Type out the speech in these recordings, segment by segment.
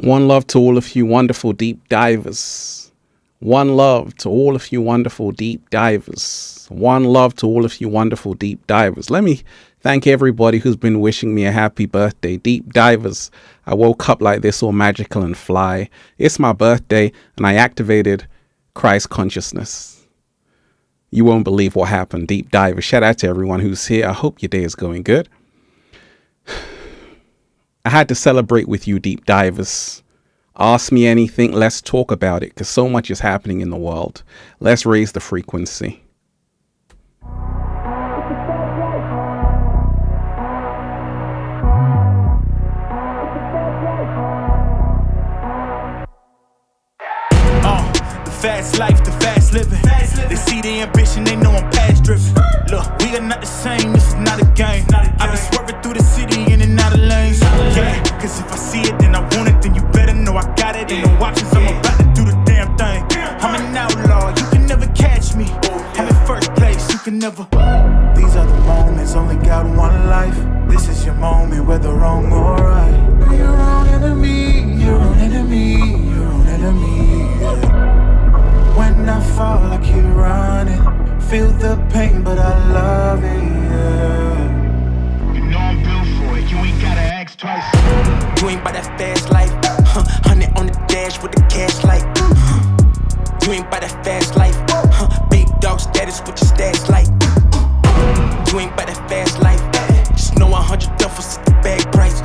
One love to all of you wonderful deep divers. One love to all of you wonderful deep divers. One love to all of you wonderful deep divers. Let me thank everybody who's been wishing me a happy birthday. Deep divers, I woke up like this all magical and fly. It's my birthday and I activated Christ consciousness. You won't believe what happened. Deep divers, shout out to everyone who's here. I hope your day is going good. I had to celebrate with you, deep divers. Ask me anything, let's talk about it, because so much is happening in the world. Let's raise the frequency. The fast life, the fast living. They see the ambition, they know I'm past driven. Look, we are not the same, this is not a game. I be swerving through the city in and out of lanes. Yeah, cause if I see it, then I want it, then you better know I got it. Ain't no options, I'm about to do the damn thing. I'm an outlaw, you can never catch me. I'm in first place, you can never. These are the moments, only got one life. This is your moment, whether wrong or right. Be your own enemy, your own enemy, your own enemy, yeah. When I fall, I keep running. Feel the pain, but I love it, yeah. You know I'm built for it, you ain't gotta ask twice. You ain't by that fast life, 100 on the dash with the cash light. You ain't by that fast life, big dog status with your stats like. You ain't by that fast life, just know 100 duffels at the bag price.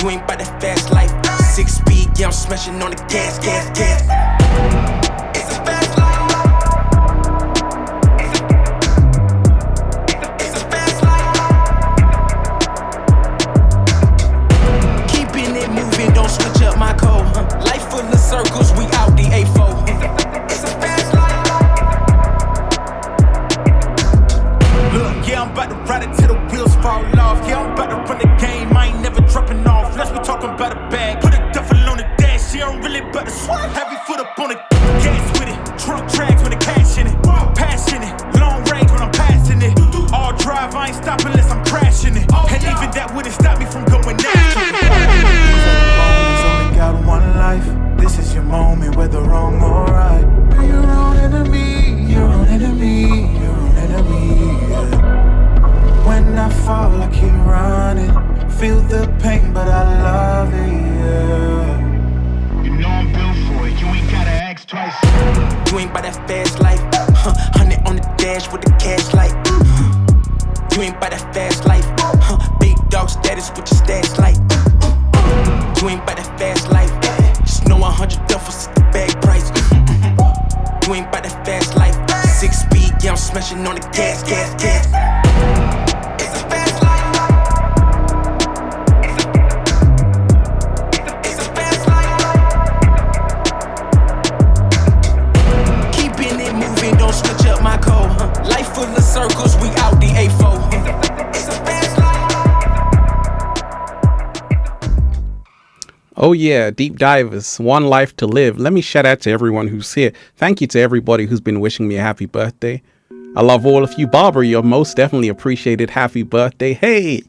You ain't by that fast life, 6 speed, yeah I'm smashing on the gas, gas, gas. It's a fast life. It's a fast life. Keeping it moving, don't switch up my code. Life full of circles, we out the A4. It's a fast life. Look, yeah, I'm about to ride it till the wheels fall off. Yeah, I'm about to run the game, I ain't never dropping off. Let's be talking about a bag, put a duffel on the dash. Yeah, I'm really about to swap. Heavy foot up on the gas with it. Trunk tracks with the cash in it. Passion it. Long range when I'm passing it. All drive, I ain't stopping unless I'm crashing it. And even that wouldn't stop me from going nasty. Only got one life. This is your moment, whether wrong or right. Be your own enemy, your own enemy, your own enemy, yeah. When I fall, I keep running. Feel the pain, but I love it, yeah. You know I'm built for it, you ain't gotta ask twice. You ain't by that fast life, 100 on the dash with the cash light. You ain't by that fast life, big dog status with your stats like. You ain't by that fast life, just know 100 duffels at the bag price. You ain't by that fast life, 6 speed, yeah I'm smashing on the gas, gas, gas. It's a fast life. It's a fast life. Keeping it moving, don't switch up my code. Life full of circles, we out the A4. It's a fast life. Oh yeah, deep divers, one life to live. Let me shout out to everyone who's here. Thank you to everybody who's been wishing me a happy birthday. I love all of you. Barbara, you're most definitely appreciated. Happy birthday. Hey,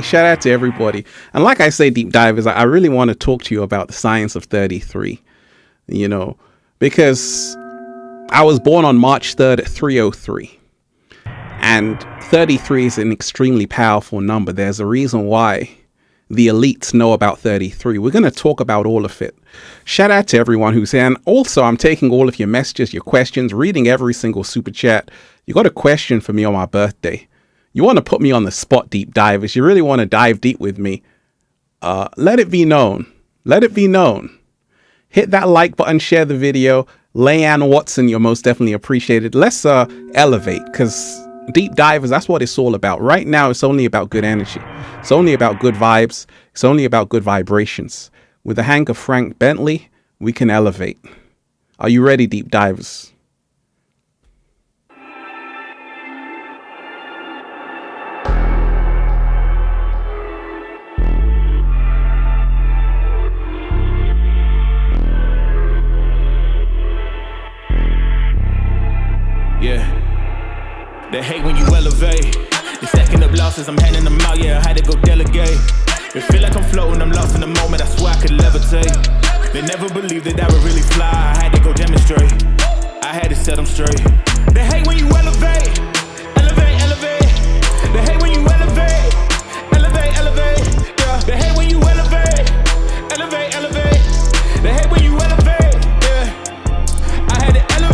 shout out to everybody. And like I say, deep divers, I really want to talk to you about the science of 33, you know, because I was born on March 3rd at 3:03. And 33 is an extremely powerful number. There's a reason why the elites know about 33. We're going to talk about all of it. Shout out to everyone who's here. And also, I'm taking all of your messages, your questions, reading every single super chat. You got a question for me on my birthday. You want to put me on the spot, deep divers. You really want to dive deep with me. Let it be known. Let it be known. Hit that like button, share the video. Leanne Watson, you're most definitely appreciated. Let's elevate, because deep divers, that's what it's all about. Right now, it's only about good energy. It's only about good vibes. It's only about good vibrations. With the hand of Frank Bentley, we can elevate. Are you ready, deep divers? Yeah. They hate when you elevate. You're stacking up losses, I'm handing them out, yeah, I had to go delegate. It feel like I'm floating, I'm lost in the moment, I swear I could levitate. They never believed that I would really fly, I had to go demonstrate. I had to set them straight. They hate when you elevate, elevate, elevate. They hate when you elevate, elevate, elevate. Yeah. They hate when you elevate, elevate, elevate. They hate when you elevate, yeah. I had to elevate.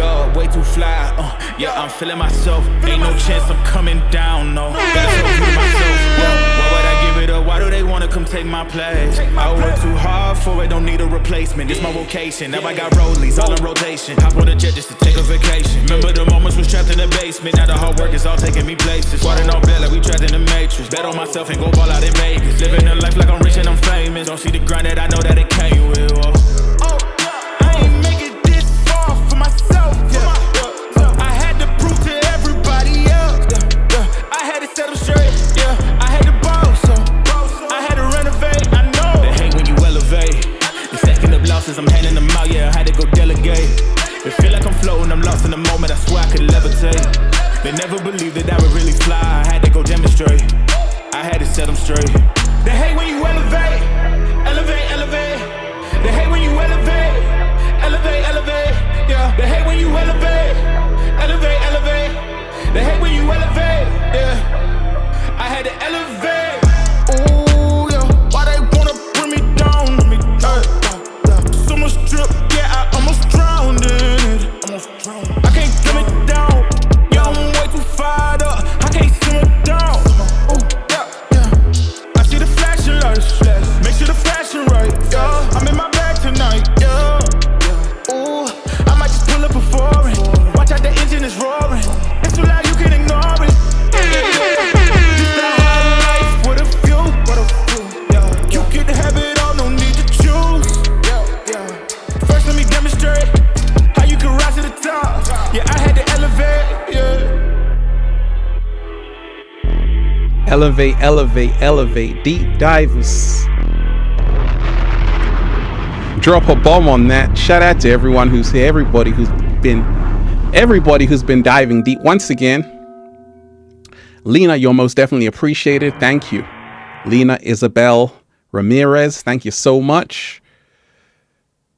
I'm way too fly. Yeah, I'm feeling myself. Ain't no chance I'm coming down, no. Better talk to myself. Why would I give it up? Why do they wanna come take my place? I work too hard for it, don't need a replacement. This my vocation. Now I got rollies all in rotation. Hop on a jet just to take a vacation. Remember the moments was trapped in the basement. Now the hard work is all taking me places. Water no bed like we trapped in the matrix. Bet on myself and go ball out in Vegas. Living a life like I'm rich and I'm famous. Don't see the grind that I know that it came with. I ain't make it this far for myself. I had to prove to everybody else. I had to set them straight. I had to boss, so I had to renovate. I know they hate when you elevate. The second of losses, I'm handing them out. Yeah, I had to go delegate. It feel like I'm floating, I'm lost in the moment. I swear I could levitate. They never believed that I would really fly. I had to go demonstrate. I had to set them straight. They hate when you elevate, elevate, elevate. They hate when you elevate, elevate, elevate. Yeah, they hate when you elevate, elevate, elevate. They hate when you elevate. Yeah, I had to elevate. Ooh, yeah. Why they wanna bring me down? So much drip, yeah, I almost drowned in it. I can't dim it down. Yeah, I'm way too fired up. I can't simmer down. Ooh, yeah. I see the flashing lights. Make sure the fashion right. Yeah, I'm in my bag tonight. Yeah. Ooh, I might just pull up a foreign. Watch out, the engine is roaring. It's too loud, you can ignore it. This the high life with a few. You can have it all, no need to choose. First, let me demonstrate how you can rise to the top. Yeah, I had to elevate. Yeah. Elevate, elevate, elevate. Deep divers. Drop a bomb on that. Shout out to everyone who's here, everybody who's been diving deep. Once again, Lena, you're most definitely appreciated. Thank you. Lena Isabel Ramirez, thank you so much.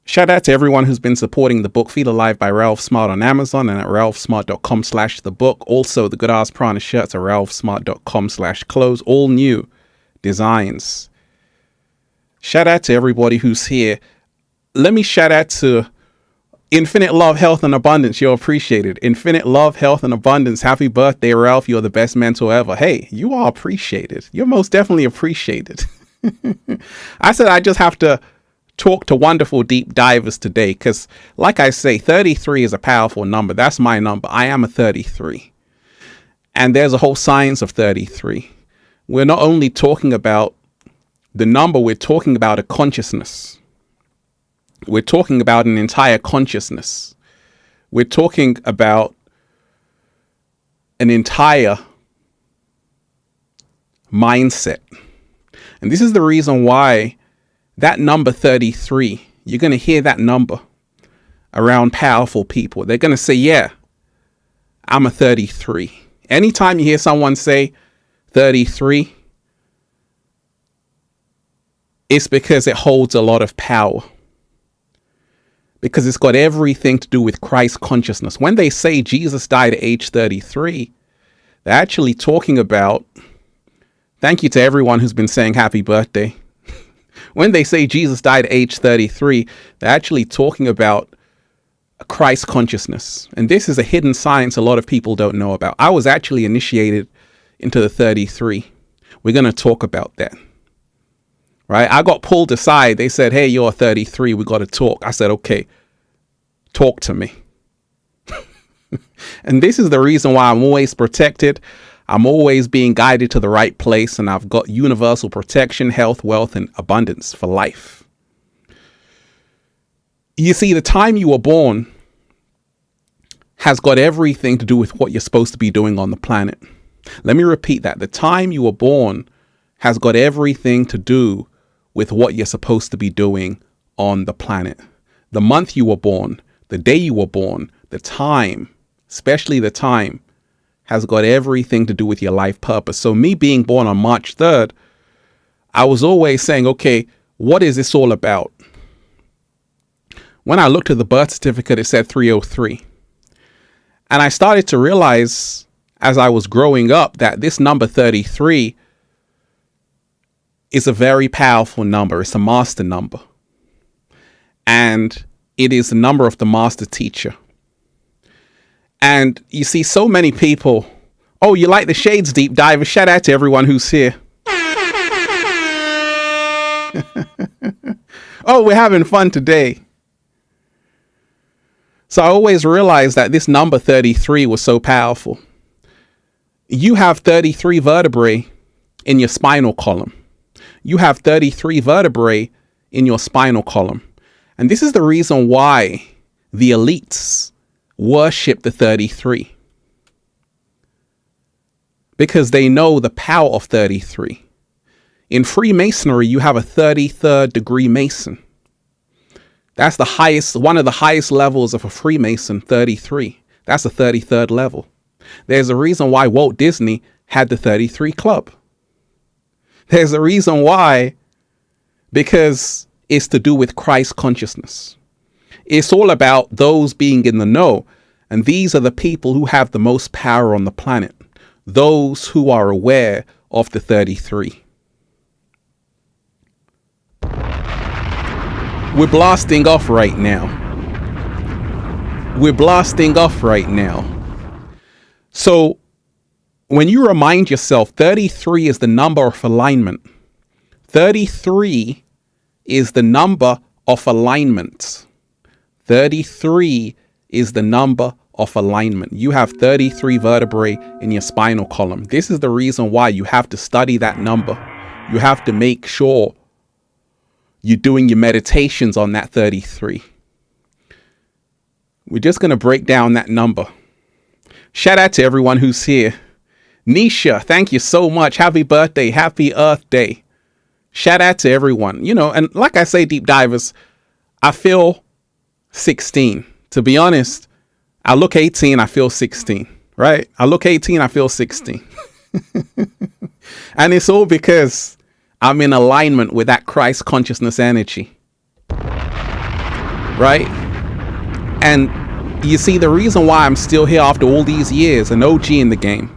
Shout out to everyone who's been supporting the book Feel Alive by Ralph Smart on Amazon and at ralphsmart.com/the-book. Also, the Good Ass Prana shirts at ralphsmart.com/clothes. All new designs. Shout out to everybody who's here. Let me shout out to Infinite Love, Health, and Abundance. You're appreciated. Infinite Love, Health, and Abundance. Happy birthday, Ralph. You're the best mentor ever. Hey, you are appreciated. You're most definitely appreciated. I said I just have to talk to wonderful deep divers today because, like I say, 33 is a powerful number. That's my number. I am a 33. And there's a whole science of 33. We're not only talking about the number, we're talking about a consciousness. We're talking about an entire consciousness. We're talking about an entire mindset. And this is the reason why that number 33, you're going to hear that number around powerful people. They're going to say, yeah, I'm a 33. Anytime you hear someone say 33, it's because it holds a lot of power. Because it's got everything to do with Christ consciousness. When they say Jesus died at age 33, they're actually talking about, thank you to everyone who's been saying happy birthday. When they say Jesus died at age 33, they're actually talking about a Christ consciousness. And this is a hidden science a lot of people don't know about. I was actually initiated into the 33. We're going to talk about that. Right? I got pulled aside. They said, hey, you're 33. We got to talk. I said, okay, talk to me. And this is the reason why I'm always protected. I'm always being guided to the right place. And I've got universal protection, health, wealth, and abundance for life. You see, the time you were born has got everything to do with what you're supposed to be doing on the planet. Let me repeat that. The time you were born has got everything to do with what you're supposed to be doing on the planet. The month you were born, the day you were born, the time, especially the time, has got everything to do with your life purpose. So me being born on March 3rd I was always saying, okay, what is this all about? When I looked at the birth certificate, it said 303. And I started to realize as I was growing up that this number 33 is a very powerful number. It's a master number. And it is the number of the master teacher. And you see so many people. Oh, you like the shades, Deep Diver? Shout out to everyone who's here. Oh, we're having fun today. So I always realized that this number 33 was so powerful. You have 33 vertebrae in your spinal column. You have 33 vertebrae in your spinal column. And this is the reason why the elites worship the 33. Because they know the power of 33. In Freemasonry, you have a 33rd degree Mason. That's the highest, one of the highest levels of a Freemason, 33. That's the 33rd level. There's a reason why Walt Disney had the 33 Club. There's a reason why, because it's to do with Christ consciousness. It's all about those being in the know. And these are the people who have the most power on the planet. Those who are aware of the 33. We're blasting off right now. We're blasting off right now. So when you remind yourself, 33 is the number of alignment. 33 is the number of alignment. 33 is the number of alignment. You have 33 vertebrae in your spinal column. This is the reason why you have to study that number. You have to make sure you're doing your meditations on that 33. We're just going to break down that number. Shout out to everyone who's here. Nisha, thank you so much. Happy birthday. Happy Earth Day. Shout out to everyone. You know, and like I say, Deep Divers, I feel 16. To be honest, I look 18, I feel 16, right? I look 18, I feel 16. And it's all because I'm in alignment with that Christ consciousness energy, right? And you see, the reason why I'm still here after all these years, an OG in the game,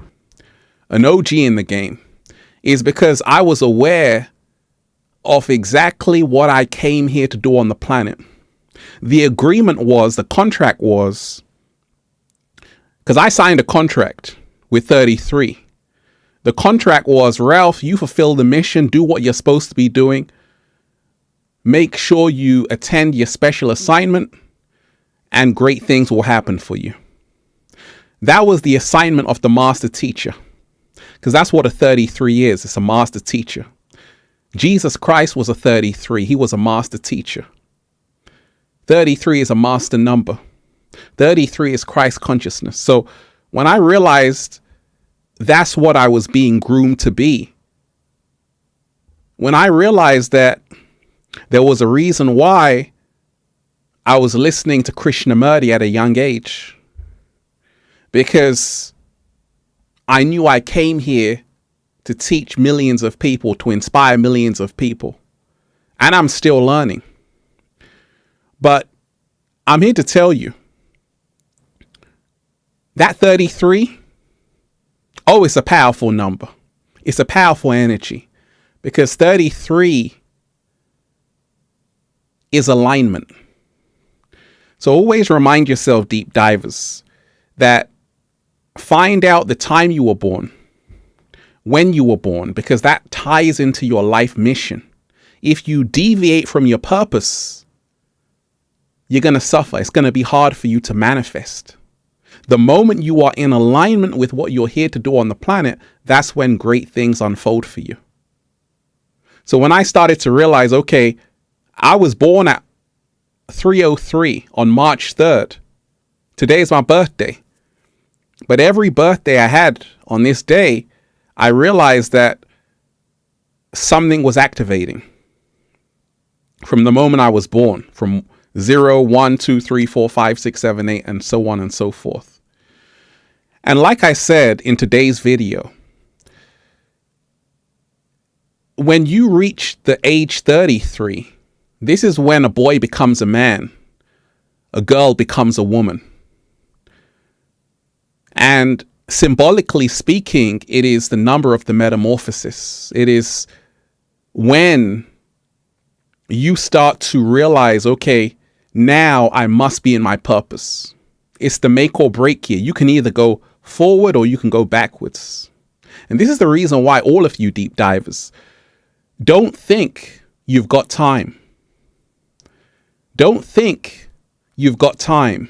is because I was aware of exactly what I came here to do on the planet. The agreement was, the contract was, because I signed a contract with 33. The contract was, Ralph, you fulfill the mission, do what you're supposed to be doing. Make sure you attend your special assignment and great things will happen for you. That was the assignment of the master teacher, because that's what a 33 is. It's a master teacher. Jesus Christ was a 33. He was a master teacher. 33 is a master number. 33 is Christ consciousness. So when I realized that's what I was being groomed to be, when I realized that there was a reason why I was listening to Krishnamurti at a young age, because I knew I came here to teach millions of people, to inspire millions of people. And I'm still learning. But I'm here to tell you that 33, oh, it's a powerful number. It's a powerful energy, because 33 is alignment. So always remind yourself, Deep Divers, that find out the time you were born, when you were born, because that ties into your life mission. If you deviate from your purpose, you're going to suffer. It's going to be hard for you to manifest. The moment you are in alignment with what you're here to do on the planet, that's when great things unfold for you. So when I started to realize, okay, I was born at 3:03 on March 3rd. Today is my birthday. But every birthday I had on this day, I realized that something was activating from the moment I was born, from 0, 1, 2, 3, 4, 5, 6, 7, 8, and so on and so forth. And like I said in today's video, when you reach the age 33, this is when a boy becomes a man, a girl becomes a woman. And symbolically speaking, it is the number of the metamorphosis. It is when you start to realize, okay, now I must be in my purpose. It's the make or break year. You can either go forward or you can go backwards. And this is the reason why all of you deep divers, don't think you've got time. Don't think you've got time.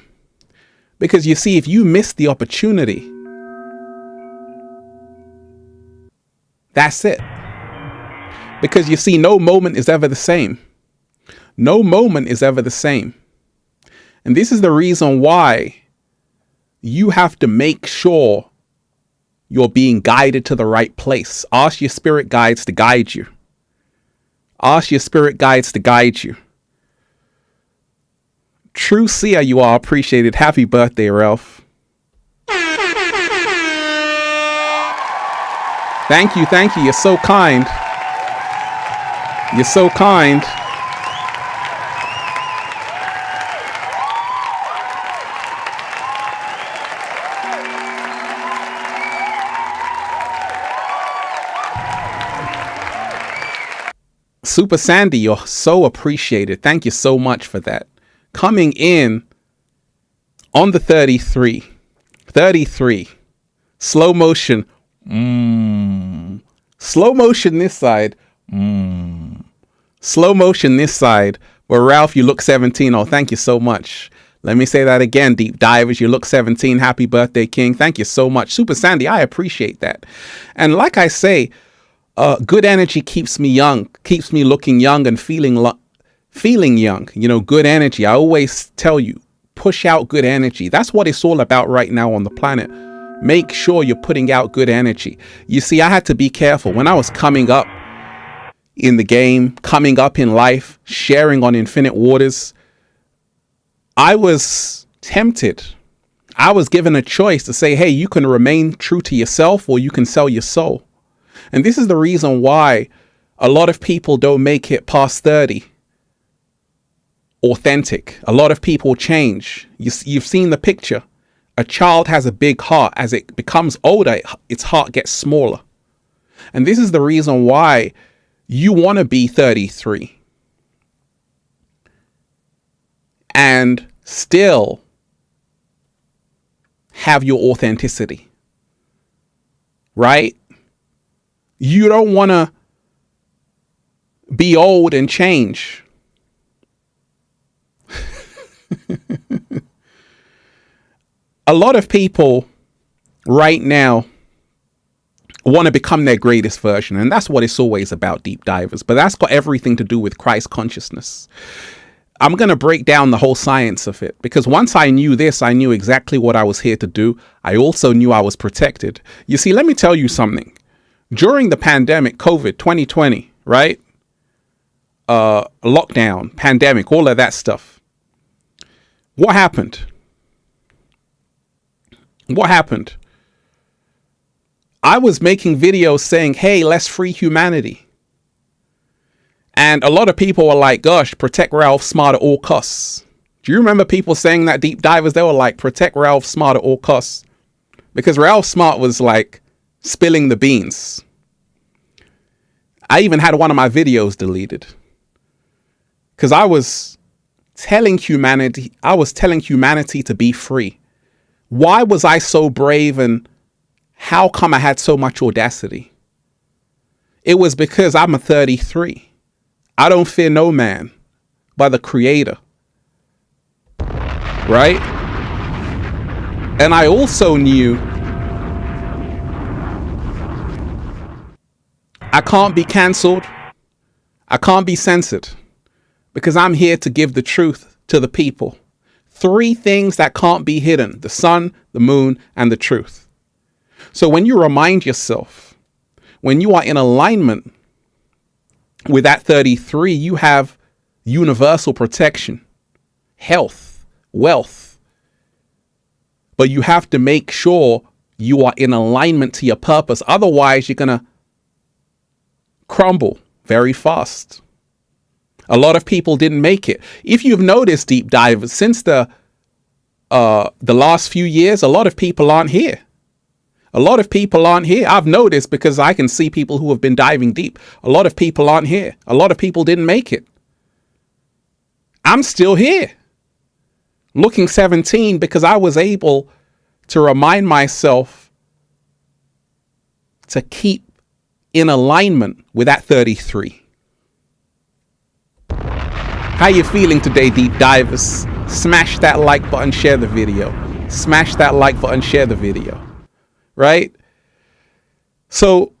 Because you see, if you miss the opportunity, that's it. Because you see, no moment is ever the same. No moment is ever the same. And this is the reason why you have to make sure you're being guided to the right place. Ask your spirit guides to guide you. Ask your spirit guides to guide you. True seer you are, appreciated. Happy birthday, Ralph. Thank you, thank you. You're so kind. You're so kind. Super Sandy, you're so appreciated. Thank you so much for that. Coming in on the 33. 33. Slow motion. Slow motion this side. Slow motion this side. Well, Ralph, you look 17. Oh, thank you so much. Let me say that again, deep divers. You look 17. Happy birthday, King. Thank you so much. Super Sandy, I appreciate that. And like I say, good energy keeps me young, keeps me looking young and feeling young. You know, good energy. I always tell you, push out good energy. That's what it's all about right now on the planet. Make sure you're putting out good energy. You see, I had to be careful when I was coming up in the game, coming up in life, sharing on Infinite Waters. I was tempted. I was given a choice to say, hey, you can remain true to yourself or you can sell your soul. And this is the reason why a lot of people don't make it past 30. Authentic. A lot of people change. You've seen the picture. A child has a big heart. As it becomes older, its heart gets smaller. And this is the reason why you want to be 33 and still have your authenticity, right? You don't want to be old and change. A lot of people right now want to become their greatest version. And that's what it's always about, deep divers. But that's got everything to do with Christ consciousness. I'm going to break down the whole science of it, because once I knew this, I knew exactly what I was here to do. I also knew I was protected. You see, let me tell you something. During the pandemic, COVID 2020, right? Lockdown, pandemic, all of that stuff. What happened? What happened? I was making videos saying, hey, let's free humanity. And a lot of people were like, gosh, protect Ralph Smart at all costs. Do you remember people saying that, deep divers? They were like, protect Ralph Smart at all costs. Because Ralph Smart was like spilling the beans. I even had one of my videos deleted. Because I was telling humanity to be free. Why was I so brave, and how come I had so much audacity? It was because I'm a 33. I don't fear no man but the Creator. Right? And I also knew I can't be cancelled. I can't be censored, because I'm here to give the truth to the people. 3 things that can't be hidden: the sun, the moon, and the truth. So when you remind yourself, when you are in alignment with that 33, you have universal protection, health, wealth. But you have to make sure you are in alignment to your purpose. Otherwise, you're going to crumble. very fast. A lot of people didn't make it. If you've noticed, deep divers, since the last few years, a lot of people aren't here. A lot of people aren't here. I've noticed because I can see people who have been diving deep. A lot of people aren't here. A lot of people didn't make it. I'm still here, looking 17, because I was able to remind myself to keep in alignment with that 33. How you feeling today, deep divers? Smash that like button, share the video. Smash that like button, share the video. Right? So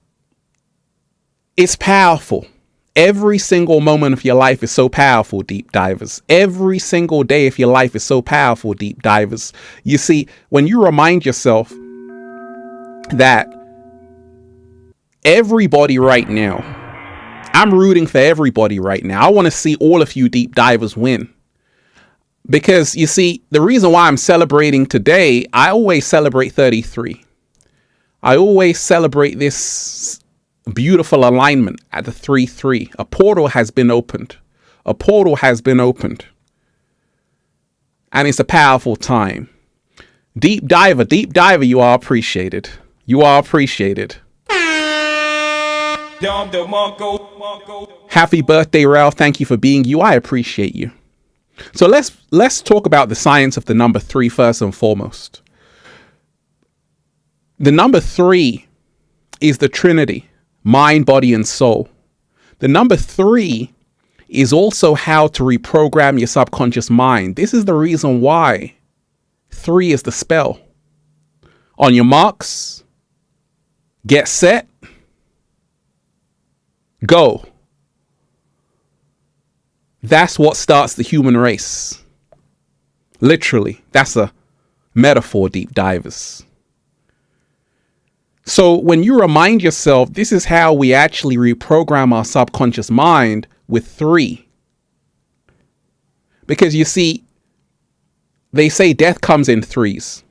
it's powerful. Every single moment of your life is so powerful, deep divers. Every single day of your life is so powerful, deep divers. You see, when you remind yourself that everybody right now, I'm rooting for everybody right now. I want to see all of you deep divers win. Because you see, the reason why I'm celebrating today, I always celebrate 33. I always celebrate this beautiful alignment at the 3-3. A portal has been opened. A portal has been opened. And it's a powerful time. Deep diver, you are appreciated. You are appreciated. Happy birthday, Ralph. Thank you for being you. I appreciate you. So let's talk about the science of the number 3 first and foremost. The number 3 is the Trinity, mind, body, and soul. The number 3 is also how to reprogram your subconscious mind. This is the reason why 3 is the spell. On your marks, get set, go. That's what starts the human race. Literally, that's a metaphor, deep divers. So when you remind yourself, this is how we actually reprogram our subconscious mind with 3. Because you see, they say death comes in 3s.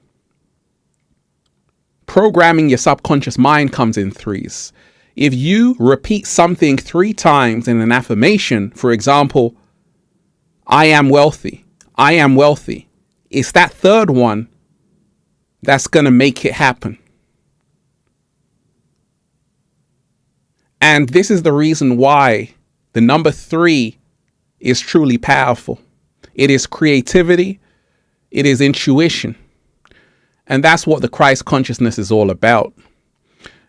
Programming your subconscious mind comes in 3s. If you repeat something 3 times in an affirmation, for example, I am wealthy, I am wealthy, it's that third one that's going to make it happen. And this is the reason why the number 3 is truly powerful. It is creativity. It is intuition. And that's what the Christ consciousness is all about.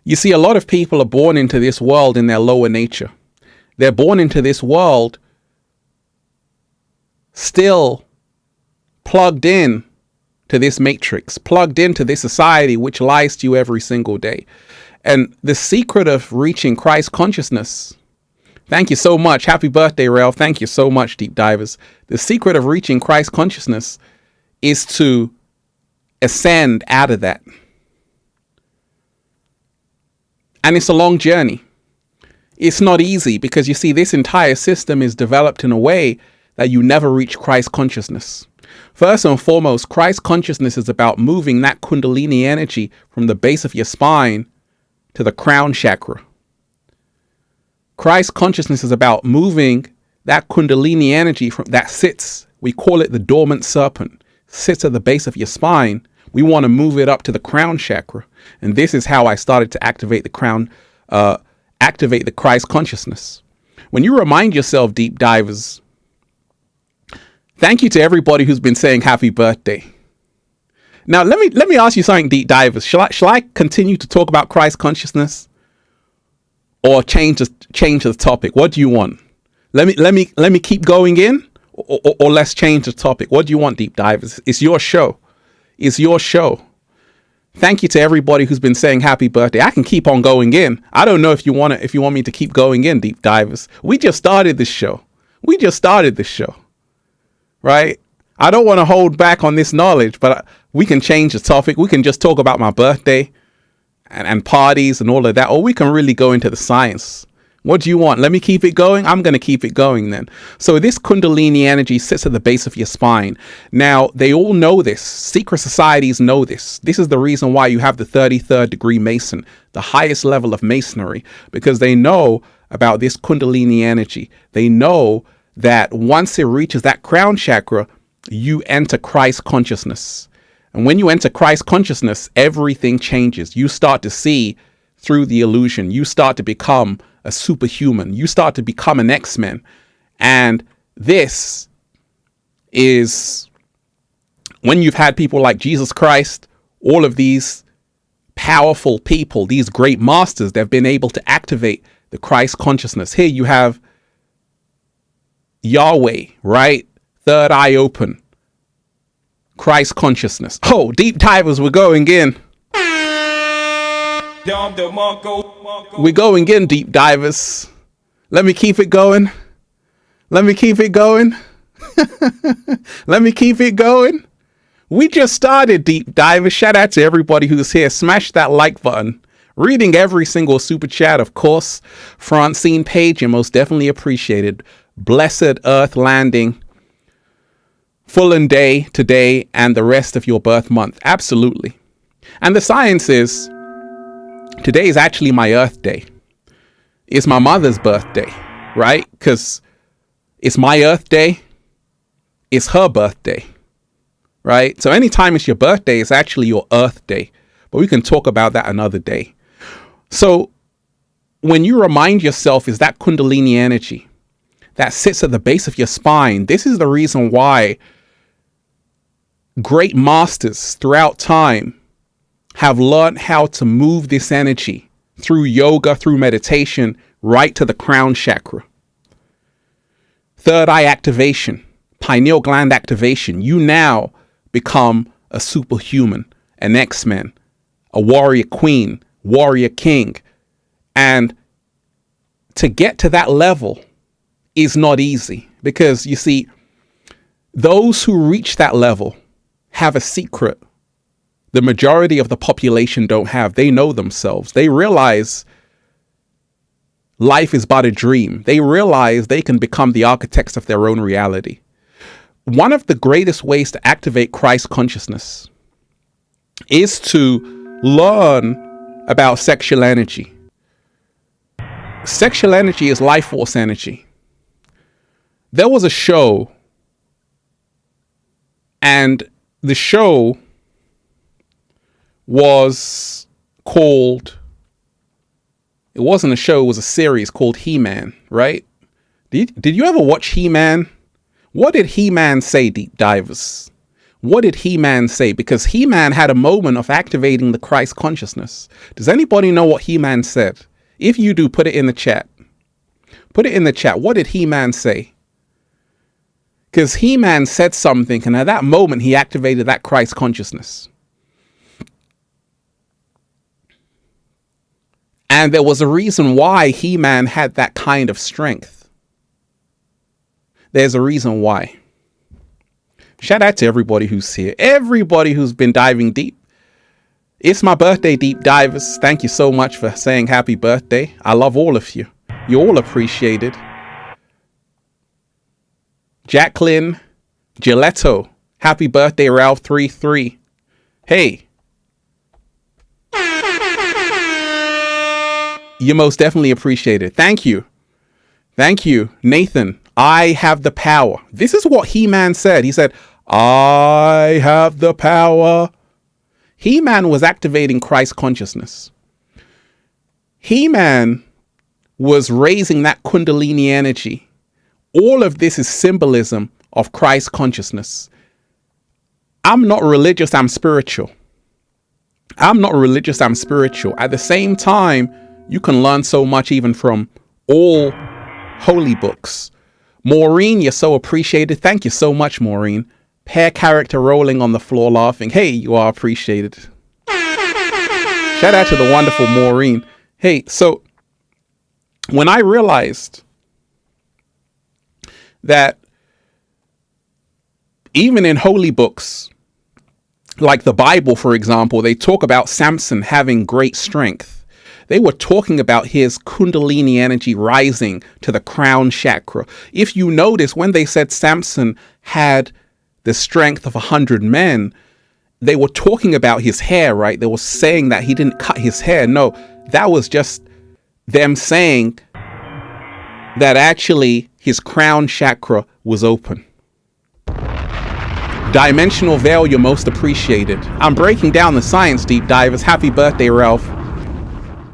You see, a lot of people are born into this world in their lower nature. They're born into this world still plugged in to this matrix, plugged into this society which lies to you every single day. And the secret of reaching Christ consciousness, thank you so much. Happy birthday, Ralph. Thank you so much, deep divers. The secret of reaching Christ consciousness is to ascend out of that. And it's a long journey. It's not easy because you see, this entire system is developed in a way that you never reach Christ consciousness. First and foremost, Christ consciousness is about moving that Kundalini energy from the base of your spine to the crown chakra. Christ consciousness is about moving that Kundalini energy from that sits, we call it the dormant serpent, sits at the base of your spine. We want to move it up to the crown chakra. And this is how I started to activate the Christ consciousness. When you remind yourself, deep divers, thank you to everybody who's been saying happy birthday. Now, let me ask you something, deep divers. Shall I continue to talk about Christ consciousness, or change the topic? What do you want? Let me keep going in, or let's change the topic. What do you want, deep divers? It's your show. It's your show. Thank you to everybody who's been saying happy birthday. I can keep on going in. I don't know if you want me to keep going in, deep divers. We just started this show. Right? I don't want to hold back on this knowledge, but we can change the topic. We can just talk about my birthday and parties and all of that, or we can really go into the science. What do you want? Let me keep it going? I'm going to keep it going then. So this Kundalini energy sits at the base of your spine. Now, they all know this. Secret societies know this. This is the reason why you have the 33rd degree Mason, the highest level of masonry, because they know about this Kundalini energy. They know that once it reaches that crown chakra, you enter Christ consciousness. And when you enter Christ consciousness, everything changes. You start to see through the illusion. You start to become a superhuman. You start to become an X-Men. And this is when you've had people like Jesus Christ, all of these powerful people, these great masters, they've been able to activate the Christ consciousness. Here you have Yahweh, right? Third eye open. Christ consciousness. Oh, deep divers, we're going in. We're going in, deep divers. Let me keep it going. Let me keep it going. Let me keep it going. We just started, deep divers. Shout out to everybody who's here. Smash that like button. Reading every single super chat, of course. Francine Page, you're most definitely appreciated. Blessed Earth landing. Full day today and the rest of your birth month. Absolutely. And the science is, today is actually my Earth Day. It's my mother's birthday, right? Because it's my Earth Day. It's her birthday, right? So anytime it's your birthday, it's actually your Earth Day. But we can talk about that another day. So when you remind yourself is that Kundalini energy that sits at the base of your spine, this is the reason why great masters throughout time have learned how to move this energy through yoga, through meditation, right to the crown chakra. Third eye activation, pineal gland activation. You now become a superhuman, an X-Men, a warrior queen, warrior king. And to get to that level is not easy because, you see, those who reach that level have a secret the majority of the population don't have. They know themselves. They realize life is but a dream. They realize they can become the architects of their own reality. One of the greatest ways to activate Christ consciousness is to learn about sexual energy. Sexual energy is life force energy. There was a show, and the show was called, it wasn't a show, it was a series called He-Man, right? Did you ever watch He-Man? What did He-Man say, deep divers? What did He-Man say? Because He-Man had a moment of activating the Christ consciousness. Does anybody know what He-Man said? If you do, put it in the chat. Put it in the chat. What did He-Man say? Because He-Man said something, and at that moment, he activated that Christ consciousness. And there was a reason why He-Man had that kind of strength. There's a reason why. Shout out to everybody who's here. Everybody who's been diving deep. It's my birthday, deep divers. Thank you so much for saying happy birthday. I love all of you. You're all appreciated. Jacqueline Giletto. Happy birthday, Ralph33. Hey. You're most definitely appreciated. Thank you. Thank you, Nathan. I have the power. This is what He-Man said. He said, I have the power. He-Man was activating Christ consciousness. He-Man was raising that Kundalini energy. All of this is symbolism of Christ consciousness. I'm not religious, I'm spiritual. I'm not religious, I'm spiritual. At the same time, you can learn so much even from all holy books. Maureen, you're so appreciated. Thank you so much, Maureen. Hair character rolling on the floor laughing. Hey, you are appreciated. Shout out to the wonderful Maureen. Hey, so when I realized that even in holy books, like the Bible, for example, they talk about Samson having great strength. They were talking about his Kundalini energy rising to the crown chakra. If you notice, when they said Samson had the strength of 100 men, they were talking about his hair, right? They were saying that he didn't cut his hair. No, that was just them saying that actually his crown chakra was open. Dimensional veil, you're most appreciated. I'm breaking down the science, deep divers. Happy birthday, Ralph.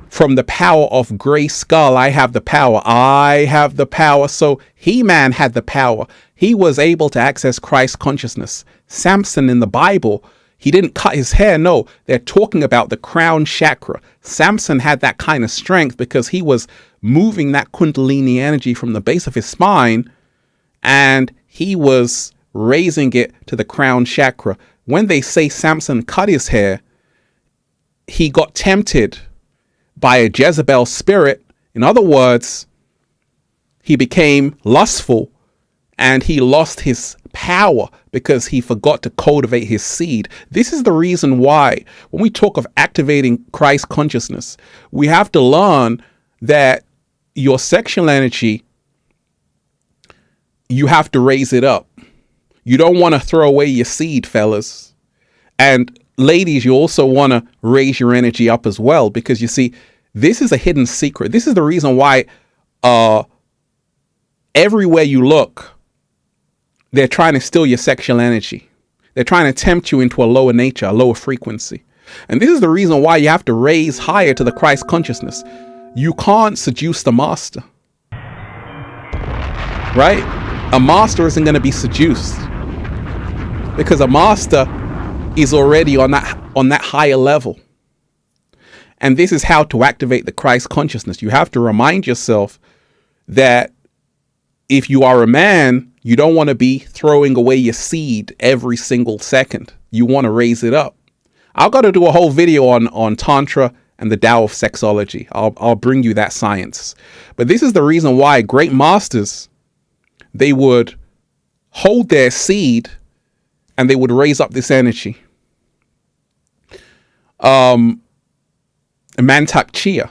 From the power of Grey Skull, I have the power. I have the power. So He-Man had the power. He was able to access Christ consciousness. Samson in the Bible, he didn't cut his hair. No, they're talking about the crown chakra. Samson had that kind of strength because he was moving that Kundalini energy from the base of his spine, and he was raising it to the crown chakra. When they say Samson cut his hair, he got tempted by a Jezebel spirit. In other words, he became lustful and he lost his power because he forgot to cultivate his seed. This is the reason why when we talk of activating Christ consciousness, we have to learn that your sexual energy, you have to raise it up. You don't want to throw away your seed, fellas. And ladies, you also want to raise your energy up as well, because you see, this is a hidden secret. This is the reason why everywhere you look, they're trying to steal your sexual energy. They're trying to tempt you into a lower nature, a lower frequency. And this is the reason why you have to raise higher to the Christ consciousness. You can't seduce the master, right? A master isn't going to be seduced because a master is already on that higher level. And this is how to activate the Christ consciousness. You have to remind yourself that if you are a man, you don't want to be throwing away your seed every single second. You want to raise it up. I've got to do a whole video on Tantra and the Tao of sexology. I'll bring you that science. But this is the reason why great masters, they would hold their seed and they would raise up this energy. Mantak Chia,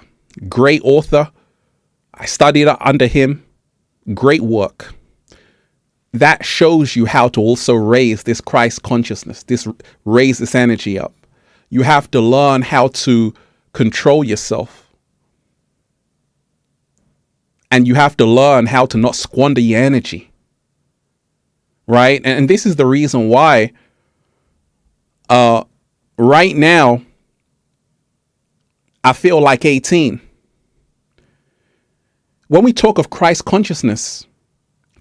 great author. I studied under him. Great work. That shows you how to also raise this Christ consciousness, raise this energy up. You have to learn how to control yourself. And you have to learn how to not squander your energy. Right? And this is the reason why right now I feel like 18. When we talk of Christ consciousness,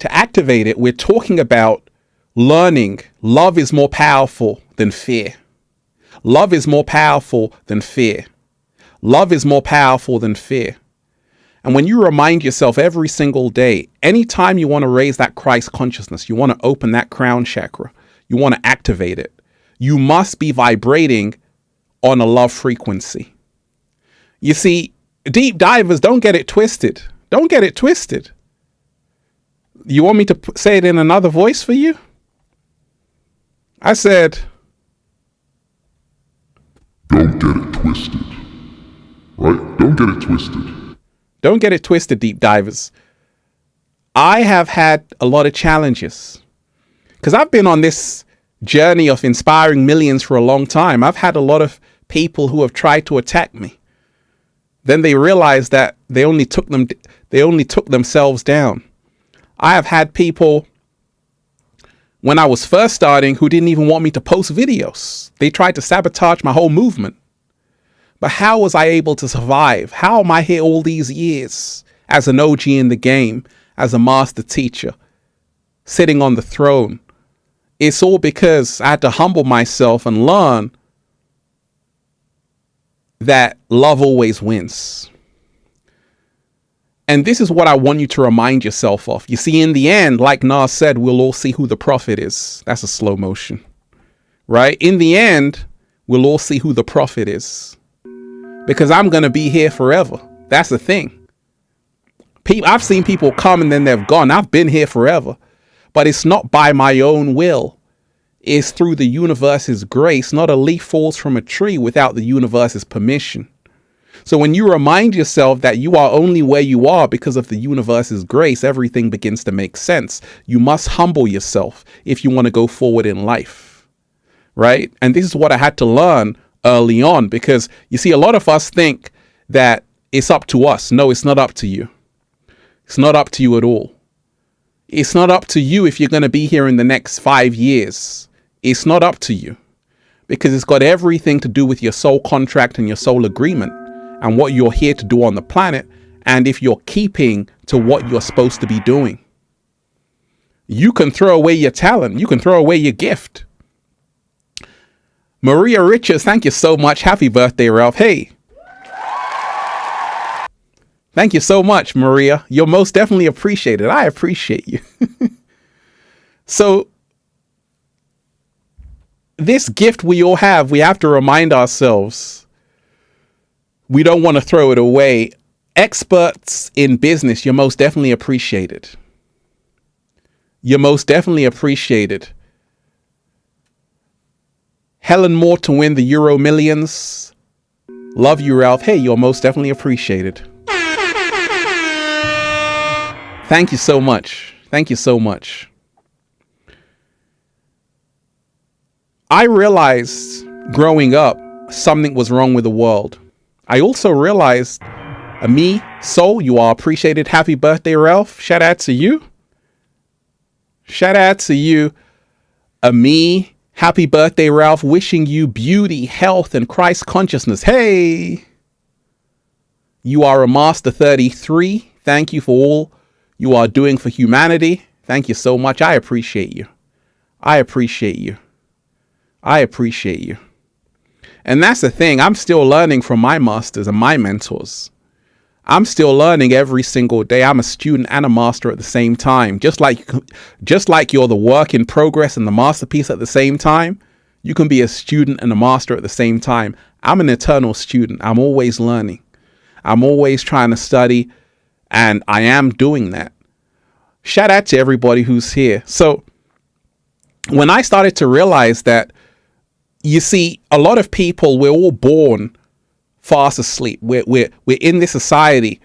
to activate it, we're talking about learning. Love is more powerful than fear. Love is more powerful than fear. Love is more powerful than fear. And when you remind yourself every single day, anytime you want to raise that Christ consciousness, you want to open that crown chakra, you want to activate it, you must be vibrating on a love frequency. You see, deep divers, don't get it twisted. Don't get it twisted. You want me to say it in another voice for you? I said, don't get it twisted. Right? Don't get it twisted. Don't get it twisted, deep divers. I have had a lot of challenges because I've been on this journey of inspiring millions for a long time. I've had a lot of people who have tried to attack me. Then they realized that they only took themselves down. I have had people when I was first starting who didn't even want me to post videos. They tried to sabotage my whole movement. But how was I able to survive? How am I here all these years as an OG in the game, as a master teacher, sitting on the throne? It's all because I had to humble myself and learn that love always wins. And this is what I want you to remind yourself of. You see, in the end, like Nas said, we'll all see who the prophet is. That's a slow motion, right? In the end, we'll all see who the prophet is, because I'm going to be here forever. That's the thing. I've seen people come and then they've gone. I've been here forever, but it's not by my own will. It's through the universe's grace. Not a leaf falls from a tree without the universe's permission. So when you remind yourself that you are only where you are because of the universe's grace, everything begins to make sense. You must humble yourself if you want to go forward in life, right? And this is what I had to learn early on, because you see, a lot of us think that it's up to us. No, it's not up to you. It's not up to you at all. It's not up to you if you're going to be here in the next 5 years. It's not up to you, because it's got everything to do with your soul contract and your soul agreement and what you're here to do on the planet, and if you're keeping to what you're supposed to be doing. You can throw away your talent. You can throw away your gift. Maria Richards, thank you so much. Happy birthday, Ralph. Hey. Thank you so much, Maria. You're most definitely appreciated. I appreciate you. So, this gift we all have, we have to remind ourselves, we don't want to throw it away. Experts in business, you're most definitely appreciated. You're most definitely appreciated. Helen Moore to win the Euro Millions. Love you, Ralph. Hey, you're most definitely appreciated. Thank you so much. Thank you so much. I realized growing up something was wrong with the world. I also realized, me, soul, you are appreciated. Happy birthday, Ralph. Shout out to you. Shout out to you. Me, happy birthday, Ralph. Wishing you beauty, health, and Christ consciousness. Hey, you are a Master 33. Thank you for all you are doing for humanity. Thank you so much. I appreciate you. I appreciate you. I appreciate you. And that's the thing. I'm still learning from my masters and my mentors. I'm still learning every single day. I'm a student and a master at the same time. Just like you're the work in progress and the masterpiece at the same time, you can be a student and a master at the same time. I'm an eternal student. I'm always learning. I'm always trying to study, and I am doing that. Shout out to everybody who's here. So when I started to realize that, you see, a lot of people, we're all born fast asleep. We're in this society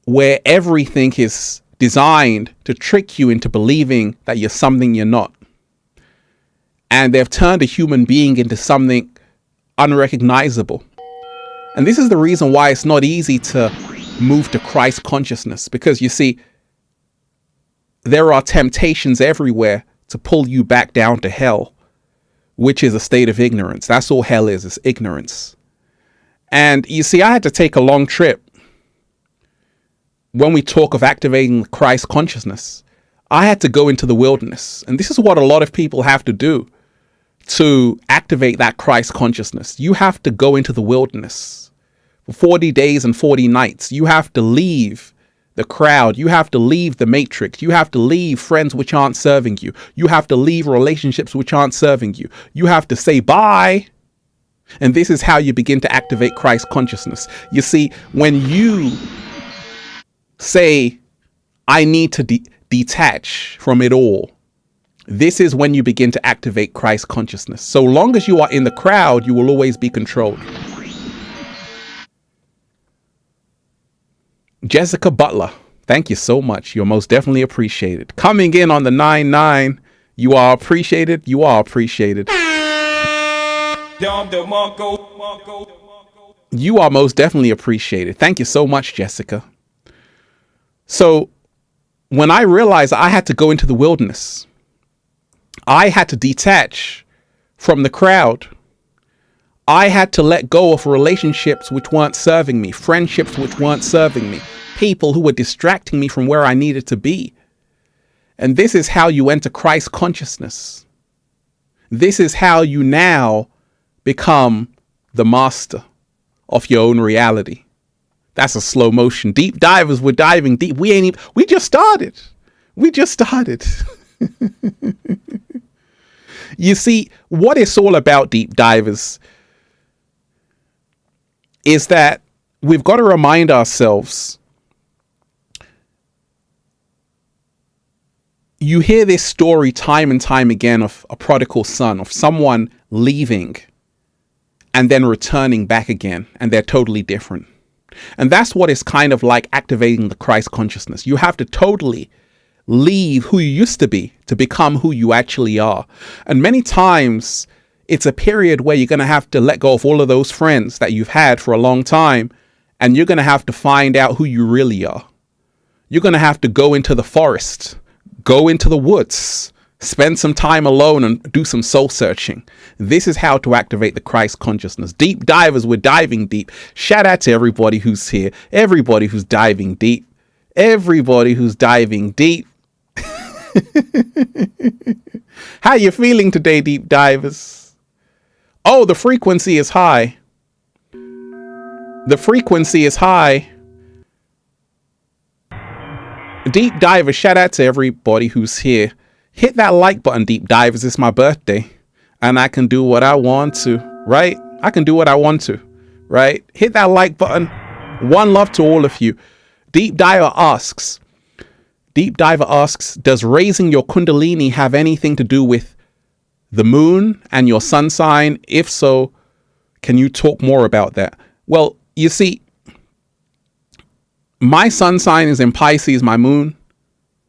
where everything is designed to trick you into believing that you're something you're not. And they've turned a human being into something unrecognizable. And this is the reason why it's not easy to move to Christ consciousness, because you see, there are temptations everywhere to pull you back down to hell, which is a state of ignorance. That's all hell is ignorance. And you see, I had to take a long trip. When we talk of activating Christ consciousness, I had to go into the wilderness. And this is what a lot of people have to do to activate that Christ consciousness. You have to go into the wilderness for 40 days and 40 nights. You have to leave the crowd. You have to leave the matrix. You have to leave friends which aren't serving you. You have to leave relationships which aren't serving you. You have to say bye. And this is how you begin to activate Christ consciousness. You see, when you say, I need to detach from it all, this is when you begin to activate Christ consciousness. So long as you are in the crowd, you will always be controlled. Jessica Butler, thank you so much. You're most definitely appreciated. Coming in on the 9-9, you are appreciated. You are appreciated. You are most definitely appreciated. Thank you so much, Jessica. So when I realized I had to go into the wilderness, I had to detach from the crowd. I had to let go of relationships which weren't serving me, friendships which weren't serving me, people who were distracting me from where I needed to be. And this is how you enter Christ consciousness. This is how you now become the master of your own reality. That's a slow motion. Deep divers, we're diving deep. We just started. We just started. You see, what it's all about, deep divers, is that we've got to remind ourselves. You hear this story time and time again of a prodigal son, of someone leaving and then returning back again, and they're totally different. And that's what is kind of like activating the Christ consciousness. You have to totally leave who you used to be to become who you actually are. And many times it's a period where you're going to have to let go of all of those friends that you've had for a long time, and you're going to have to find out who you really are. You're going to have to go into the forest, go into the woods, spend some time alone and do some soul searching. This is how to activate the Christ consciousness. Deep divers, we're diving deep. Shout out to everybody who's here, everybody who's diving deep, everybody who's diving deep. How you feeling today, deep divers? Oh, the frequency is high. The frequency is high. Deep divers, shout out to everybody who's here. Hit that like button, deep divers. It's my birthday and I can do what I want to, right? I can do what I want to, right? Hit that like button. One love to all of you. Deep diver asks, does raising your Kundalini have anything to do with the moon and your sun sign? If so, can you talk more about that? Well, you see, my sun sign is in Pisces. My moon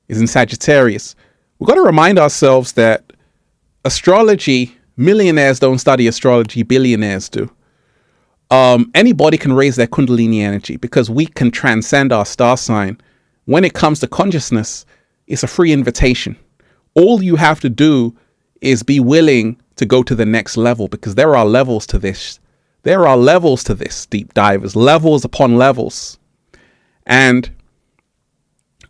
is in Sagittarius. We've got to remind ourselves that astrology, millionaires don't study astrology, billionaires do. Anybody can raise their Kundalini energy because we can transcend our star sign. When it comes to consciousness, it's a free invitation. All you have to do is be willing to go to the next level, because there are levels to this. There are levels to this, deep divers, levels upon levels. And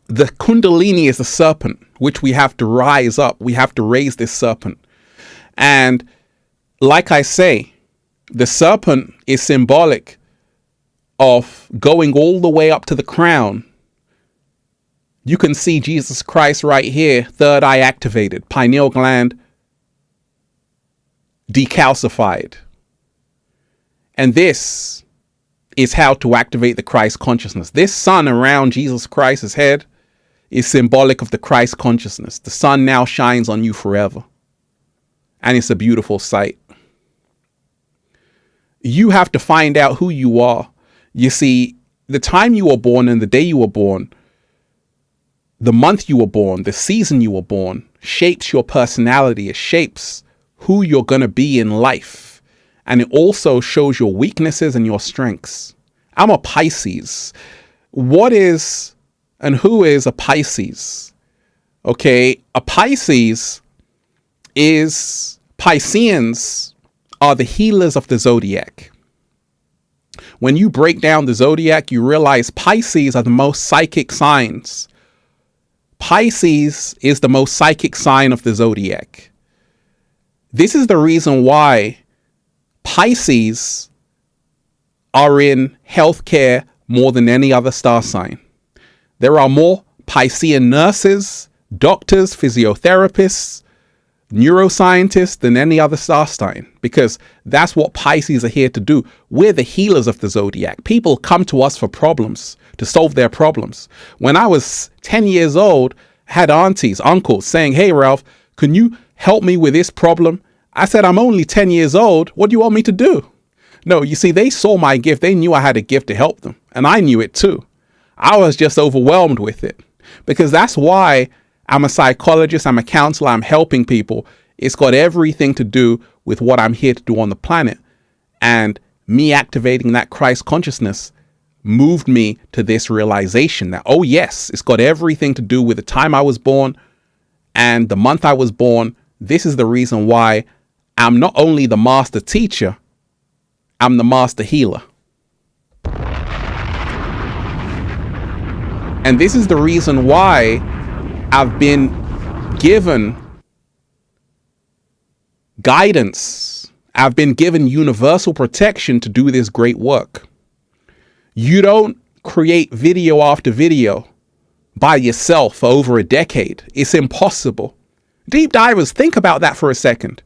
the Kundalini is the serpent, which we have to rise up. We have to raise this serpent. And like I say, the serpent is symbolic of going all the way up to the crown. You can see Jesus Christ right here, third eye activated, pineal gland decalcified. And this is how to activate the Christ consciousness. This sun around Jesus Christ's head is symbolic of the Christ consciousness. The sun now shines on you forever. And it's a beautiful sight. You have to find out who you are. You see, the time you were born and the day you were born, the month you were born, the season you were born, shapes your personality. It shapes who you're going to be in life. And it also shows your weaknesses and your strengths. I'm a Pisces. What is and who is a Pisces? Okay, a Pisces is, Pisceans are the healers of the zodiac. When you break down the zodiac, you realize Pisces are the most psychic signs. Pisces is the most psychic sign of the zodiac. This is the reason why Pisces are in healthcare more than any other star sign. There are more Piscean nurses, doctors, physiotherapists, neuroscientists than any other star sign, because that's what Pisces are here to do. We're the healers of the zodiac. People come to us for problems, to solve their problems. When I was 10 years old, I had aunties, uncles saying, "Hey, Ralph, can you help me with this problem?" I said, "I'm only 10 years old. What do you want me to do?" No, you see, they saw my gift. They knew I had a gift to help them. And I knew it too. I was just overwhelmed with it, because that's why I'm a psychologist. I'm a counselor. I'm helping people. It's got everything to do with what I'm here to do on the planet. And me activating that Christ consciousness moved me to this realization that, oh yes, it's got everything to do with the time I was born and the month I was born. This is the reason why I'm not only the master teacher, I'm the master healer. And this is the reason why I've been given guidance. I've been given universal protection to do this great work. You don't create video after video by yourself for over a decade. It's impossible. Deep divers, think about that for a second.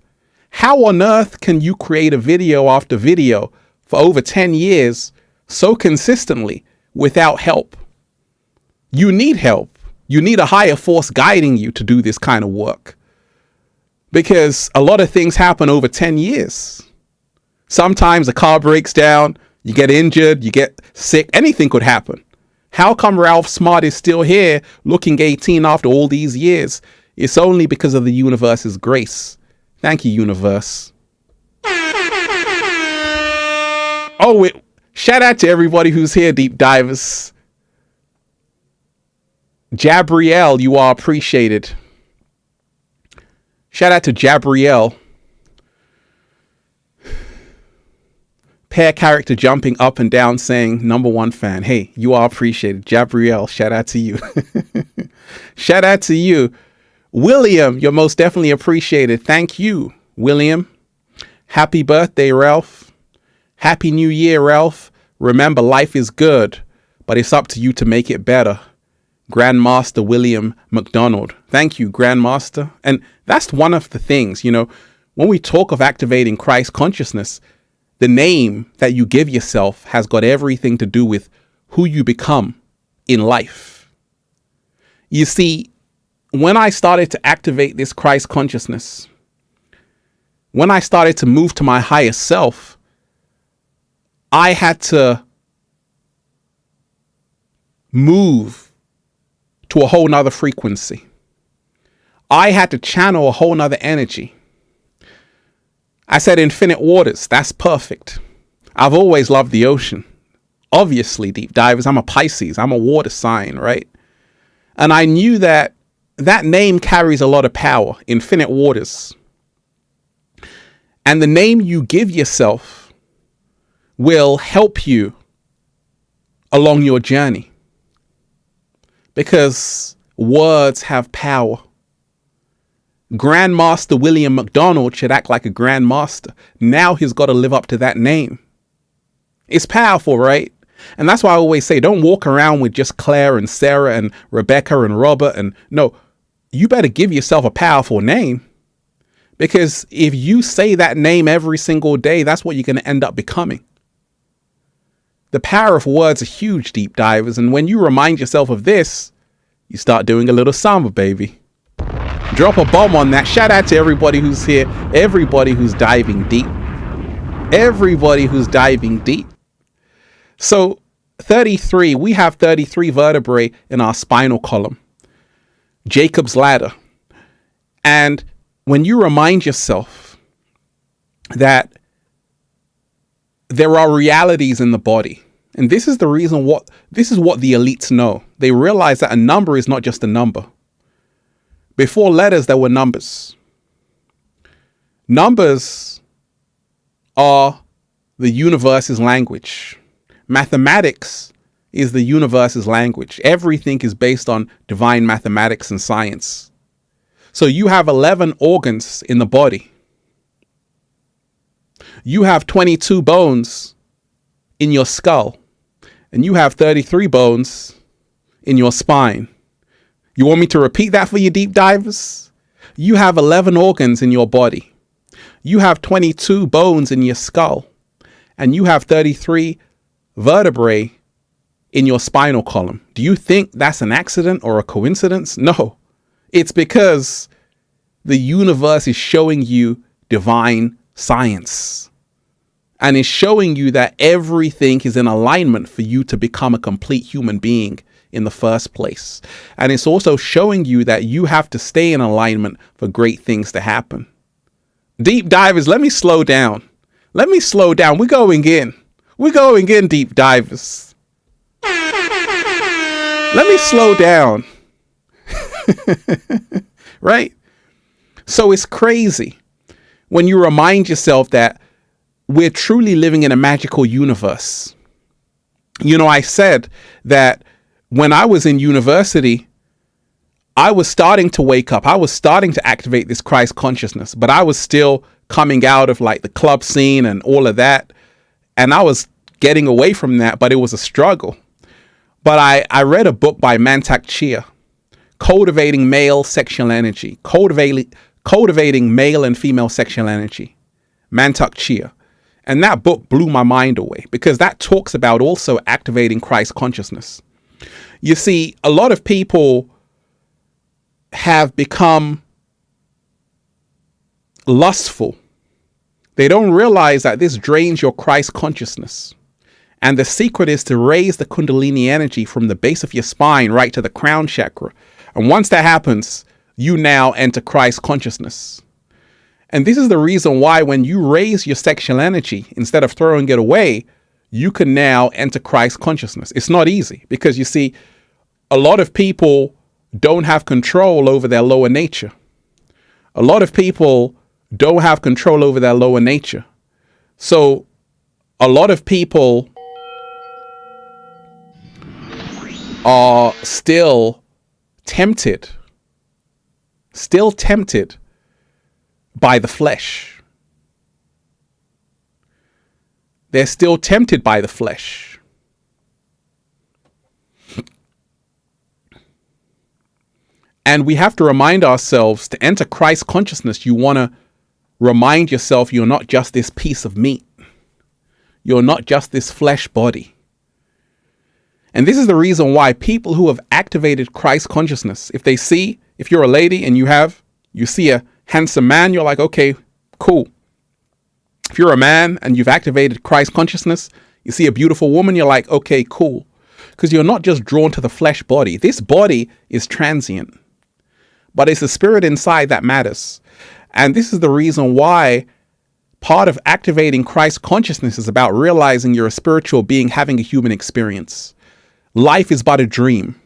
How on earth can you create a video after video for over 10 years so consistently without help? You need help. You need a higher force guiding you to do this kind of work, because a lot of things happen over 10 years. Sometimes a car breaks down, you get injured, you get sick, anything could happen. How come Ralph Smart is still here looking 18 after all these years? It's only because of the universe's grace. Thank you, universe. Oh, shout out to everybody who's here, deep divers. Jabrielle, you are appreciated. Shout out to Jabrielle. Pair character jumping up and down saying #1 fan. Hey, you are appreciated. Jabrielle, shout out to you. Shout out to you. William, you're most definitely appreciated. Thank you, William. Happy birthday, Ralph. Happy New Year, Ralph. Remember, life is good, but it's up to you to make it better. Grandmaster William McDonald. Thank you, Grandmaster. And that's one of the things, you know, when we talk of activating Christ consciousness, the name that you give yourself has got everything to do with who you become in life. You see, when I started to activate this Christ consciousness, when I started to move to my higher self, I had to move to a whole nother frequency. I had to channel a whole nother energy. I said infinite waters. That's perfect. I've always loved the ocean. Obviously, deep divers, I'm a Pisces. I'm a water sign, right? And I knew that that name carries a lot of power, infinite waters. And the name you give yourself will help you along your journey. Because words have power. Grandmaster William McDonald should act like a grandmaster. Now he's got to live up to that name. It's powerful, right? And that's why I always say, don't walk around with just Claire and Sarah and Rebecca and Robert. And no, you better give yourself a powerful name. Because if you say that name every single day, that's what you're going to end up becoming. The power of words are huge, deep divers. And when you remind yourself of this, you start doing a little samba, baby. Drop a bomb on that. Shout out to everybody who's here. Everybody who's diving deep. Everybody who's diving deep. So 33, we have 33 vertebrae in our spinal column. Jacob's ladder. And when you remind yourself that there are realities in the body, and this is the reason this is what the elites know. They realize that a number is not just a number. Before letters, there were numbers. Numbers are the universe's language. Mathematics is the universe's language. Everything is based on divine mathematics and science. So you have 11 organs in the body. You have 22 bones in your skull. And you have 33 bones in your spine. You want me to repeat that for you, deep divers? You have 11 organs in your body. You have 22 bones in your skull. And you have 33 vertebrae in your spinal column. Do you think that's an accident or a coincidence? No. It's because the universe is showing you divine science. And is showing you that everything is in alignment for you to become a complete human being in the first place. And it's also showing you that you have to stay in alignment for great things to happen. Deep divers, let me slow down. Let me slow down. We're going in. We're going in, deep divers. Let me slow down. Right? So it's crazy when you remind yourself that we're truly living in a magical universe. You know, I said that when I was in university, I was starting to wake up. I was starting to activate this Christ consciousness, but I was still coming out of like the club scene and all of that. And I was getting away from that, but it was a struggle. But I read a book by Mantak Chia, Cultivating Male Sexual Energy, Cultivating Male and Female Sexual Energy, Mantak Chia. And that book blew my mind away because that talks about also activating Christ consciousness. You see, a lot of people have become lustful. They don't realize that this drains your Christ consciousness. And the secret is to raise the Kundalini energy from the base of your spine right to the crown chakra. And once that happens, you now enter Christ consciousness. And this is the reason why when you raise your sexual energy, instead of throwing it away, you can now enter Christ consciousness. It's not easy because you see, a lot of people don't have control over their lower nature. A lot of people don't have control over their lower nature. So a lot of people are still tempted by the flesh. They're still tempted by the flesh. And we have to remind ourselves, to enter Christ consciousness, you want to remind yourself you're not just this piece of meat. You're not just this flesh body. And this is the reason why people who have activated Christ consciousness, if you're a lady and you see a handsome man, you're like, okay, cool. If you're a man and you've activated Christ consciousness, you see a beautiful woman, you're like, okay, cool. Because you're not just drawn to the flesh body. This body is transient, but it's the spirit inside that matters. And this is the reason why part of activating Christ consciousness is about realizing you're a spiritual being having a human experience. Life is but a dream.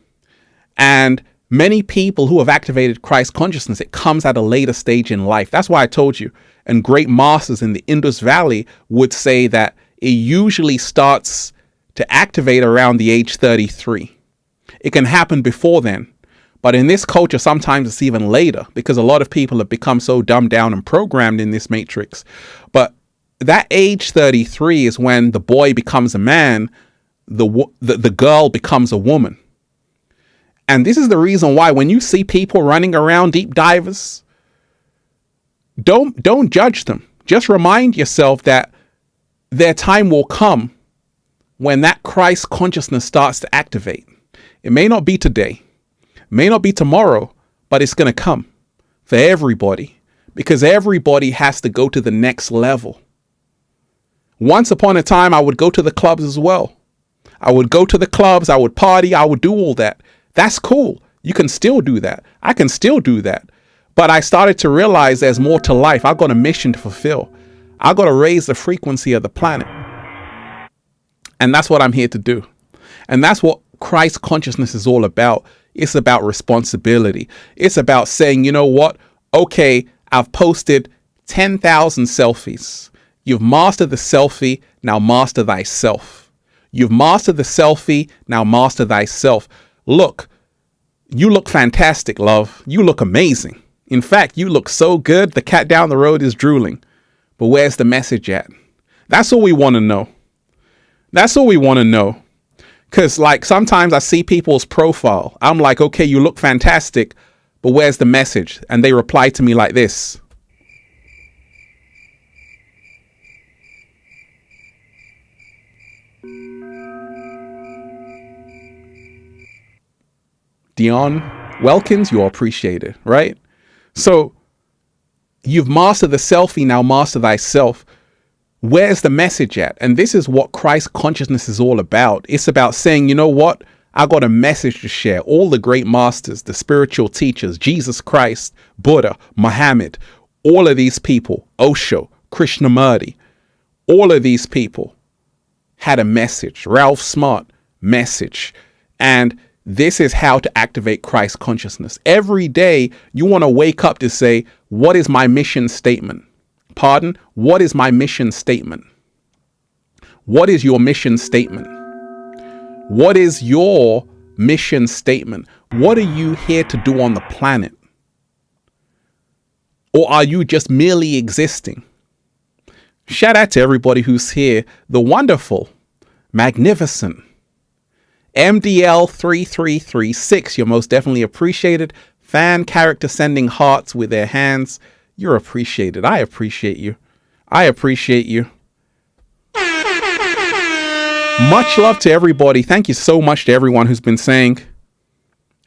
And many people who have activated Christ consciousness, it comes at a later stage in life. That's why I told you. And great masters in the Indus Valley would say that it usually starts to activate around the age 33. It can happen before then. But in this culture, sometimes it's even later because a lot of people have become so dumbed down and programmed in this matrix. But that age 33 is when the boy becomes a man, the girl becomes a woman. And this is the reason why when you see people running around deep divers, don't judge them. Just remind yourself that their time will come when that Christ consciousness starts to activate. It may not be today, may not be tomorrow, but it's going to come for everybody because everybody has to go to the next level. Once upon a time, I would go to the clubs as well. I would go to the clubs, I would party, I would do all that. That's cool. You can still do that. I can still do that. But I started to realize there's more to life. I've got a mission to fulfill. I've got to raise the frequency of the planet. And that's what I'm here to do. And that's what Christ consciousness is all about. It's about responsibility. It's about saying, you know what? Okay, I've posted 10,000 selfies. You've mastered the selfie. Now master thyself. You've mastered the selfie. Now master thyself. Look, you look fantastic, love. You look amazing. In fact, you look so good, the cat down the road is drooling. But where's the message at? That's all we want to know. That's all we want to know. Because like sometimes I see people's profile. I'm like, okay, you look fantastic, but where's the message? And they reply to me like this. Dion Welkins, you're appreciated, right? So you've mastered the selfie, now master thyself. Where's the message at? And this is what Christ consciousness is all about. It's about saying, you know what? I got a message to share. All the great masters, the spiritual teachers, Jesus Christ, Buddha, Muhammad, all of these people, Osho, Krishnamurti, all of these people had a message. Ralph Smart, message. And this is how to activate Christ consciousness. Every day you want to wake up to say, what is my mission statement? Pardon? What is my mission statement? What is your mission statement? What is your mission statement? What are you here to do on the planet? Or are you just merely existing? Shout out to everybody who's here. The wonderful, magnificent MDL 3336. You're most definitely appreciated. Fan character sending hearts with their hands. You're appreciated. I appreciate you. I appreciate you. Much love to everybody. Thank you so much to everyone who's been saying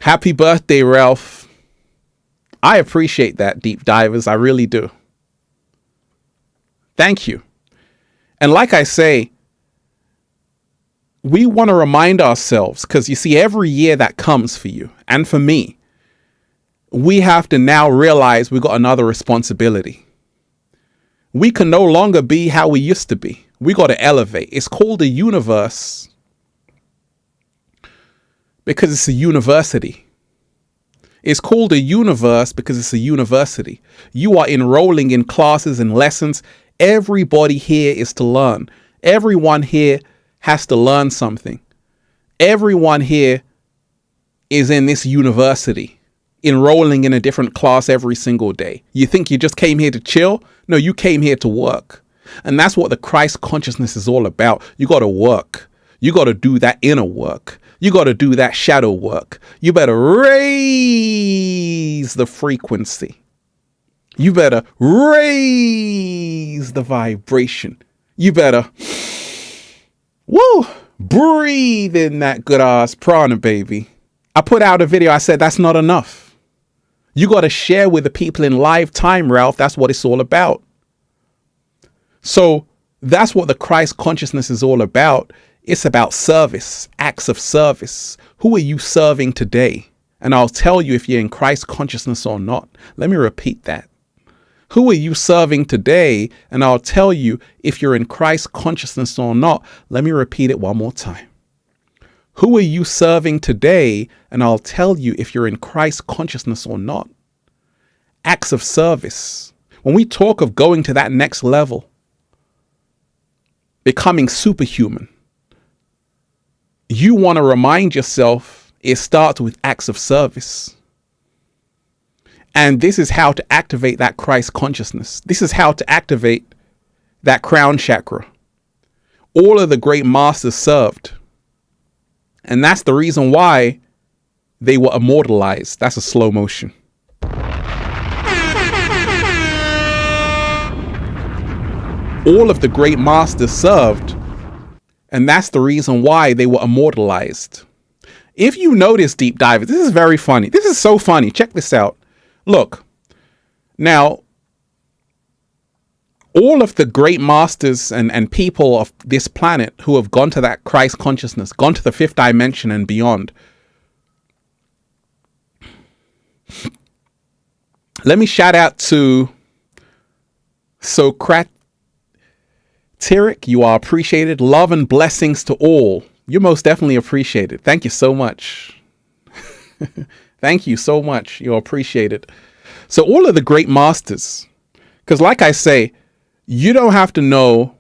happy birthday, Ralph. I appreciate that, deep divers. I really do. Thank you. And like I say, we want to remind ourselves, because you see, every year that comes for you and for me, we have to now realize we got another responsibility. We can no longer be how we used to be. We got to elevate. It's called a universe because it's a university. It's called a universe because it's a university. You are enrolling in classes and lessons. Everybody here is to learn. Everyone here has to learn something. Everyone here is in this university, enrolling in a different class every single day. You think you just came here to chill? No, you came here to work. And that's what the Christ consciousness is all about. You got to work. You got to do that inner work. You got to do that shadow work. You better raise the frequency. You better raise the vibration. You better, breathe in that good ass prana, baby. I put out a video. I said, that's not enough. You got to share with the people in live time, Ralph. That's what it's all about. So that's what the Christ consciousness is all about. It's about service, acts of service. Who are you serving today? And I'll tell you if you're in Christ consciousness or not. Let me repeat that. Who are you serving today? And I'll tell you if you're in Christ consciousness or not. Let me repeat it one more time. Who are you serving today? And I'll tell you if you're in Christ consciousness or not. Acts of service. When we talk of going to that next level, becoming superhuman, you want to remind yourself it starts with acts of service. And this is how to activate that Christ consciousness. This is how to activate that crown chakra. All of the great masters served. And that's the reason why they were immortalized. That's a slow motion. All of the great masters served. And that's the reason why they were immortalized. If you notice, deep divers, this is very funny. This is so funny. Check this out. Look, now, all of the great masters and people of this planet who have gone to that Christ consciousness, gone to the fifth dimension and beyond. Let me shout out to Socratic. You are appreciated. Love and blessings to all. You're most definitely appreciated. Thank you so much. Thank you so much. You're appreciated. So all of the great masters, because like I say, you don't have to know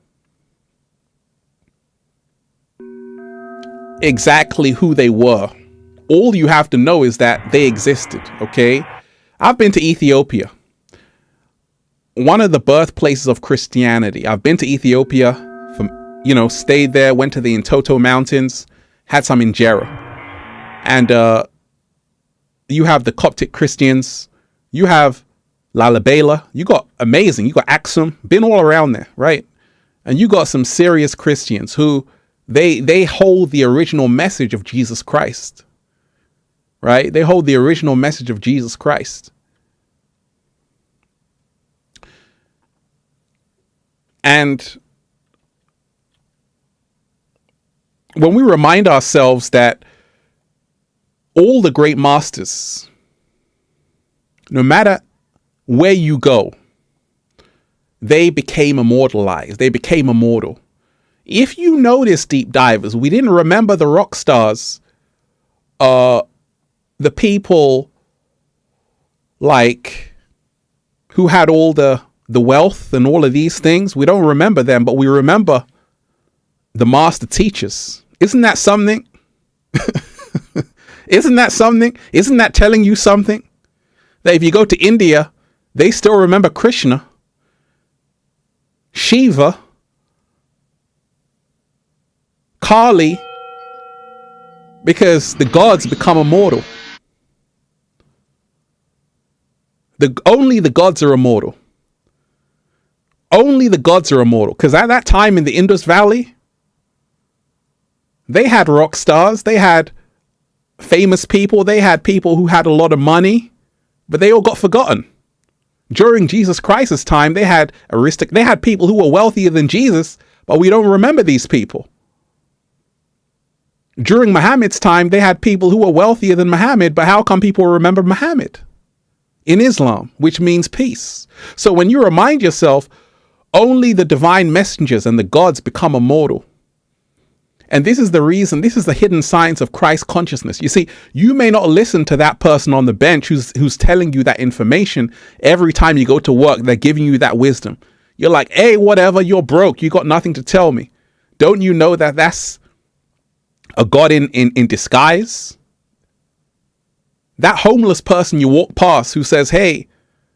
exactly who they were. All you have to know is that they existed. Okay. I've been to Ethiopia, one of the birthplaces of Christianity. I've been to Ethiopia, stayed there, went to the Entoto Mountains, had some injera. And you have the Coptic Christians, you have Lalibela, you got amazing, you got Axum, been all around there, right? And you got some serious Christians who they hold the original message of Jesus Christ, right? They hold the original message of Jesus Christ. And when we remind ourselves that all the great masters, no matter where you go, they became immortalized. They became immortal. If you notice, deep divers, we didn't remember the rock stars, the people like who had all the wealth and all of these things. We don't remember them, but we remember the master teachers. Isn't that something? Isn't that something? Isn't that telling you something? That if you go to India, they still remember Krishna, Shiva, Kali, because the gods become immortal. Only the gods are immortal. Only the gods are immortal. Because at that time in the Indus Valley, they had rock stars, they had famous people, they had people who had a lot of money, but they all got forgotten. During Jesus Christ's time, they had people who were wealthier than Jesus, but we don't remember these people. During Muhammad's time, they had people who were wealthier than Muhammad, but how come people remember Muhammad? In Islam, which means peace. So when you remind yourself, only the divine messengers and the gods become immortal. And this is the reason, this is the hidden science of Christ consciousness. You see, you may not listen to that person on the bench who's telling you that information every time you go to work. They're giving you that wisdom. You're like, hey, whatever, you're broke. You got nothing to tell me. Don't you know that that's a God in disguise? That homeless person you walk past who says, hey,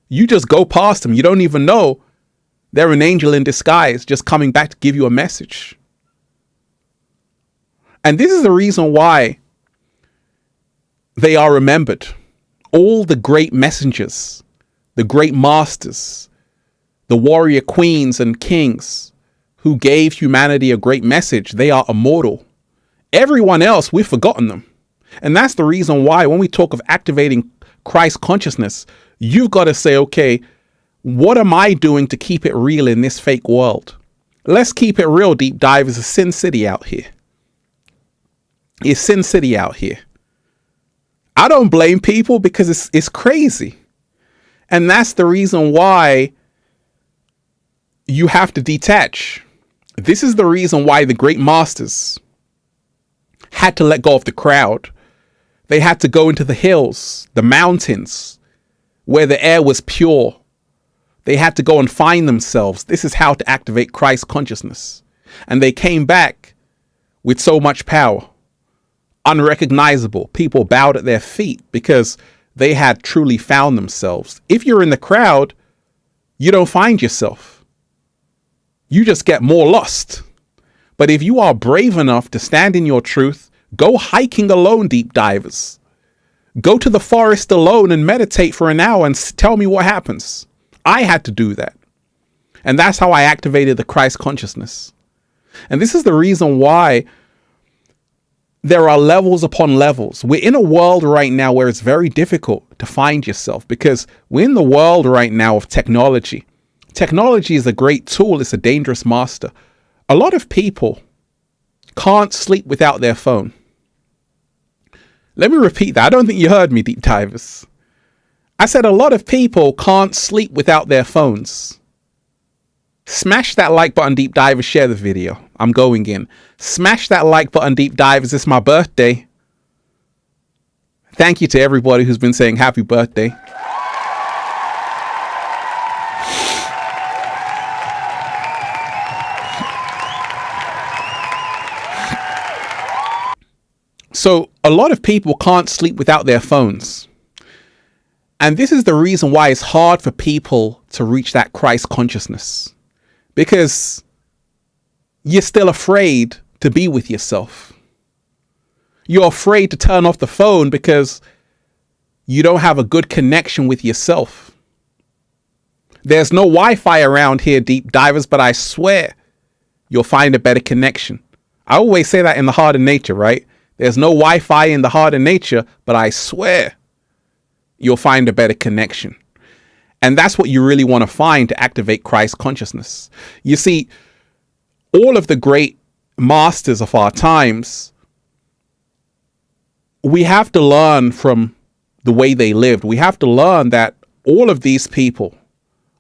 you just go past them. You don't even know they're an angel in disguise just coming back to give you a message. And this is the reason why they are remembered. All the great messengers, the great masters, the warrior queens and kings who gave humanity a great message, they are immortal. Everyone else, we've forgotten them. And that's the reason why when we talk of activating Christ consciousness, you've got to say, okay, what am I doing to keep it real in this fake world? Let's keep it real, Deep Dive. It's a Sin City out here. It's Sin City out here. I don't blame people because it's crazy. And that's the reason why you have to detach. This is the reason why the great masters had to let go of the crowd. They had to go into the hills, the mountains, where the air was pure. They had to go and find themselves. This is how to activate Christ consciousness. And they came back with so much power. Unrecognizable. People bowed at their feet because they had truly found themselves. If you're in the crowd, you don't find yourself. You just get more lost. But if you are brave enough to stand in your truth, go hiking alone, Deep Divers. Go to the forest alone and meditate for an hour and tell me what happens. I had to do that. And that's how I activated the Christ consciousness. And this is the reason why there are levels upon levels. We're in a world right now where it's very difficult to find yourself because we're in the world right now of technology. Technology is a great tool. It's a dangerous master. A lot of people can't sleep without their phone. Let me repeat that. I don't think you heard me, Deep Divers. I said a lot of people can't sleep without their phones. Smash that like button, Deep Divers. Share the video. I'm going in. Smash that like button, Deep Divers. It's my birthday. Thank you to everybody who's been saying happy birthday. So a lot of people can't sleep without their phones. And this is the reason why it's hard for people to reach that Christ consciousness. Because you're still afraid to be with yourself. You're afraid to turn off the phone because you don't have a good connection with yourself. There's no Wi-Fi around here, Deep Divers, but I swear you'll find a better connection. I always say that in the Heart of Nature, right? There's no Wi-Fi in the Heart of Nature, but I swear you'll find a better connection. And that's what you really want to find to activate Christ consciousness. You see, all of the great masters of our times, we have to learn from the way they lived. We have to learn that all of these people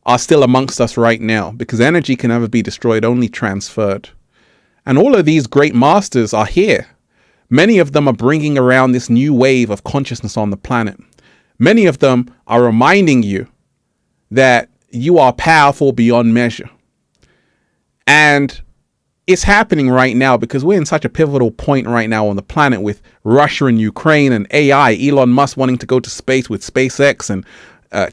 are still amongst us right now because energy can never be destroyed, only transferred. And all of these great masters are here. Many of them are bringing around this new wave of consciousness on the planet. Many of them are reminding you that you are powerful beyond measure. And it's happening right now because we're in such a pivotal point right now on the planet with Russia and Ukraine and AI, Elon Musk wanting to go to space with SpaceX and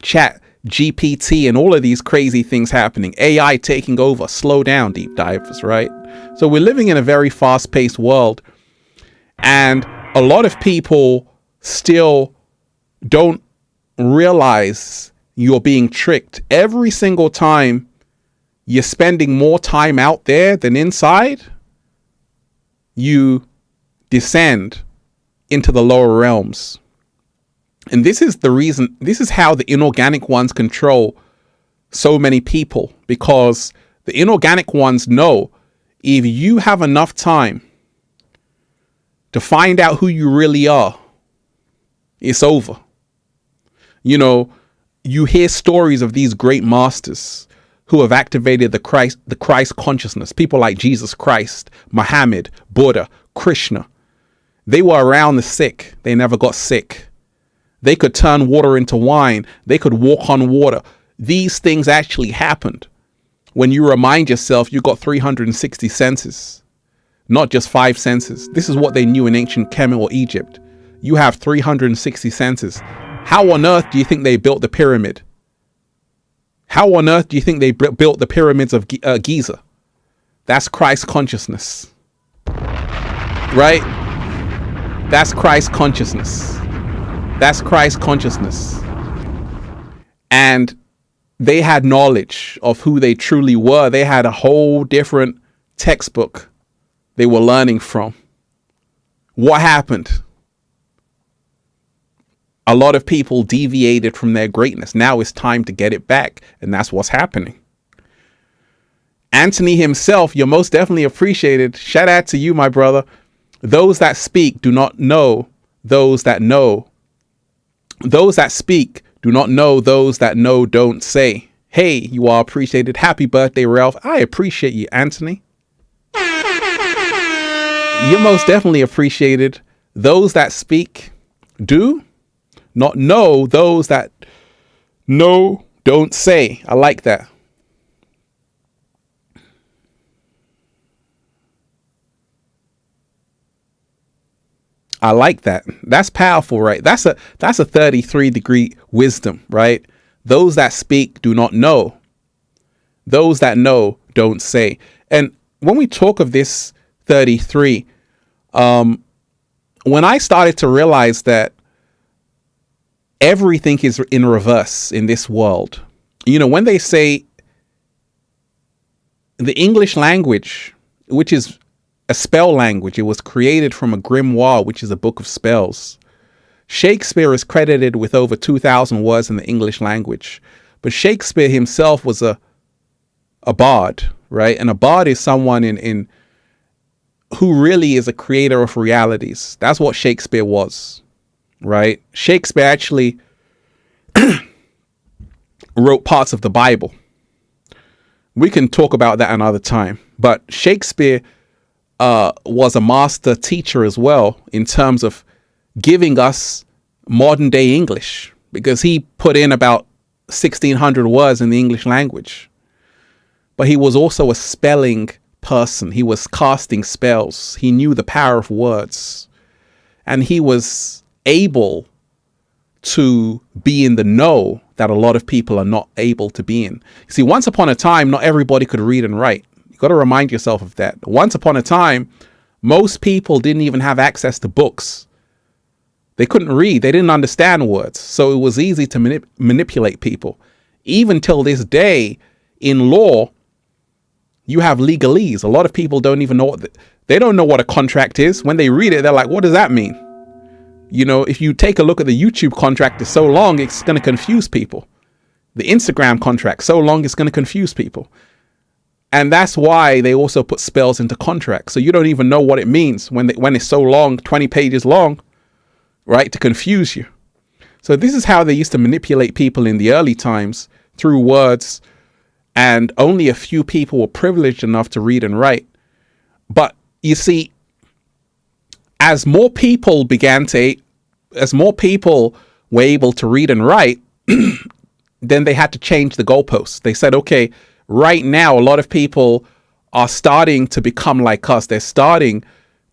Chat GPT and all of these crazy things happening. AI taking over. Slow down, Deep Divers, right? So we're living in a very fast-paced world. And a lot of people still don't realize you're being tricked. Every single time you're spending more time out there than inside, you descend into the lower realms. And this is the reason, this is how the inorganic ones control so many people, because the inorganic ones know if you have enough time to find out who you really are, it's over. You know, you hear stories of these great masters who have activated the Christ consciousness. People like Jesus Christ, Muhammad, Buddha, Krishna. They were around the sick. They never got sick. They could turn water into wine. They could walk on water. These things actually happened. When you remind yourself you got 360 senses, not just 5 senses. This is what they knew in ancient Kemet or Egypt. You have 360 senses. How on earth do you think they built the pyramid? How on earth do you think they built the pyramids of Giza? That's Christ consciousness. Right? That's Christ consciousness. That's Christ consciousness. And they had knowledge of who they truly were. They had a whole different textbook they were learning from. What happened? A lot of people deviated from their greatness. Now it's time to get it back. And that's what's happening. Anthony himself, you're most definitely appreciated. Shout out to you, my brother. Those that speak do not know those that know. Those that speak do not know those that know don't say. Hey, you are appreciated. Happy birthday, Ralph. I appreciate you, Anthony. You're most definitely appreciated. Those that speak do not know those that know don't say. I like that. I like that. That's powerful, right? That's a 33-degree wisdom, right? Those that speak do not know. Those that know don't say. And when we talk of this 33, when I started to realize that everything is in reverse in this world, you know, when they say the English language, which is a spell language, it was created from a grimoire, which is a book of spells. Shakespeare is credited with over 2,000 words in the English language, but Shakespeare himself was a bard, right? And a bard is someone in who really is a creator of realities. That's what Shakespeare was, right? Shakespeare actually wrote parts of the Bible. We can talk about that another time, but Shakespeare was a master teacher as well in terms of giving us modern day English, because he put in about 1,600 words in the English language. But he was also a spelling person. He was casting spells. He knew the power of words, and he was able to be in the know that a lot of people are not able to be in. You see, once upon a time, not everybody could read and write. You got to remind yourself of that. Once upon a time, most people didn't even have access to books. They couldn't read. They didn't understand words. So it was easy to manipulate people. Even till this day, in law, you have legalese. A lot of people don't even know they don't know what a contract is. When they read it, they're like, what does that mean? You know, if you take a look at the YouTube contract, it's so long, it's going to confuse people. The Instagram contract, so long, it's going to confuse people. And that's why they also put spells into contracts. So you don't even know what it means when it's so long, 20 pages long, right, to confuse you. So this is how they used to manipulate people in the early times, through words, and only a few people were privileged enough to read and write. But you see, as more people were able to read and write, then they had to change the goalposts. They said, okay, right now, a lot of people are starting to become like us. They're starting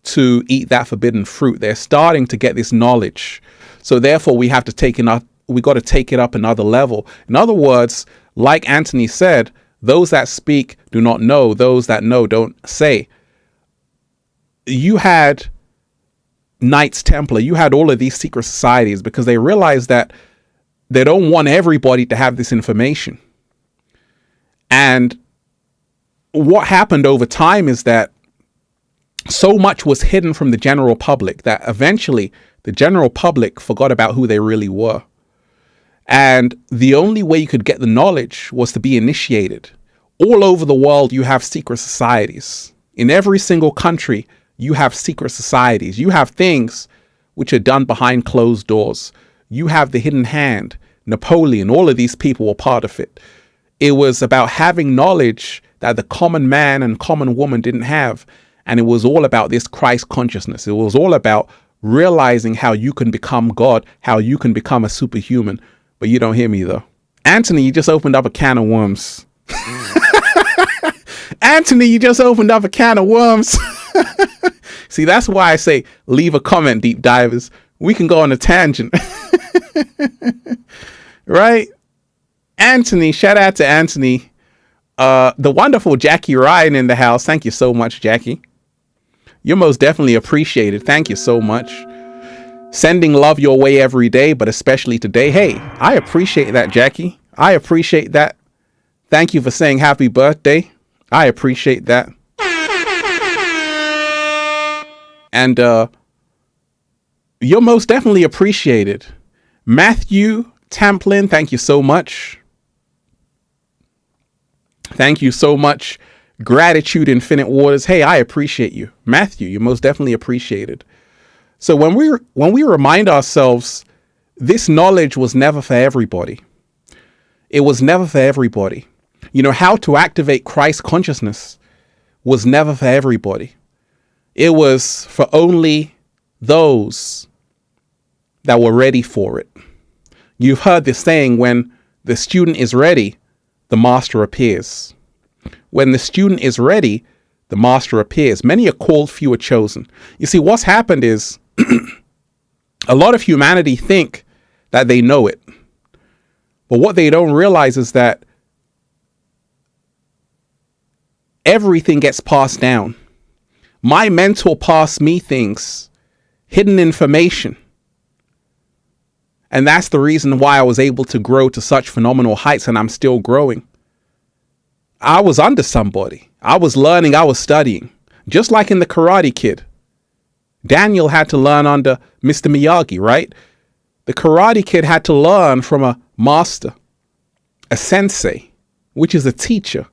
to eat that forbidden fruit. They're starting to get this knowledge. So therefore, we got to take it up another level. In other words, like Anthony said, those that speak do not know. Those that know don't say. You had Knights Templar. You had all of these secret societies because they realized that they don't want everybody to have this information. And what happened over time is that so much was hidden from the general public that eventually the general public forgot about who they really were. And the only way you could get the knowledge was to be initiated. All over the world, you have secret societies. In every single country, you have secret societies. You have things which are done behind closed doors. You have the hidden hand. Napoleon, all of these people were part of it. It was about having knowledge that the common man and common woman didn't have. And it was all about this Christ consciousness. It was all about realizing how you can become God, how you can become a superhuman. But you don't hear me though. Anthony, you just opened up a can of worms. Anthony, you just opened up a can of worms. See, that's why I say leave a comment, deep divers. We can go on a tangent. Right? Anthony, shout out to Anthony. The wonderful Jackie Ryan in the house. Thank you so much, Jackie. You're most definitely appreciated. Thank you so much. Sending love your way every day, but especially today. Hey, I appreciate that, Jackie. I appreciate that. Thank you for saying happy birthday. I appreciate that. And you're most definitely appreciated. Matthew Tamplin, thank you so much. Thank you so much. Gratitude Infinite Waters. Hey, I appreciate you. Matthew, you're most definitely appreciated. So when we remind ourselves, this knowledge was never for everybody. It was never for everybody. You know, how to activate Christ consciousness was never for everybody. It was for only those that were ready for it. You've heard this saying, when the student is ready, the master appears. When the student is ready, the master appears. Many are called, few are chosen. You see, what's happened is a lot of humanity think that they know it. But what they don't realize is that everything gets passed down. My mentor passed me things, hidden information. And that's the reason why I was able to grow to such phenomenal heights, and I'm still growing. I was under somebody. I was learning, I was studying. Just like in the Karate Kid. Daniel had to learn under Mr. Miyagi, right? The Karate Kid had to learn from a master, a sensei, which is a teacher.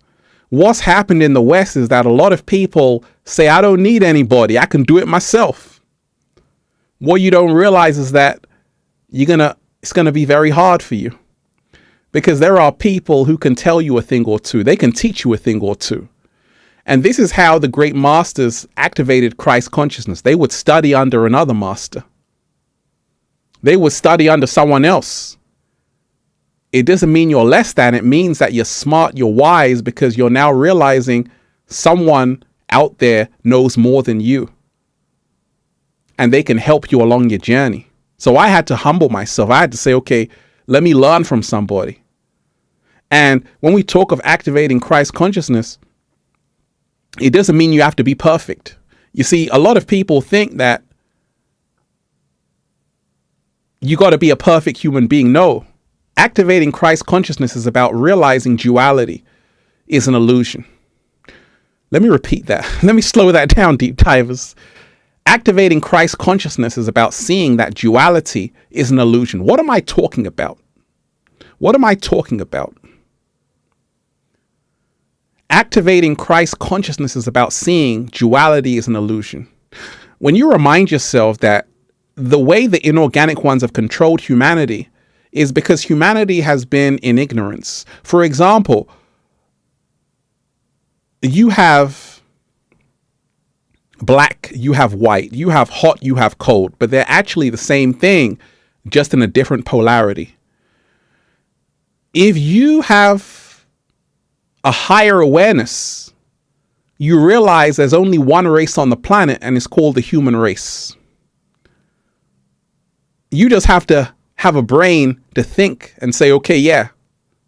What's happened in the West is that a lot of people say, I don't need anybody. I can do it myself. What you don't realize is that it's going to be very hard for you, because there are people who can tell you a thing or two. They can teach you a thing or two. And this is how the great masters activated Christ consciousness. They would study under another master. They would study under someone else. It doesn't mean you're less than. It means that you're smart, you're wise, because you're now realizing someone out there knows more than you. And they can help you along your journey. So I had to humble myself. I had to say, okay, let me learn from somebody. And when we talk of activating Christ consciousness, it doesn't mean you have to be perfect. You see, a lot of people think that you got to be a perfect human being. No. Activating Christ consciousness is about realizing duality is an illusion. Let me repeat that. Let me slow that down, deep divers. Activating Christ consciousness is about seeing that duality is an illusion. What am I talking about? What am I talking about? Activating Christ consciousness is about seeing duality is an illusion. When you remind yourself that the way the inorganic ones have controlled humanity is because humanity has been in ignorance. For example, you have black, you have white, you have hot, you have cold, but they're actually the same thing, just in a different polarity. If you have a higher awareness, you realize there's only one race on the planet, and it's called the human race. You just have to have a brain to think and say, okay, yeah,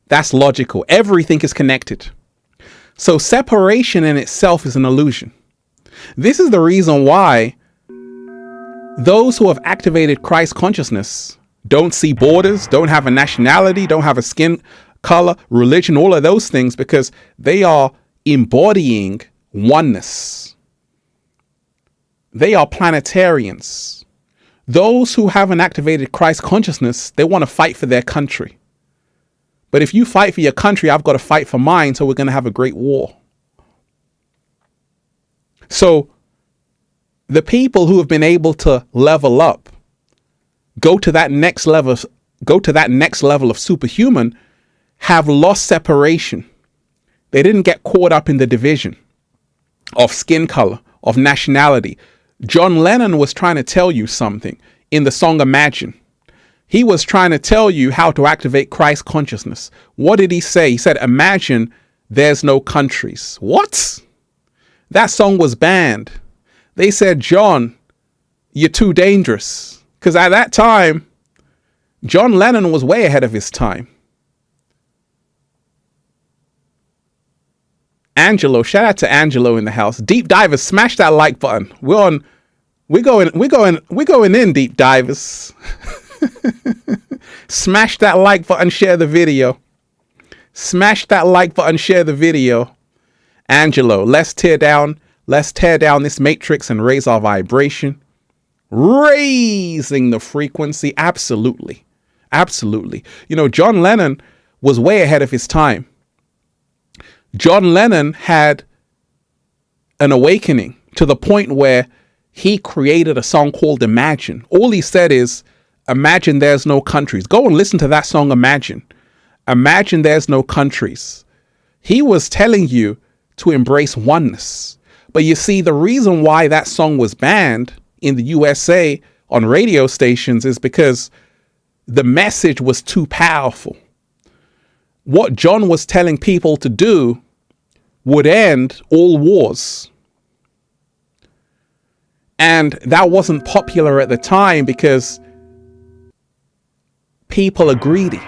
that's logical. Everything is connected. So separation in itself is an illusion. This is the reason why those who have activated Christ consciousness don't see borders, don't have a nationality, don't have a skin color, religion, all of those things, because they are embodying oneness. They are planetarians. Those who haven't activated Christ consciousness, they want to fight for their country. But if you fight for your country, I've got to fight for mine, so we're going to have a great war. So the people who have been able to level up, go to that next level of superhuman, have lost separation. They didn't get caught up in the division of skin color, of nationality. John Lennon was trying to tell you something in the song Imagine. He was trying to tell you how to activate Christ consciousness. What did he say? He said, imagine there's no countries. What? That song was banned. They said, John, you're too dangerous. Because at that time, John Lennon was way ahead of his time. Angelo, shout out to Angelo in the house. Deep Divers, smash that like button. We're going in, Deep Divers. Smash that like button, share the video. Smash that like button, share the video. Angelo, let's tear down this matrix and raise our vibration. Raising the frequency. Absolutely. Absolutely. You know, John Lennon was way ahead of his time. John Lennon had an awakening to the point where he created a song called Imagine. All he said is, imagine there's no countries. Go and listen to that song, Imagine. Imagine there's no countries. He was telling you to embrace oneness. But you see, the reason why that song was banned in the USA on radio stations is because the message was too powerful. What John was telling people to do would end all wars. And that wasn't popular at the time because people are greedy.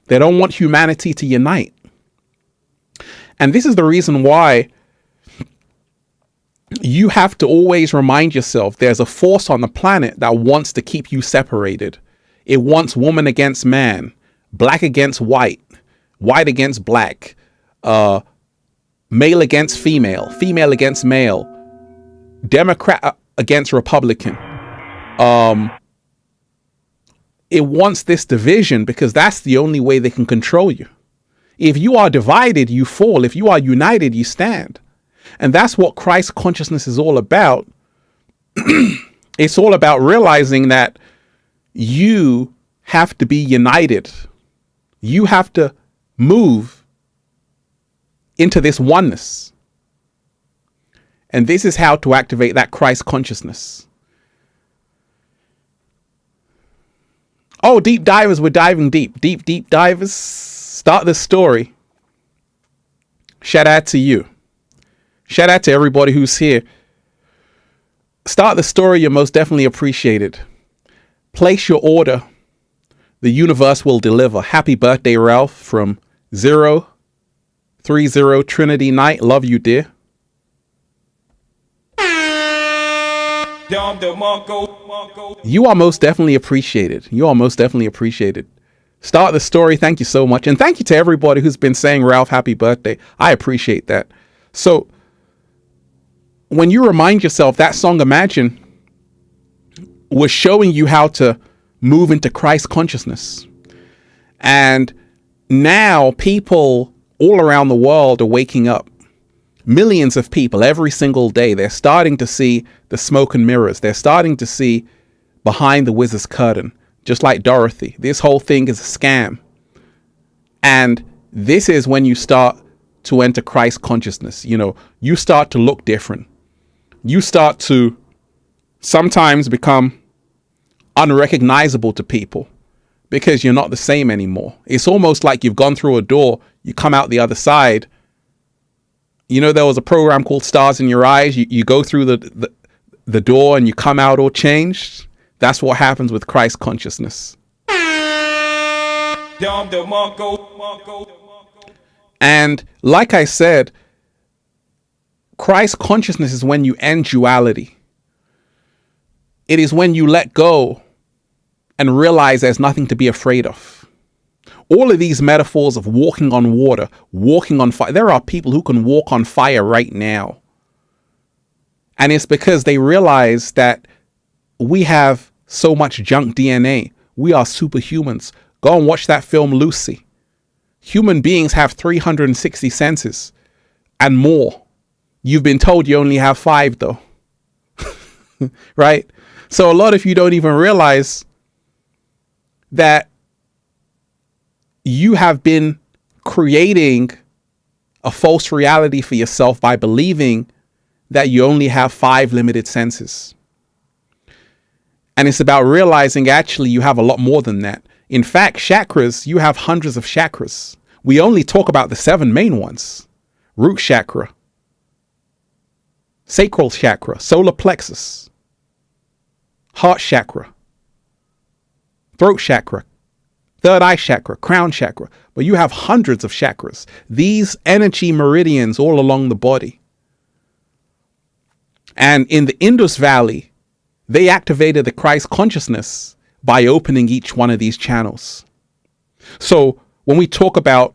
They don't want humanity to unite. And this is the reason why you have to always remind yourself there's a force on the planet that wants to keep you separated. It wants woman against man, black against white, white against black, male against female, female against male, Democrat against Republican. It wants this division because that's the only way they can control you. If you are divided, you fall. If you are united, you stand. And that's what Christ consciousness is all about. It's all about realizing that you have to be united. You have to move into this oneness. And this is how to activate that Christ consciousness. Oh, deep divers, we're diving deep. Deep divers. Start the story. Shout out to you. Shout out to everybody who's here. Start the story, you're most definitely appreciated. Place your order. The universe will deliver. Happy birthday, Ralph, from 030 Trinity Night. Love you, dear. You are most definitely appreciated. You are most definitely appreciated. Start the story. Thank you so much. And thank you to everybody who's been saying, Ralph, happy birthday. I appreciate that. So when you remind yourself that song Imagine was showing you how to move into Christ consciousness. And now people all around the world are waking up. Millions of people every single day. They're starting to see the smoke and mirrors. They're starting to see behind the wizard's curtain. Just like Dorothy. This whole thing is a scam. And this is when you start to enter Christ consciousness. You know, you start to look different. You start to sometimes become unrecognizable to people because you're not the same anymore. It's almost like you've gone through a door, you come out the other side. You know, there was a program called Stars in Your Eyes. You go through the door and you come out all changed. That's what happens with Christ consciousness. And like I said, Christ consciousness is when you end duality. It is when you let go and realize there's nothing to be afraid of. All of these metaphors of walking on water, walking on fire. There are people who can walk on fire right now. And it's because they realize that we have so much junk DNA. We are superhumans. Go and watch that film, Lucy. Human beings have 360 senses and more. You've been told you only have 5 though. Right? So a lot of you don't even realize that you have been creating a false reality for yourself by believing that you only have 5 limited senses. And it's about realizing actually you have a lot more than that. In fact, chakras, you have hundreds of chakras. We only talk about the 7 main ones. Root chakra, sacral chakra, solar plexus, heart chakra, throat chakra, third eye chakra, crown chakra. But you have hundreds of chakras. These energy meridians all along the body. And in the Indus Valley, they activated the Christ consciousness by opening each one of these channels. So when we talk about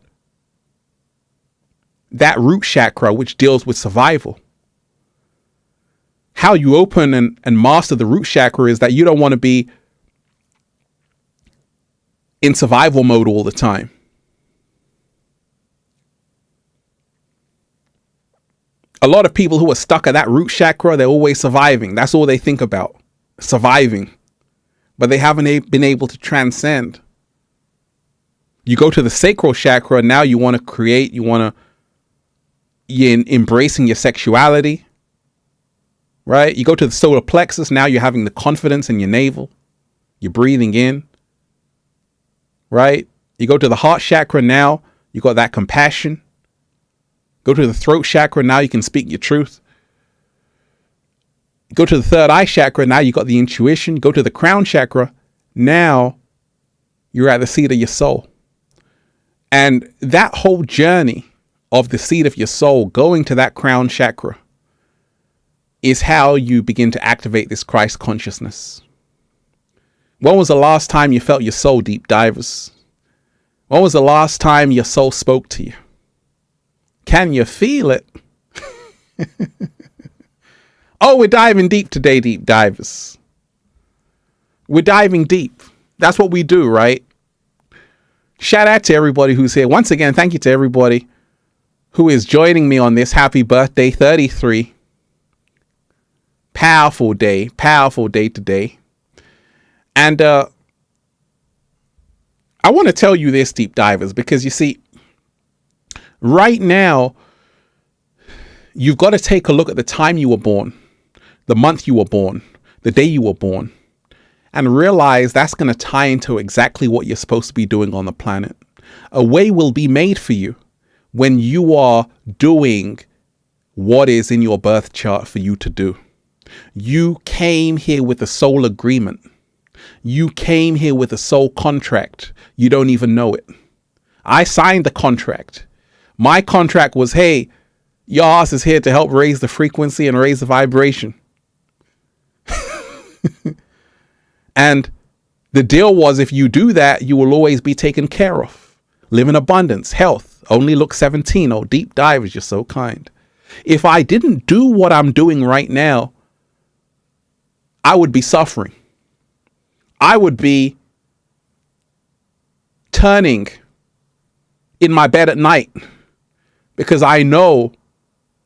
that root chakra, which deals with survival, how you open and master the root chakra is that you don't want to be in survival mode all the time. A lot of people who are stuck at that root chakra, they're always surviving. That's all they think about, surviving. But they haven't been able to transcend. You go to the sacral chakra, now you want to create, you're embracing your sexuality, right? You go to the solar plexus, now you're having the confidence in your navel. You're breathing in, right? You go to the heart chakra, now you got that compassion. Go to the throat chakra, now you can speak your truth. Go to the third eye chakra, now you got the intuition. Go to the crown chakra, now you're at the seat of your soul. And that whole journey of the seat of your soul going to that crown chakra is how you begin to activate this Christ consciousness. When was the last time you felt your soul, deep divers? When was the last time your soul spoke to you? Can you feel it? Oh, we're diving deep today, deep divers. We're diving deep. That's what we do, right? Shout out to everybody who's here. Once again, thank you to everybody who is joining me on this happy birthday, 33. Powerful day today. And I want to tell you this, deep divers, because you see, right now, you've got to take a look at the time you were born, the month you were born, the day you were born, and realize that's going to tie into exactly what you're supposed to be doing on the planet. A way will be made for you when you are doing what is in your birth chart for you to do. You came here with a soul agreement. You came here with a soul contract. You don't even know it. I signed the contract. My contract was, hey, your ass is here to help raise the frequency and raise the vibration. And the deal was, if you do that, you will always be taken care of. Live in abundance, health, only look 17. Oh, deep divers, you're so kind. If I didn't do what I'm doing right now, I would be suffering. I would be turning in my bed at night because I know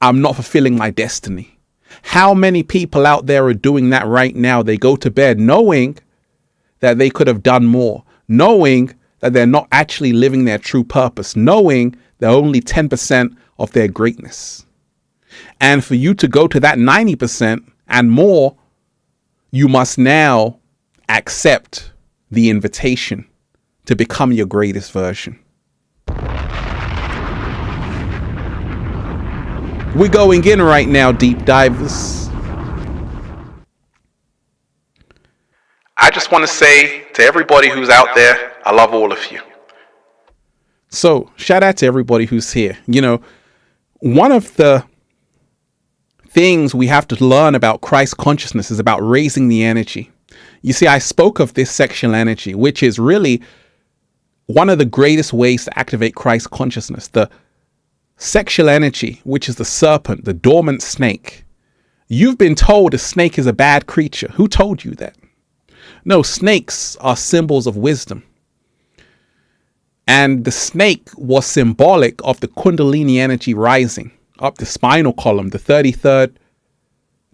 I'm not fulfilling my destiny. How many people out there are doing that right now? They go to bed knowing that they could have done more, knowing that they're not actually living their true purpose, knowing they're only 10% of their greatness. And for you to go to that 90% and more, you must now accept the invitation to become your greatest version. We're going in right now, deep divers. I just want to say to everybody who's out there, I love all of you. So shout out to everybody who's here. You know, one of the things we have to learn about Christ consciousness is about raising the energy. You see, I spoke of this sexual energy, which is really one of the greatest ways to activate Christ consciousness. The sexual energy, which is the serpent, the dormant snake. You've been told a snake is a bad creature. Who told you that? No, snakes are symbols of wisdom. And the snake was symbolic of the Kundalini energy rising up the spinal column, the 33rd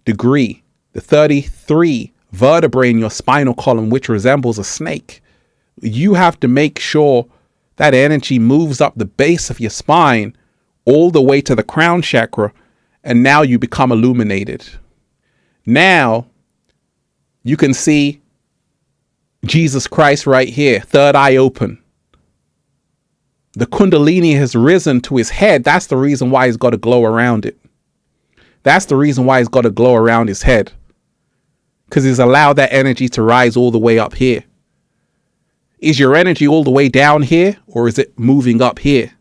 degree, the 33 vertebrae in your spinal column, which resembles a snake. You have to make sure that energy moves up the base of your spine all the way to the crown chakra, and now you become illuminated. Now you can see Jesus Christ right here, third eye open. The Kundalini has risen to his head. That's the reason why he's got a glow around it. That's the reason why he's got a glow around his head. Because he's allowed that energy to rise all the way up here. Is your energy all the way down here, or is it moving up here?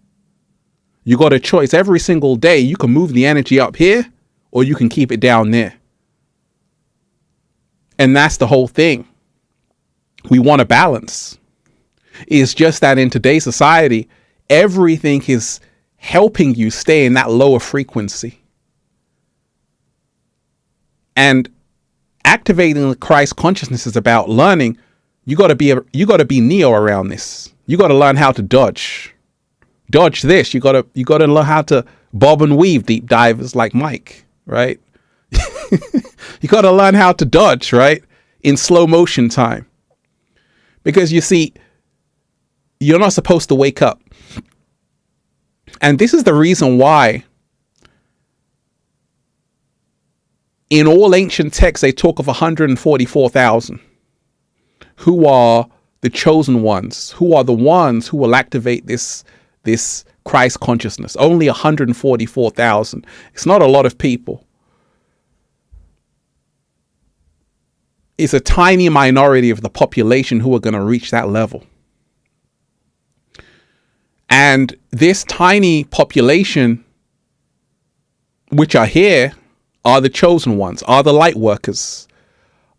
You got a choice every single day. You can move the energy up here, or you can keep it down there. And that's the whole thing. We want a balance. It's just that in today's society, everything is helping you stay in that lower frequency. And activating the Christ consciousness is about learning. You got to be Neo around this. You got to learn how to dodge this. You got to learn how to bob and weave, deep divers like Mike, right? You got to learn how to dodge, right? In slow motion time. Because you see, you're not supposed to wake up. And this is the reason why in all ancient texts, they talk of 144,000 who are the chosen ones, who are the ones who will activate this Christ consciousness. Only 144,000. It's not a lot of people. It's a tiny minority of the population who are going to reach that level. And this tiny population, which are here, are the chosen ones, are the light workers,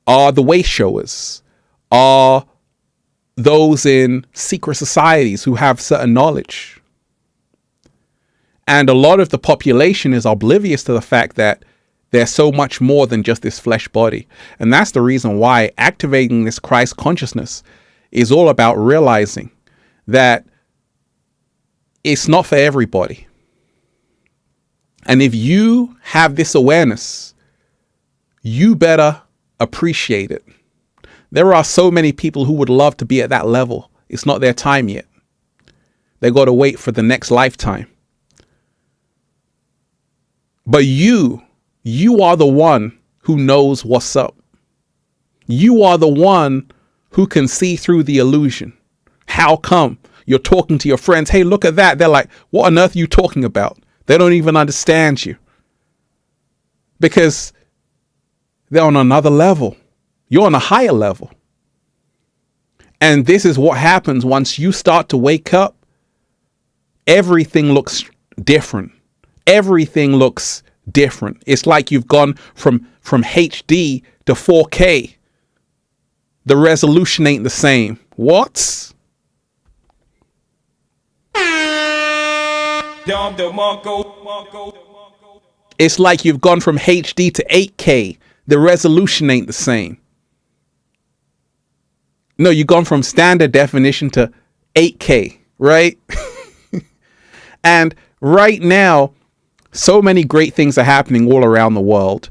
are the way showers, are those in secret societies who have certain knowledge. And a lot of the population is oblivious to the fact that there's so much more than just this flesh body. And that's the reason why activating this Christ consciousness is all about realizing that it's not for everybody. And if you have this awareness, you better appreciate it. There are so many people who would love to be at that level. It's not their time yet. They got to wait for the next lifetime. But you are the one who knows what's up. You are the one who can see through the illusion. How come? You're talking to your friends. Hey, look at that. They're like, what on earth are you talking about? They don't even understand you. Because they're on another level. You're on a higher level. And this is what happens once you start to wake up. Everything looks different. Everything looks different. It's like you've gone from HD to 4K. The resolution ain't the same. What? It's like you've gone from HD to 8K. The resolution ain't the same. No, you've gone from standard definition to 8K, right? And right now, so many great things are happening all around the world.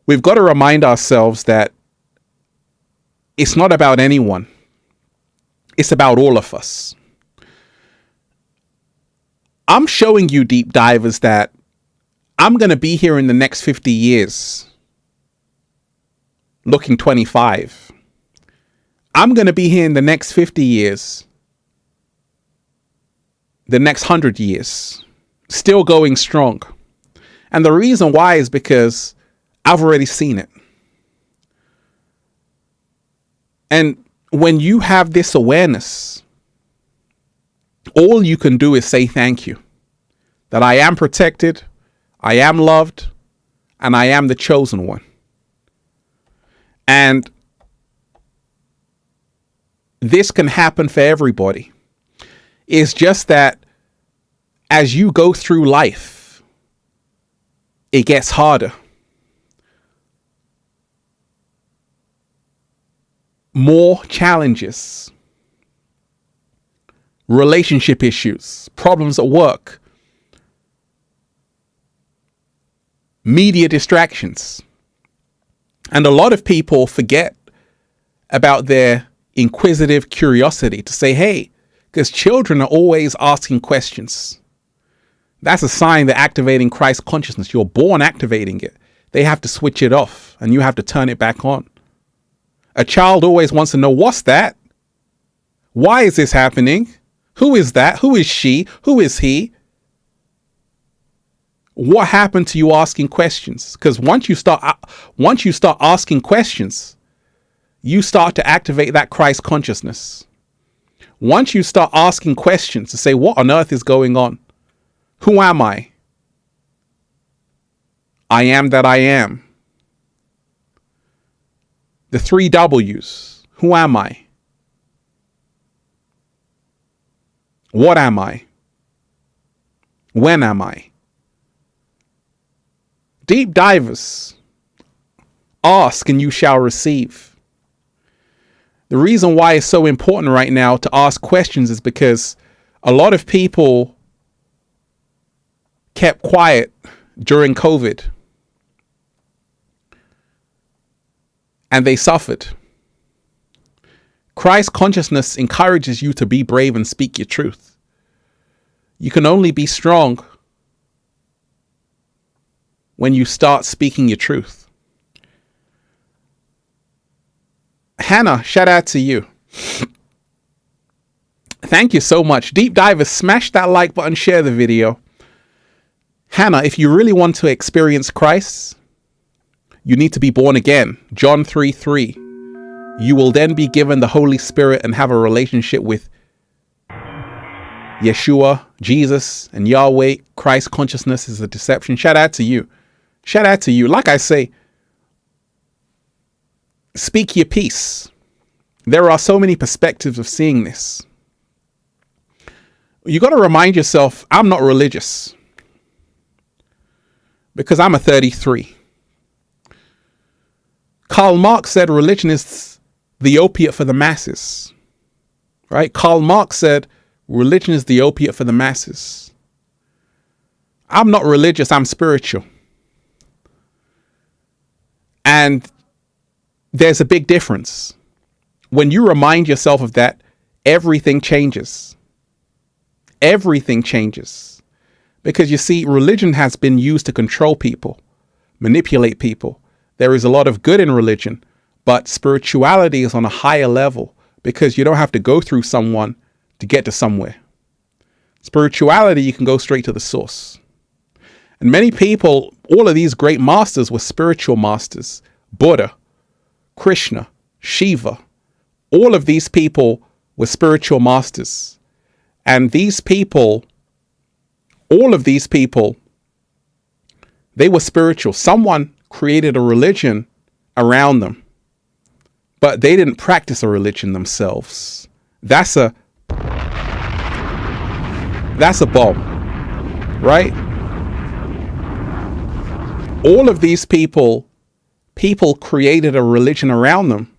We've got to remind ourselves that it's not about anyone. It's about all of us. I'm showing you, deep divers, that I'm going to be here in the next 50 years, looking 25. I'm going to be here in the next 50 years, the next 100 years, still going strong. And the reason why is because I've already seen it. And when you have this awareness, all you can do is say thank you. That I am protected, I am loved, and I am the chosen one. And this can happen for everybody. It's just that as you go through life, it gets harder. more challenges, relationship issues, problems at work, media distractions. And a lot of people forget about their inquisitive curiosity to say, hey, because children are always asking questions. That's a sign they're activating Christ consciousness. You're born activating it. They have to switch it off and you have to turn it back on. A child always wants to know, what's that? Why is this happening? Who is that? Who is she? Who is he? What happened to you asking questions? Because once you start asking questions, you start to activate that Christ consciousness. Once you start asking questions to say, what on earth is going on? Who am I? I am that I am. The 3 W's. Who am I? What am I? When am I? Deep divers. Ask and you shall receive. The reason why it's so important right now to ask questions is because a lot of people kept quiet during COVID and they suffered. Christ consciousness encourages you to be brave and speak your truth. You can only be strong when you start speaking your truth. Hannah, shout out to you. Thank you so much. Deep divers, smash that like button, share the video. Hannah, if you really want to experience Christ, you need to be born again. John 3:3. You will then be given the Holy Spirit and have a relationship with Yeshua, Jesus, and Yahweh. Christ consciousness is a deception. Shout out to you. Shout out to you. Like I say, speak your piece. There are so many perspectives of seeing this. You got to remind yourself, I'm not religious because I'm a 33. Karl Marx said religion is the opiate for the masses, right? Karl Marx said religion is the opiate for the masses. I'm not religious, I'm spiritual. And there's a big difference. When you remind yourself of that, everything changes. Everything changes. Because you see, religion has been used to control people, manipulate people. There is a lot of good in religion, but spirituality is on a higher level because you don't have to go through someone to get to somewhere. Spirituality, you can go straight to the source. And many people, all of these great masters were spiritual masters. Buddha, Krishna, Shiva, all of these people were spiritual masters. And these people, all of these people, they were spiritual. Someone created a religion around them, but they didn't practice a religion themselves. That's a bomb, right? All of these people created a religion around them,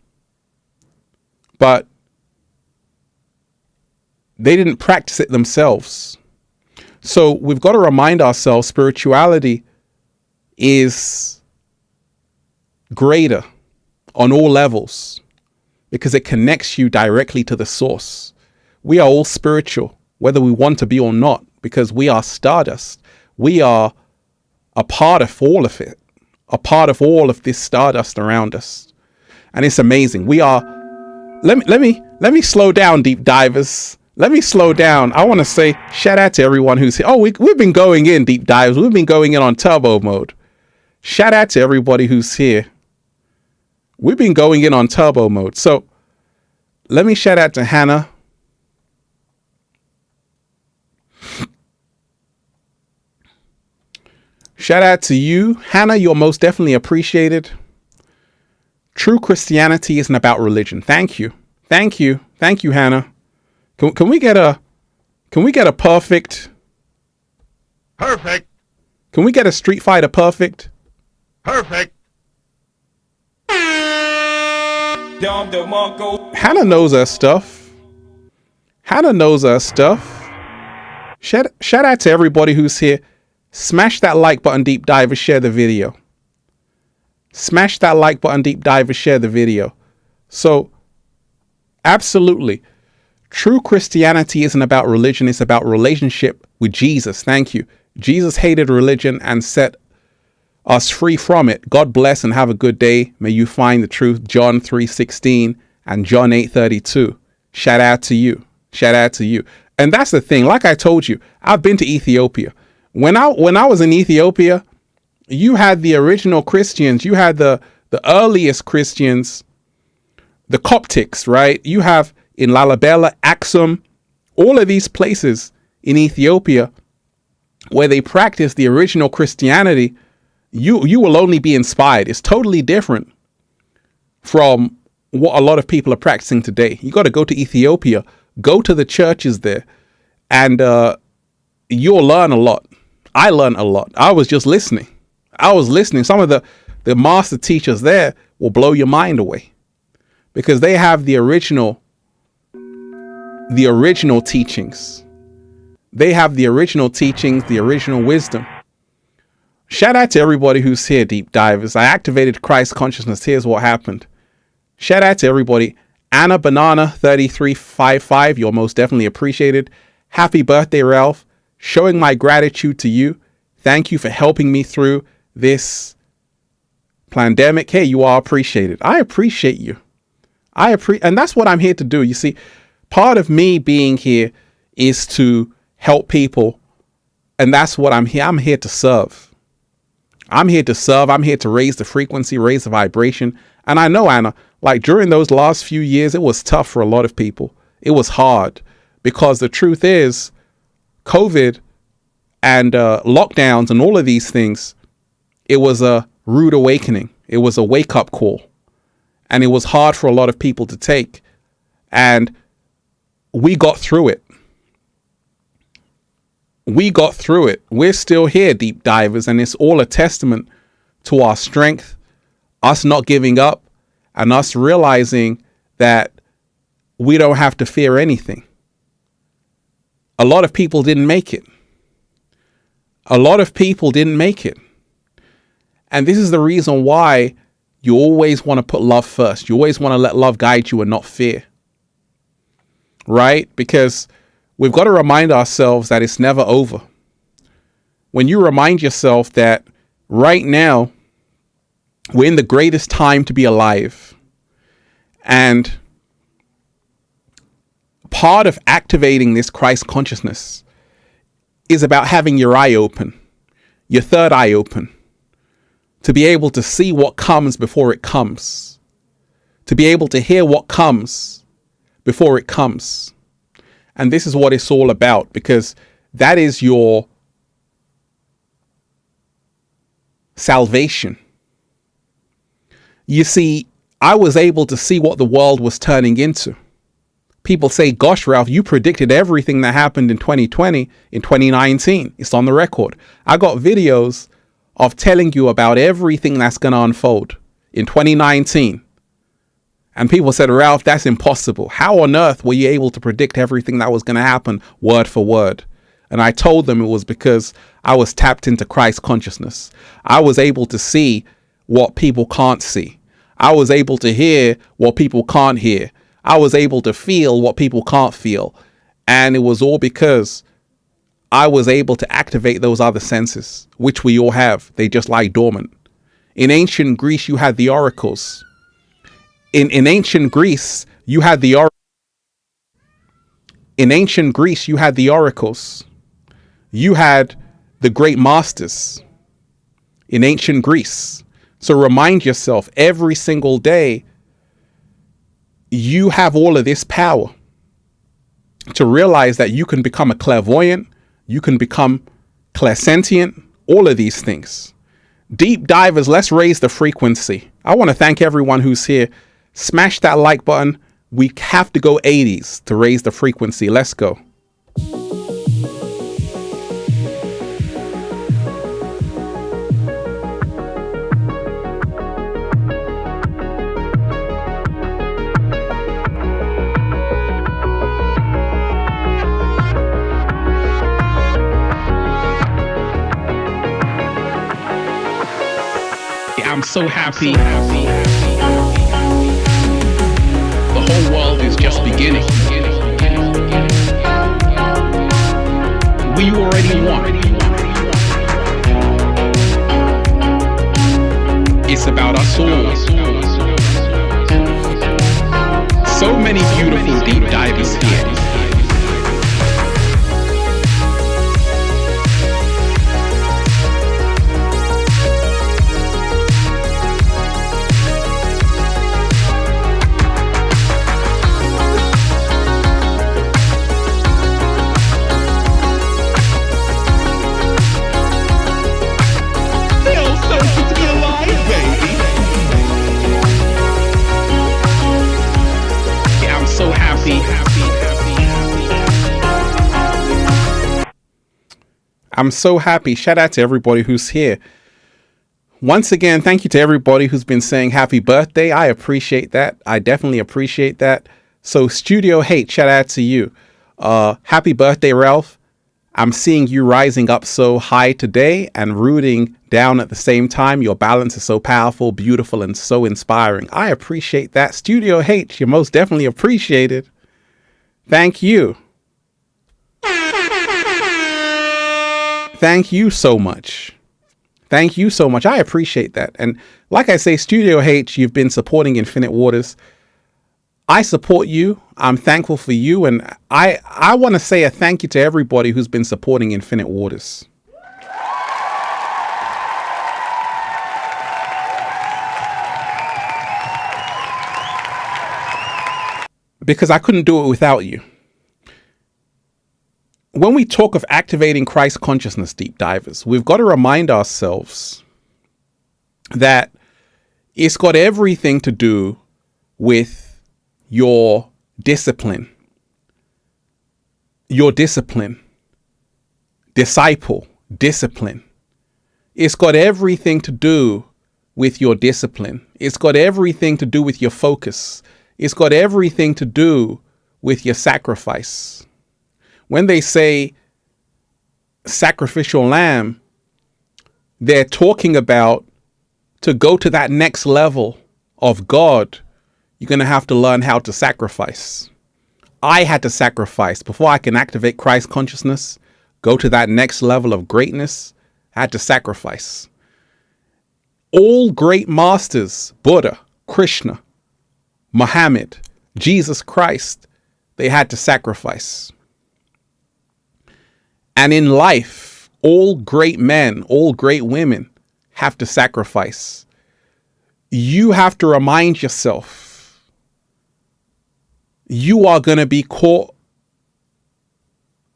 but they didn't practice it themselves. So we've got to remind ourselves spirituality is greater on all levels because it connects you directly to the source. We are all spiritual, whether we want to be or not, because we are stardust. We are a part of all of it, a part of all of this stardust around us. And it's amazing. We are, let me slow down, deep divers. Let me slow down. I want to say shout out to everyone who's here. Oh, we've been going in, deep dives. We've been going in on turbo mode. Shout out to everybody who's here. We've been going in on turbo mode. So let me shout out to Hannah. Shout out to you, Hannah. You're most definitely appreciated. True Christianity isn't about religion. Thank you. Thank you. Thank you, Hannah. Can we get a perfect? Perfect. Can we get a Street Fighter perfect? Perfect. Hannah knows her stuff. Hannah knows her stuff. Shout out to everybody who's here. Smash that like button, deep dive, and share the video. Smash that like button, deep dive, and share the video. So, absolutely. True Christianity isn't about religion. It's about relationship with Jesus. Thank you. Jesus hated religion and set us free from it. God bless and have a good day. May you find the truth. John 3:16 and John 8:32. Shout out to you. Shout out to you. And that's the thing. Like I told you, I've been to Ethiopia. When I was in Ethiopia, you had the original Christians. You had the earliest Christians, the Coptics, right? You have in Lalibela, Axum, all of these places in Ethiopia where they practice the original Christianity. You will only be inspired. It's totally different from what a lot of people are practicing today. You got to go to Ethiopia, go to the churches there, and you'll learn a lot. I learned a lot. I was just listening. Some of the master teachers there will blow your mind away because they have the original teachings. They have the original teachings, the original wisdom. Shout out to everybody who's here, deep divers. I activated Christ consciousness. Here's what happened. Shout out to everybody. Anna Banana 3355. You're most definitely appreciated. Happy birthday, Ralph. Showing my gratitude to you. Thank you for helping me through this pandemic. Hey, you are appreciated. I appreciate you. And that's what I'm here to do. You see, part of me being here is to help people. And that's what I'm here. I'm here to serve. I'm here to serve. I'm here to raise the frequency, raise the vibration. And I know, Anna, like during those last few years, it was tough for a lot of people. It was hard because the truth is COVID and lockdowns and all of these things, it was a rude awakening. It was a wake up call. And it was hard for a lot of people to take. And we got through it. We're still here, deep divers, and it's all a testament to our strength, us not giving up, and us realizing that we don't have to fear anything. A lot of people didn't make it. And this is the reason why you always want to put love first. You always want to let love guide you and not fear. Right? Because we've got to remind ourselves that it's never over. When you remind yourself that right now, we're in the greatest time to be alive. And part of activating this Christ consciousness is about having your eye open, your third eye open, to be able to see what comes before it comes, to be able to hear what comes before it comes. And this is what it's all about, because that is your salvation. You see, I was able to see what the world was turning into. People say, gosh, Ralph, you predicted everything that happened in 2020, in 2019. It's on the record. I got videos of telling you about everything that's going to unfold in 2019. And people said, Ralph, that's impossible. How on earth were you able to predict everything that was going to happen word for word? And I told them it was because I was tapped into Christ consciousness. I was able to see what people can't see. I was able to hear what people can't hear. I was able to feel what people can't feel. And it was all because I was able to activate those other senses, which we all have. They just lie dormant. In ancient Greece, you had the oracles. In ancient Greece, you had the oracles. You had the great masters in ancient Greece. So remind yourself every single day, you have all of this power to realize that you can become a clairvoyant, you can become clairsentient, all of these things. Deep divers, let's raise the frequency. I want to thank everyone who's here. Smash that like button. We have to go 80s to raise the frequency. Let's go. I'm so happy. The whole world is just beginning. We already won. It's about us all. So many beautiful deep divers here. I'm so happy. Shout out to everybody who's here. Once again, thank you to everybody who's been saying happy birthday. I appreciate that. I definitely appreciate that. So Studio Hate, shout out to you. Happy birthday, Ralph. I'm seeing you rising up so high today and rooting down at the same time. Your balance is so powerful, beautiful, and so inspiring. I appreciate that. Studio Hate, you're most definitely appreciated. Thank you. Thank you so much. Thank you so much. I appreciate that. And like I say, Studio H, you've been supporting Infinite Waters. I support you. I'm thankful for you. And I want to say a thank you to everybody who's been supporting Infinite Waters. Because I couldn't do it without you. When we talk of activating Christ consciousness, deep divers, we've got to remind ourselves that it's got everything to do with your discipline. Your discipline. Disciple. Discipline. It's got everything to do with your discipline. It's got everything to do with your focus. It's got everything to do with your sacrifice. When they say sacrificial lamb, they're talking about to go to that next level of God, you're going to have to learn how to sacrifice. I had to sacrifice before I can activate Christ consciousness, go to that next level of greatness. I had to sacrifice. All great masters, Buddha, Krishna, Muhammad, Jesus Christ, they had to sacrifice. And in life, all great men, all great women have to sacrifice. You have to remind yourself, you are going to be caught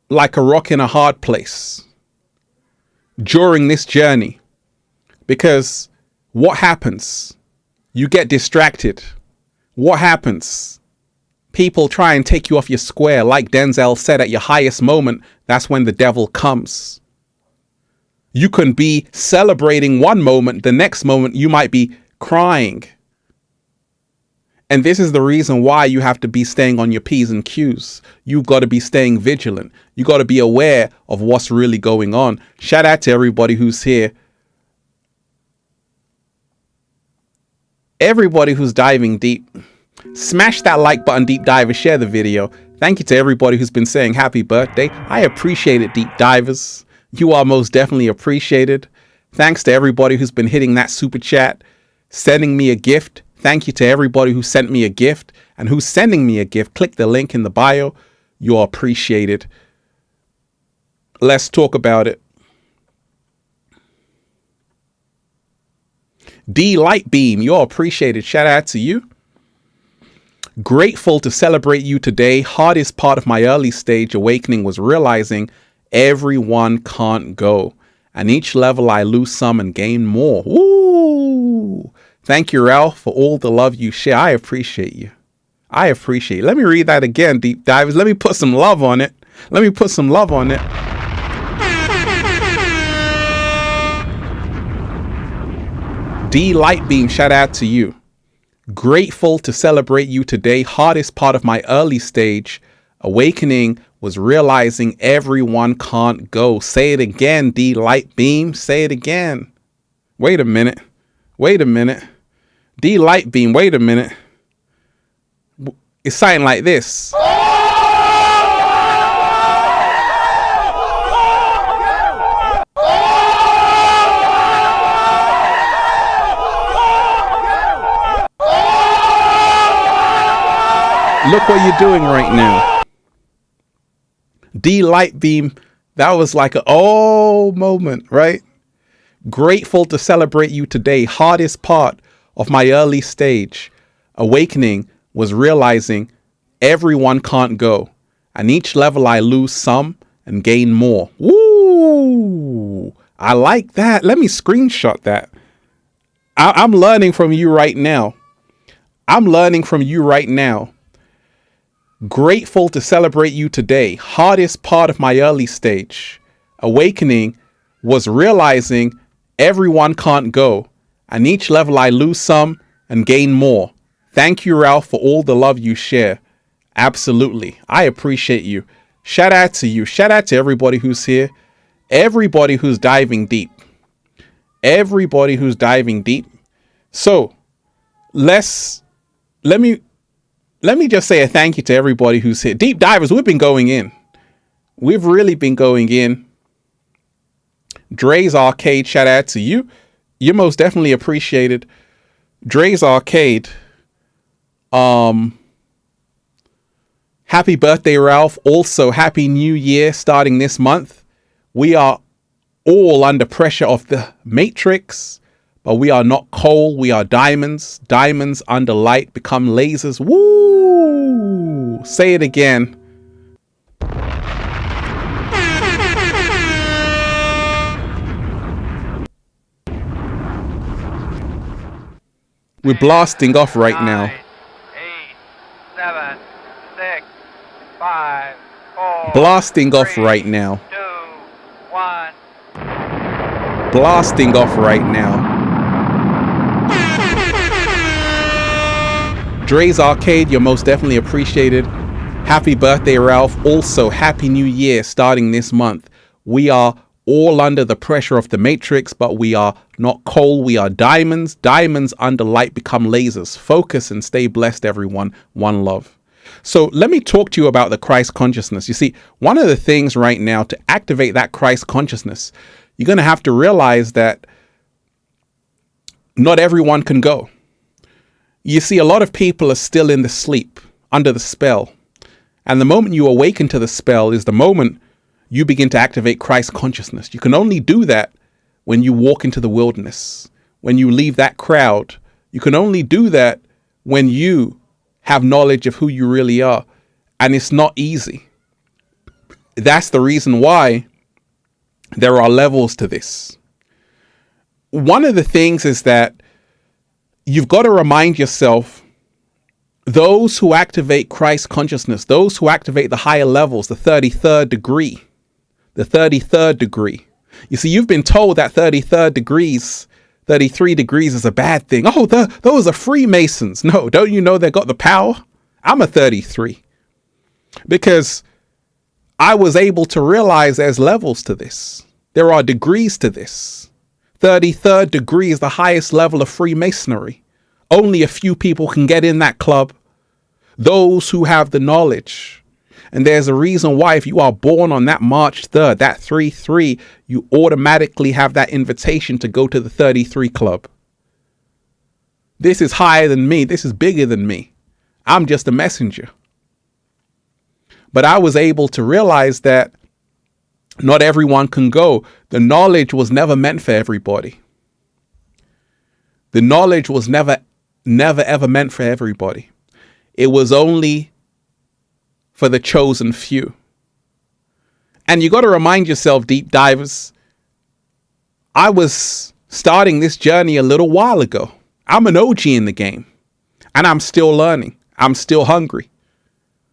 like a rock in a hard place during this journey. Because what happens? You get distracted. What happens? People try and take you off your square. Like Denzel said, at your highest moment, that's when the devil comes. You can be celebrating one moment, the next moment you might be crying. And this is the reason why you have to be staying on your P's and Q's. You've got to be staying vigilant. You got to be aware of what's really going on. Shout out to everybody who's here. Everybody who's diving deep. Smash that like button, deep divers. Share the video. Thank you to everybody who's been saying happy birthday. I appreciate it, deep divers. You are most definitely appreciated. Thanks to everybody who's been hitting that super chat, sending me a gift. Thank you to everybody who sent me a gift and who's sending me a gift. Click the link in the bio. You're appreciated. Let's talk about it. D Lightbeam, you're appreciated. Shout out to you. Grateful to celebrate you today. Hardest part of my early stage awakening was realizing everyone can't go. And each level I lose some and gain more. Ooh. Thank you, Ralph, for all the love you share. I appreciate you. I appreciate it. Let me read that again, deep divers. Let me put some love on it. Let me put some love on it. D Lightbeam, shout out to you. Grateful to celebrate you today. Hardest part of my early stage awakening was realizing everyone can't go. Say it again, D Lightbeam. Say it again. Wait a minute. Wait a minute. D light beam. Wait a minute. It's something like this. Look what you're doing right now. D light beam. That was like a moment, right? Grateful to celebrate you today. Hardest part of my early stage awakening was realizing everyone can't go. And each level I lose some and gain more. Woo! I like that. Let me screenshot that. I'm learning from you right now. I'm learning from you right now. Grateful to celebrate you today. Hardest part of my early stage awakening was realizing everyone can't go. And each level I lose some and gain more. Thank you, Ralph, for all the love you share. Absolutely. I appreciate you. Shout out to you. Shout out to everybody who's here. Everybody who's diving deep. Everybody who's diving deep. So let me just say a thank you to everybody who's here. Deep divers, we've been going in. We've really been going in. Dre's Arcade, shout out to you. You're most definitely appreciated. Dre's Arcade. Happy birthday, Ralph. Also, Happy New Year starting this month. We are all under pressure of the Matrix, but we are not coal. We are diamonds. Diamonds under light become lasers. Woo! Say it again. We're blasting off right now. 8, 7, 6, 5, 4. Blasting off 3, right now. 2, 1. Blasting off right now. Dre's Arcade, you're most definitely appreciated. Happy birthday, Ralph. Also, Happy New Year starting this month. We are all under the pressure of the Matrix, but we are not coal. We are diamonds. Diamonds under light become lasers. Focus and stay blessed, everyone. One love. So let me talk to you about the Christ consciousness. You see, one of the things right now to activate that Christ consciousness, you're going to have to realize that not everyone can go. You see, a lot of people are still in the sleep, under the spell. And the moment you awaken to the spell is the moment you begin to activate Christ consciousness. You can only do that when you walk into the wilderness, when you leave that crowd. You can only do that when you have knowledge of who you really are. And it's not easy. That's the reason why there are levels to this. One of the things is that you've got to remind yourself, those who activate Christ consciousness, those who activate the higher levels, the 33rd degree, the 33rd degree. You see, you've been told that 33 degrees is a bad thing. Oh, those are Freemasons. No, don't you know they got the power? I'm a 33. Because I was able to realize there's levels to this. There are degrees to this. 33rd degree is the highest level of Freemasonry. Only a few people can get in that club. Those who have the knowledge. And there's a reason why if you are born on that March 3rd, that 3-3, you automatically have that invitation to go to the 33 club. This is higher than me. This is bigger than me. I'm just a messenger. But I was able to realize that not everyone can go. The knowledge was never meant for everybody. The knowledge was never ever meant for everybody. It was only for the chosen few. And you got to remind yourself, deep divers, I was starting this journey a little while ago. I'm an OG in the game, and I'm still learning. I'm still hungry.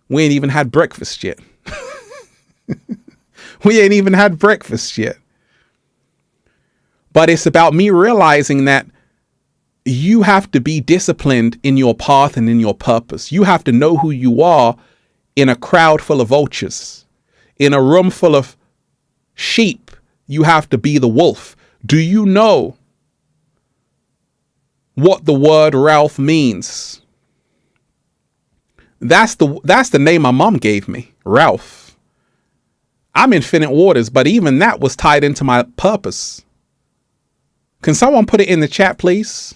We ain't even had breakfast yet. We ain't even had breakfast yet. But it's about me realizing that you have to be disciplined in your path and in your purpose. You have to know who you are in a crowd full of vultures. In a room full of sheep, you have to be the wolf. Do you know what the word Ralph means. That's the name my mom gave me, Ralph. I'm Infinite Waters, but even that was tied into my purpose. Can someone put it in the chat, please?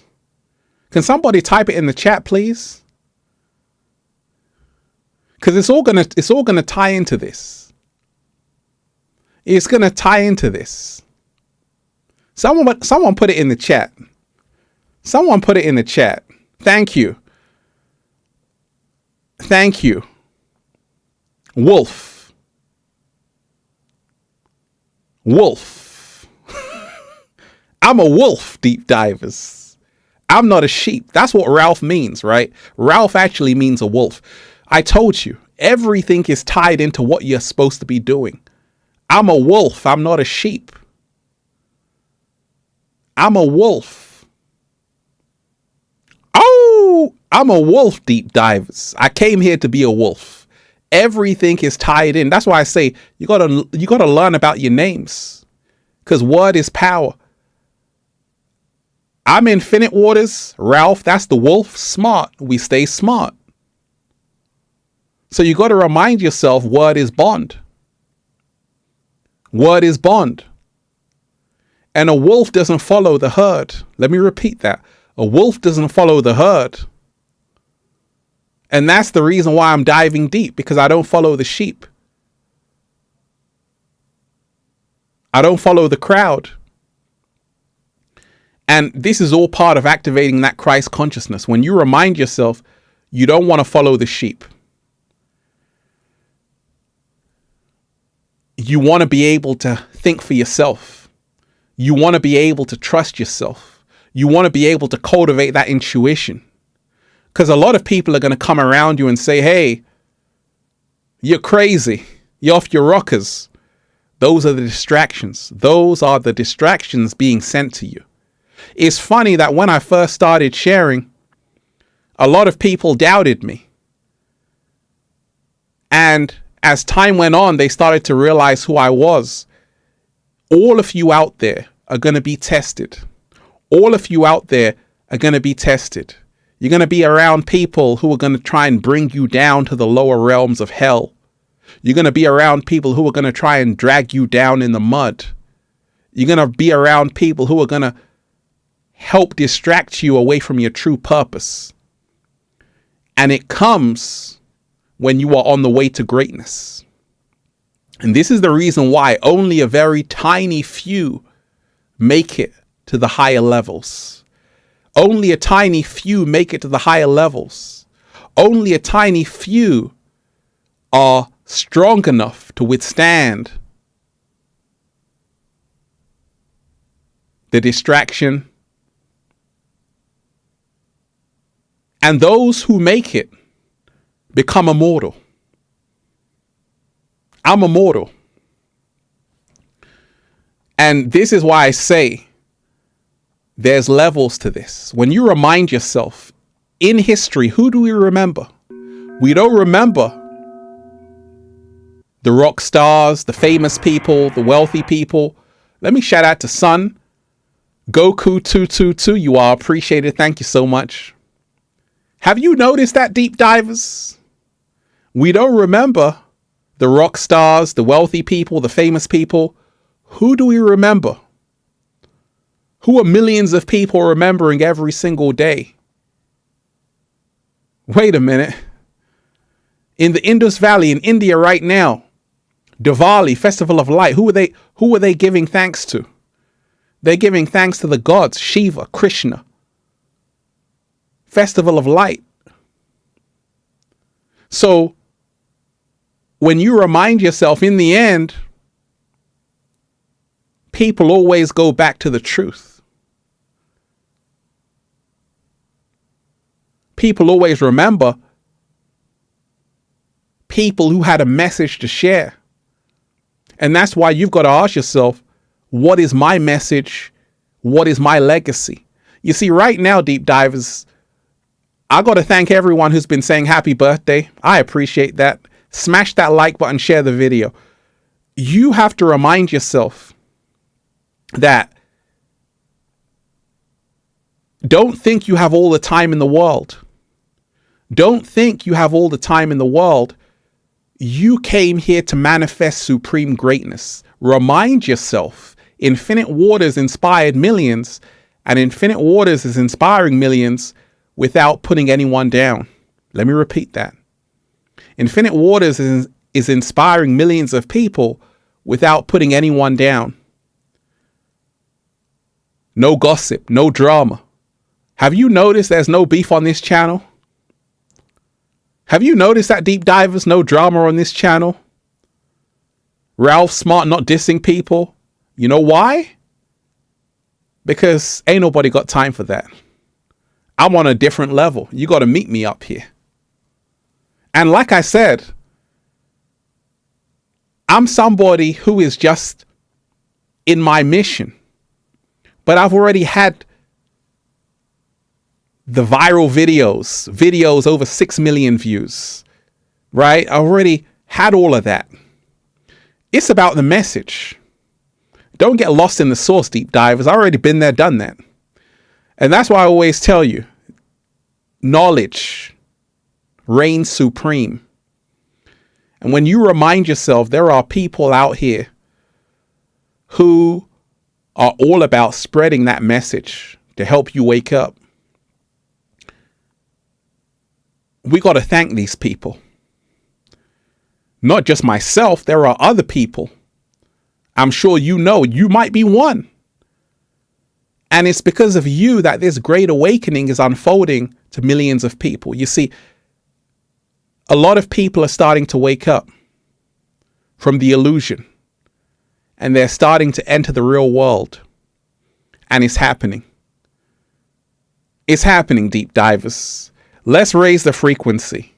Can somebody type it in the chat, please? Because it's all gonna tie into this. It's gonna tie into this. Someone put it in the chat. Someone put it in the chat. Thank you. Thank you. Wolf. Wolf. I'm a wolf, deep divers. I'm not a sheep. That's what Ralph means, right? Ralph actually means a wolf. I told you, everything is tied into what you're supposed to be doing. I'm a wolf. I'm not a sheep. I'm a wolf. Oh, I'm a wolf, deep divers. I came here to be a wolf. Everything is tied in. That's why I say you gotta learn about your names, because word is power. I'm Infinite Waters, Ralph. That's the wolf. Smart. We stay smart. So you got to remind yourself, word is bond. Word is bond. And a wolf doesn't follow the herd. Let me repeat that. A wolf doesn't follow the herd. And that's the reason why I'm diving deep, because I don't follow the sheep. I don't follow the crowd. And this is all part of activating that Christ consciousness. When you remind yourself, you don't want to follow the sheep. You want to be able to think for yourself. You want to be able to trust yourself. You want to be able to cultivate that intuition. Because a lot of people are going to come around you and say, hey, you're crazy. You're off your rockers. Those are the distractions. Those are the distractions being sent to you. It's funny that when I first started sharing, a lot of people doubted me. And as time went on, they started to realize who I was. All of you out there are going to be tested. All of you out there are going to be tested. You're going to be around people who are going to try and bring you down to the lower realms of hell. You're going to be around people who are going to try and drag you down in the mud. You're going to be around people who are going to help distract you away from your true purpose. And it comes when you are on the way to greatness. And this is the reason why only a very tiny few make it to the higher levels. Only a tiny few make it to the higher levels. Only a tiny few are strong enough to withstand the distraction. And those who make it become immortal. I'm immortal. And this is why I say there's levels to this. When you remind yourself, in history, who do we remember? We don't remember the rock stars, the famous people, the wealthy people. Let me shout out to Sun, Goku222. You are appreciated. Thank you so much. Have you noticed that, deep divers? We don't remember the rock stars, the wealthy people, the famous people. Who do we remember? Who are millions of people remembering every single day? Wait a minute. In the Indus Valley in India right now, Diwali, Festival of Light, who are they giving thanks to? They're giving thanks to the gods, Shiva, Krishna. Festival of Light. So when you remind yourself, in the end, people always go back to the truth. People always remember people who had a message to share. And that's why you've got to ask yourself, what is my message? What is my legacy? You see, right now, deep divers, I got to thank everyone who's been saying happy birthday. I appreciate that. Smash that like button, share the video. You have to remind yourself that Don't think you have all the time in the world. Don't think you have all the time in the world. You came here to manifest supreme greatness. Remind yourself, Infinite Waters inspired millions, and Infinite Waters is inspiring millions without putting anyone down. Let me repeat that. Infinite Waters is inspiring millions of people without putting anyone down. No gossip, no drama. Have you noticed there's no beef on this channel? Have you noticed that, Deep Divers, no drama on this channel? Ralph Smart not dissing people. You know why? Because ain't nobody got time for that. I'm on a different level. You got to meet me up here. And like I said, I'm somebody who is just in my mission. But I've already had the viral videos over 6 million views, right? I already had all of that. It's about the message. Don't get lost in the source, Deep Divers. I've already been there, done that. And that's why I always tell you, knowledge reigns supreme. And when you remind yourself, there are people out here who are all about spreading that message to help you wake up. We got to thank these people. Not just myself, there are other people. I'm sure you know, you might be one. And it's because of you that this great awakening is unfolding to millions of people. You see, a lot of people are starting to wake up from the illusion. And they're starting to enter the real world. And it's happening. It's happening, Deep Divers. Let's raise the frequency.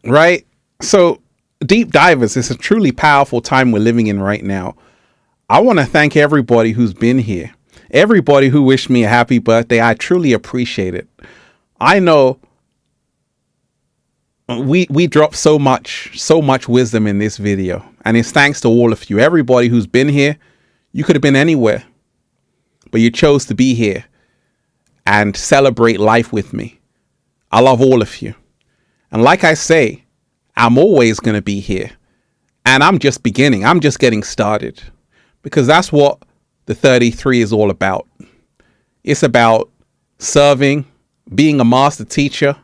Right? So, Deep Divers, it's a truly powerful time we're living in right now. I want to thank everybody who's been here. Everybody who wished me a happy birthday. I truly appreciate it. I know we dropped so much wisdom in this video. And it's thanks to all of you. Everybody who's been here. You could have been anywhere. But you chose to be here and celebrate life with me. I love all of you. And like I say, I'm always going to be here. And I'm just beginning. I'm just getting started. Because that's what the 33 is all about. It's about serving, being a master teacher,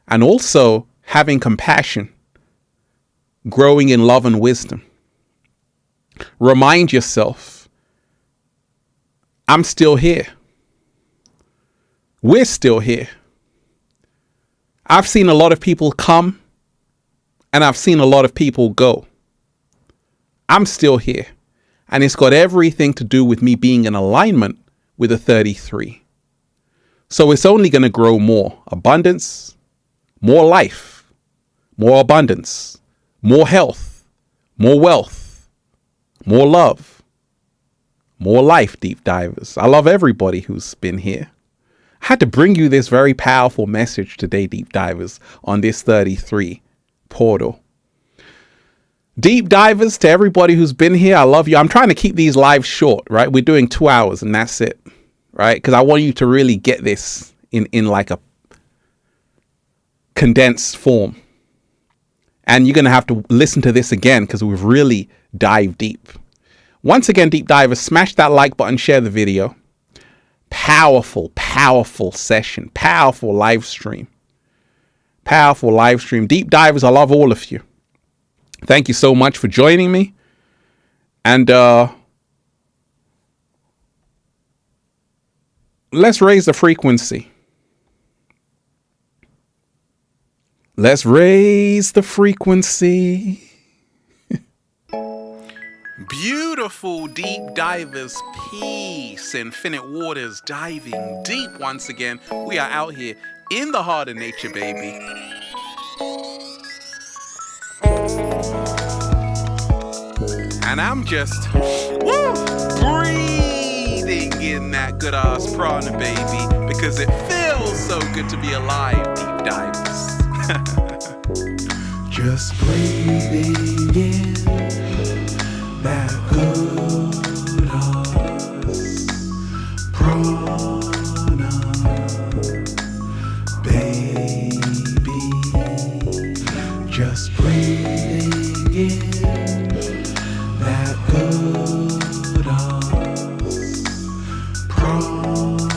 and also having compassion, growing in love and wisdom. Remind yourself, I'm still here. We're still here. I've seen a lot of people come and I've seen a lot of people go. I'm still here. And it's got everything to do with me being in alignment with a 33. So it's only going to grow more abundance, more life, more abundance, more health, more wealth, more love, more life, Deep Divers. I love everybody who's been here. I had to bring you this very powerful message today, Deep Divers, on this 33 portal. Deep Divers, to everybody who's been here, I love you. I'm trying to keep these lives short, right? We're doing 2 hours and that's it, right? Because I want you to really get this in like a condensed form. And you're going to have to listen to this again because we've really dived deep. Once again, Deep Divers, smash that like button, share the video. Powerful, powerful session, powerful live stream. Powerful live stream. Deep Divers, I love all of you. Thank you so much for joining me. And let's raise the frequency. Let's raise the frequency. Beautiful deep divers, peace, infinite waters, diving deep once again. We are out here in the heart of nature, baby. And I'm just breathing in that good ass prana, baby, because it feels so good to be alive, deep divers. Just breathing in that good ass prana, baby. Just breathing in that good ass prana,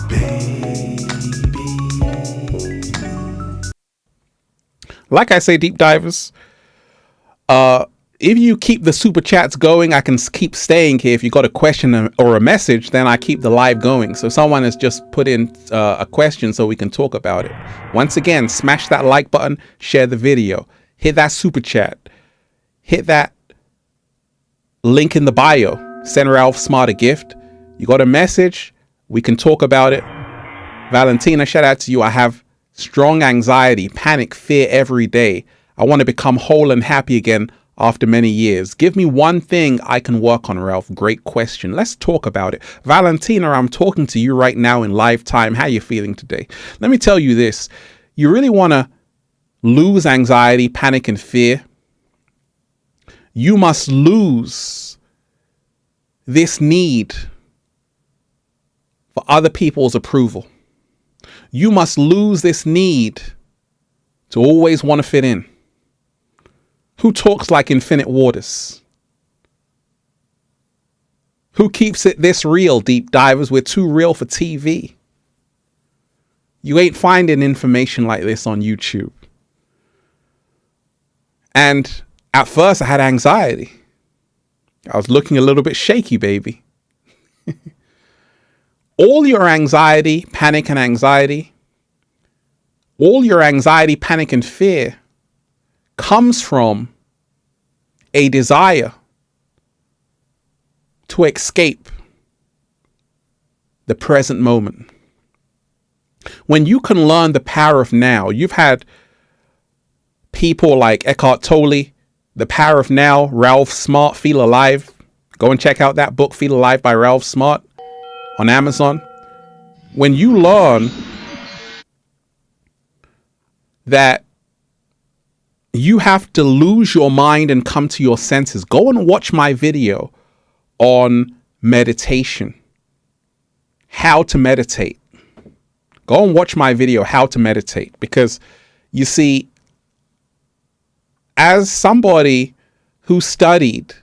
baby. Like I say, deep divers, if you keep the super chats going, I can keep staying here. If you got a question or a message, then I keep the live going. So someone has just put in a question so we can talk about it. Once again, smash that like button, share the video, hit that super chat, hit that link in the bio, send Ralph Smart a gift. You got a message, we can talk about it. Valentina, shout out to you. I have strong anxiety, panic, fear every day. I want to become whole and happy again after many years. Give me one thing I can work on, Ralph. Great question. Let's talk about it. Valentina, I'm talking to you right now in live time. How are you feeling today? Let me tell you this. You really want to lose anxiety, panic, and fear. You must lose this need for other people's approval. You must lose this need to always want to fit in. Who talks like infinite waters? Who keeps it this real, deep divers? We're too real for TV. You ain't finding information like this on YouTube. And at first I had anxiety. I was looking a little bit shaky, baby. All your anxiety, panic and anxiety, all your anxiety, panic and fear comes from a desire to escape the present moment. When you can learn the power of now, you've had people like Eckhart Tolle, The Power of Now, Ralph Smart, Feel Alive. Go and check out that book, Feel Alive by Ralph Smart, on Amazon. When you learn that you have to lose your mind and come to your senses, go and watch my video on meditation, how to meditate. Go and watch my video, how to meditate, because you see, as somebody who studied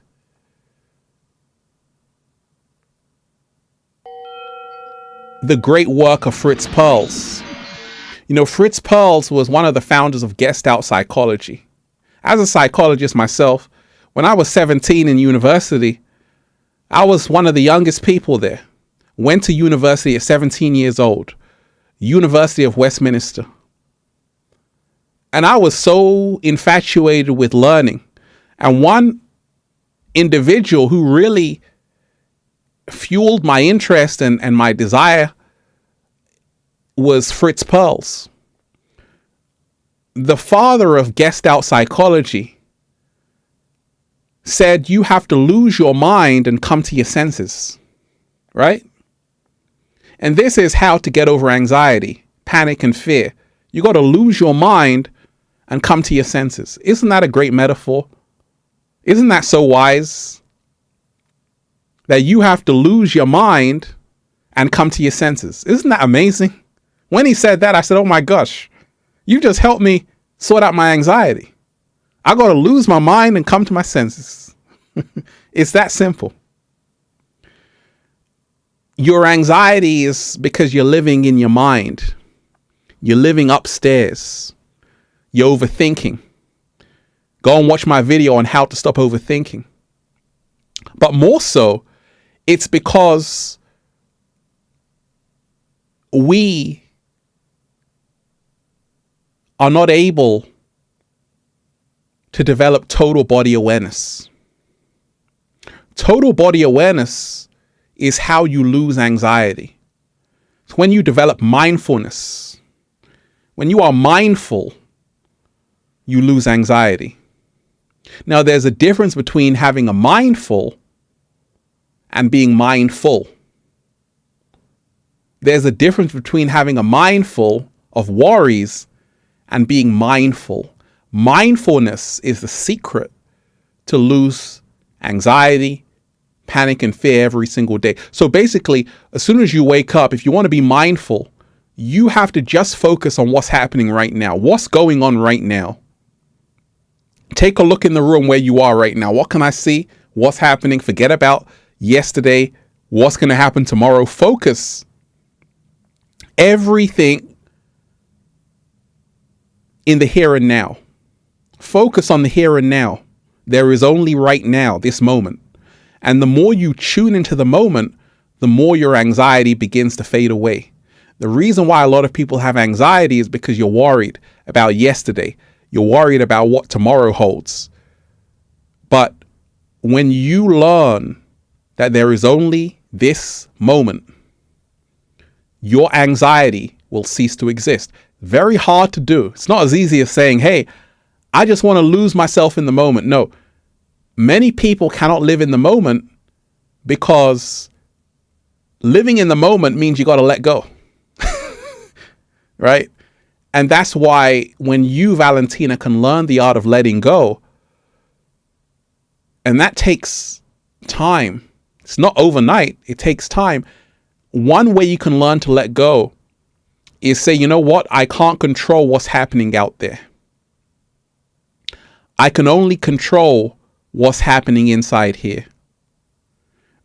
the great work of Fritz Perls. You know, Fritz Perls was one of the founders of Gestalt psychology. As a psychologist myself, when I was 17 in university, I was one of the youngest people there. Went to university at 17 years old, University of Westminster. And I was so infatuated with learning. And one individual who really fueled my interest and my desire was Fritz Perls, the father of Gestalt psychology. Said you have to lose your mind and come to your senses, right? And this is how to get over anxiety, panic, and fear. You got to lose your mind and come to your senses. Isn't that a great metaphor? Isn't that so wise? That you have to lose your mind and come to your senses. Isn't that amazing? When he said that, I said, oh my gosh, you just helped me sort out my anxiety. I got to lose my mind and come to my senses. It's that simple. Your anxiety is because you're living in your mind. You're living upstairs. You're overthinking. Go and watch my video on how to stop overthinking. But more so, it's because we are not able to develop total body awareness. Total body awareness is how you lose anxiety. It's when you develop mindfulness. When you are mindful, you lose anxiety. Now, there's a difference between having a mindful and being mindful. There's a difference between having a mindful of worries and being mindful. Mindfulness is the secret to lose anxiety, panic, and fear every single day. So basically, as soon as you wake up, if you want to be mindful, you have to just focus on what's happening right now. What's going on right now? Take a look in the room where you are right now. What can I see? What's happening? Forget about yesterday. What's going to happen tomorrow? Focus everything in the here and now. Focus on the here and now. There is only right now, this moment. And the more you tune into the moment, the more your anxiety begins to fade away. The reason why a lot of people have anxiety is because you're worried about yesterday. You're worried about what tomorrow holds. But when you learn that there is only this moment, your anxiety will cease to exist. Very hard to do. It's not as easy as saying, hey, I just want to lose myself in the moment. No, many people cannot live in the moment because living in the moment means you got to let go. Right? And that's why when you, Valentina, can learn the art of letting go, and that takes time. It's not overnight. It takes time. One way you can learn to let go is say, you know what? I can't control what's happening out there. I can only control what's happening inside here.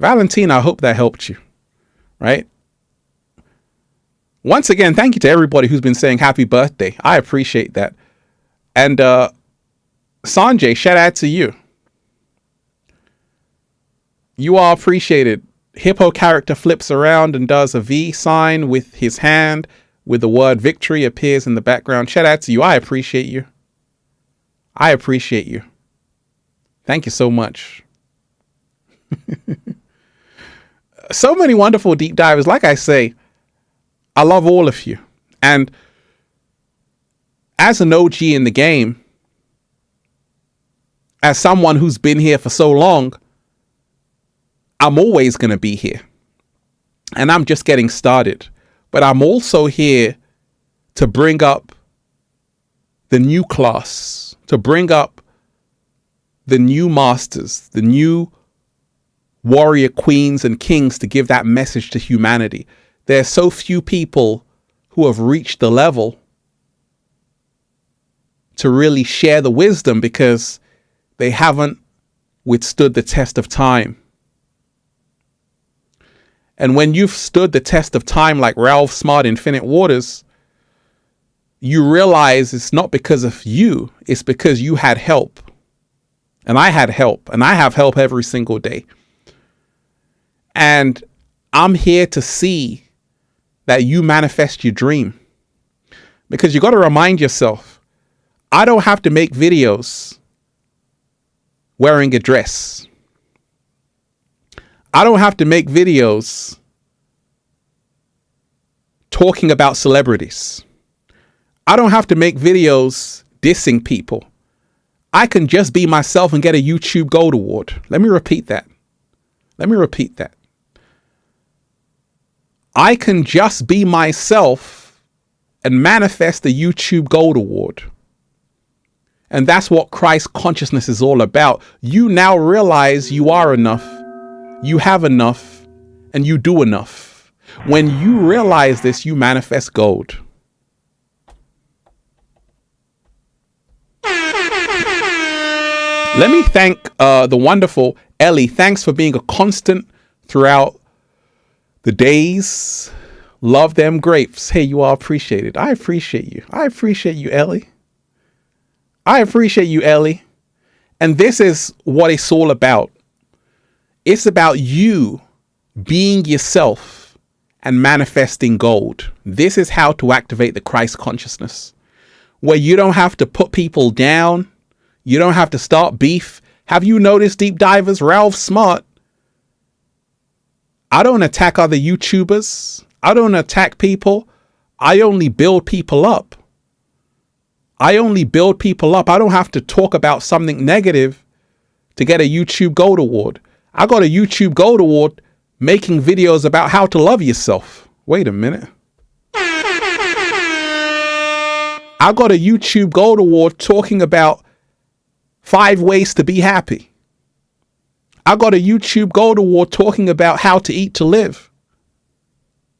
Valentina, I hope that helped you, right? Once again, thank you to everybody who's been saying happy birthday. I appreciate that. And Sanjay, shout out to you. You are appreciated. Hippo character flips around and does a V sign with his hand with the word victory appears in the background. Shout out to you. I appreciate you. I appreciate you. Thank you so much. So many wonderful deep divers. Like I say, I love all of you. And as an OG in the game, as someone who's been here for so long, I'm always going to be here. And I'm just getting started. But I'm also here to bring up the new class, to bring up the new masters, the new warrior queens and kings, to give that message to humanity. There are so few people who have reached the level to really share the wisdom because they haven't withstood the test of time. And when you've stood the test of time like Ralph Smart, Infinite Waters, you realize it's not because of you, it's because you had help. And I had help, and I have help every single day. And I'm here to see that you manifest your dream. Because you got to remind yourself, I don't have to make videos wearing a dress. I don't have to make videos talking about celebrities. I don't have to make videos dissing people. I can just be myself and get a YouTube Gold Award. Let me repeat that. I can just be myself and manifest the YouTube Gold Award. And that's what Christ consciousness is all about. You now realize you are enough, you have enough, and you do enough. When you realize this, you manifest gold. Let me thank the wonderful Ellie. Thanks for being a constant throughout the days. Love them grapes. Hey, you are appreciated. I appreciate you. I appreciate you, Ellie. I appreciate you, Ellie. And this is what it's all about. It's about you being yourself and manifesting gold. This is how to activate the Christ consciousness, where you don't have to put people down. You don't have to start beef. Have you noticed, deep divers, Ralph Smart? I don't attack other YouTubers. I don't attack people. I only build people up. I only build people up. I don't have to talk about something negative to get a YouTube Gold Award. I got a YouTube Gold Award making videos about how to love yourself. Wait a minute. I got a YouTube Gold Award talking about 5 ways to be happy. I got a YouTube Gold Award talking about how to eat to live.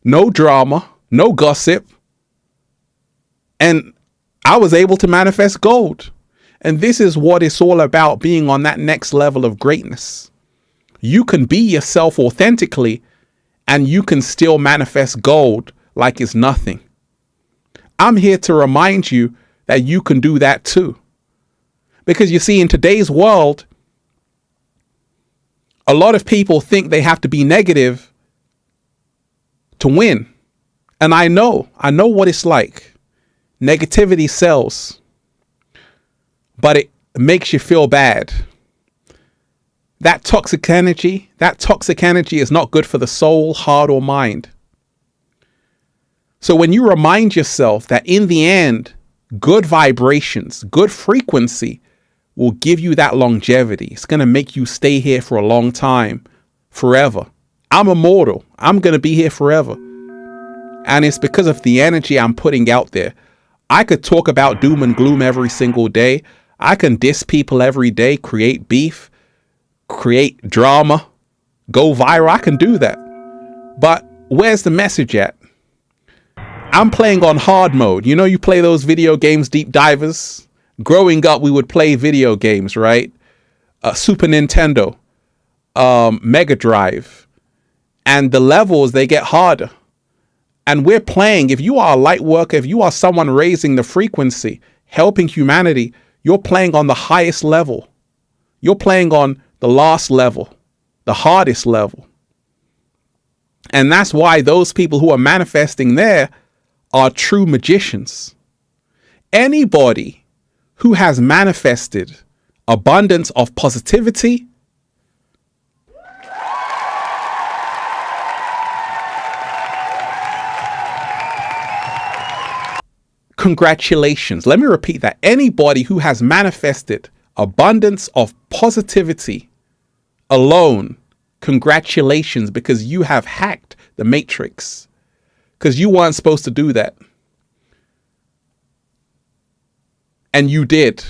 No drama, no gossip. And I was able to manifest gold. And this is what it's all about, being on that next level of greatness. You can be yourself authentically and you can still manifest gold like it's nothing. I'm here to remind you that you can do that too. Because you see, in today's world, a lot of people think they have to be negative to win. And I know what it's like. Negativity sells, but it makes you feel bad. That toxic energy is not good for the soul, heart, or mind. So when you remind yourself that in the end, good vibrations, good frequency will give you that longevity. It's going to make you stay here for a long time, forever. I'm immortal. I'm going to be here forever. And it's because of the energy I'm putting out there. I could talk about doom and gloom every single day. I can diss people every day, create beef, create drama, go viral. I can do that. But where's the message at? I'm playing on hard mode. You know, you play those video games, deep divers. Growing up, we would play video games, right? Super Nintendo, Mega Drive. And the levels, they get harder. And we're playing, if you are a light worker, if you are someone raising the frequency, helping humanity, you're playing on the highest level. You're playing on the last level, the hardest level. And that's why those people who are manifesting there are true magicians. Anybody who has manifested abundance of positivity, congratulations. Let me repeat that. Anybody who has manifested abundance of positivity alone, congratulations, because you have hacked the matrix. Because you weren't supposed to do that. And you did.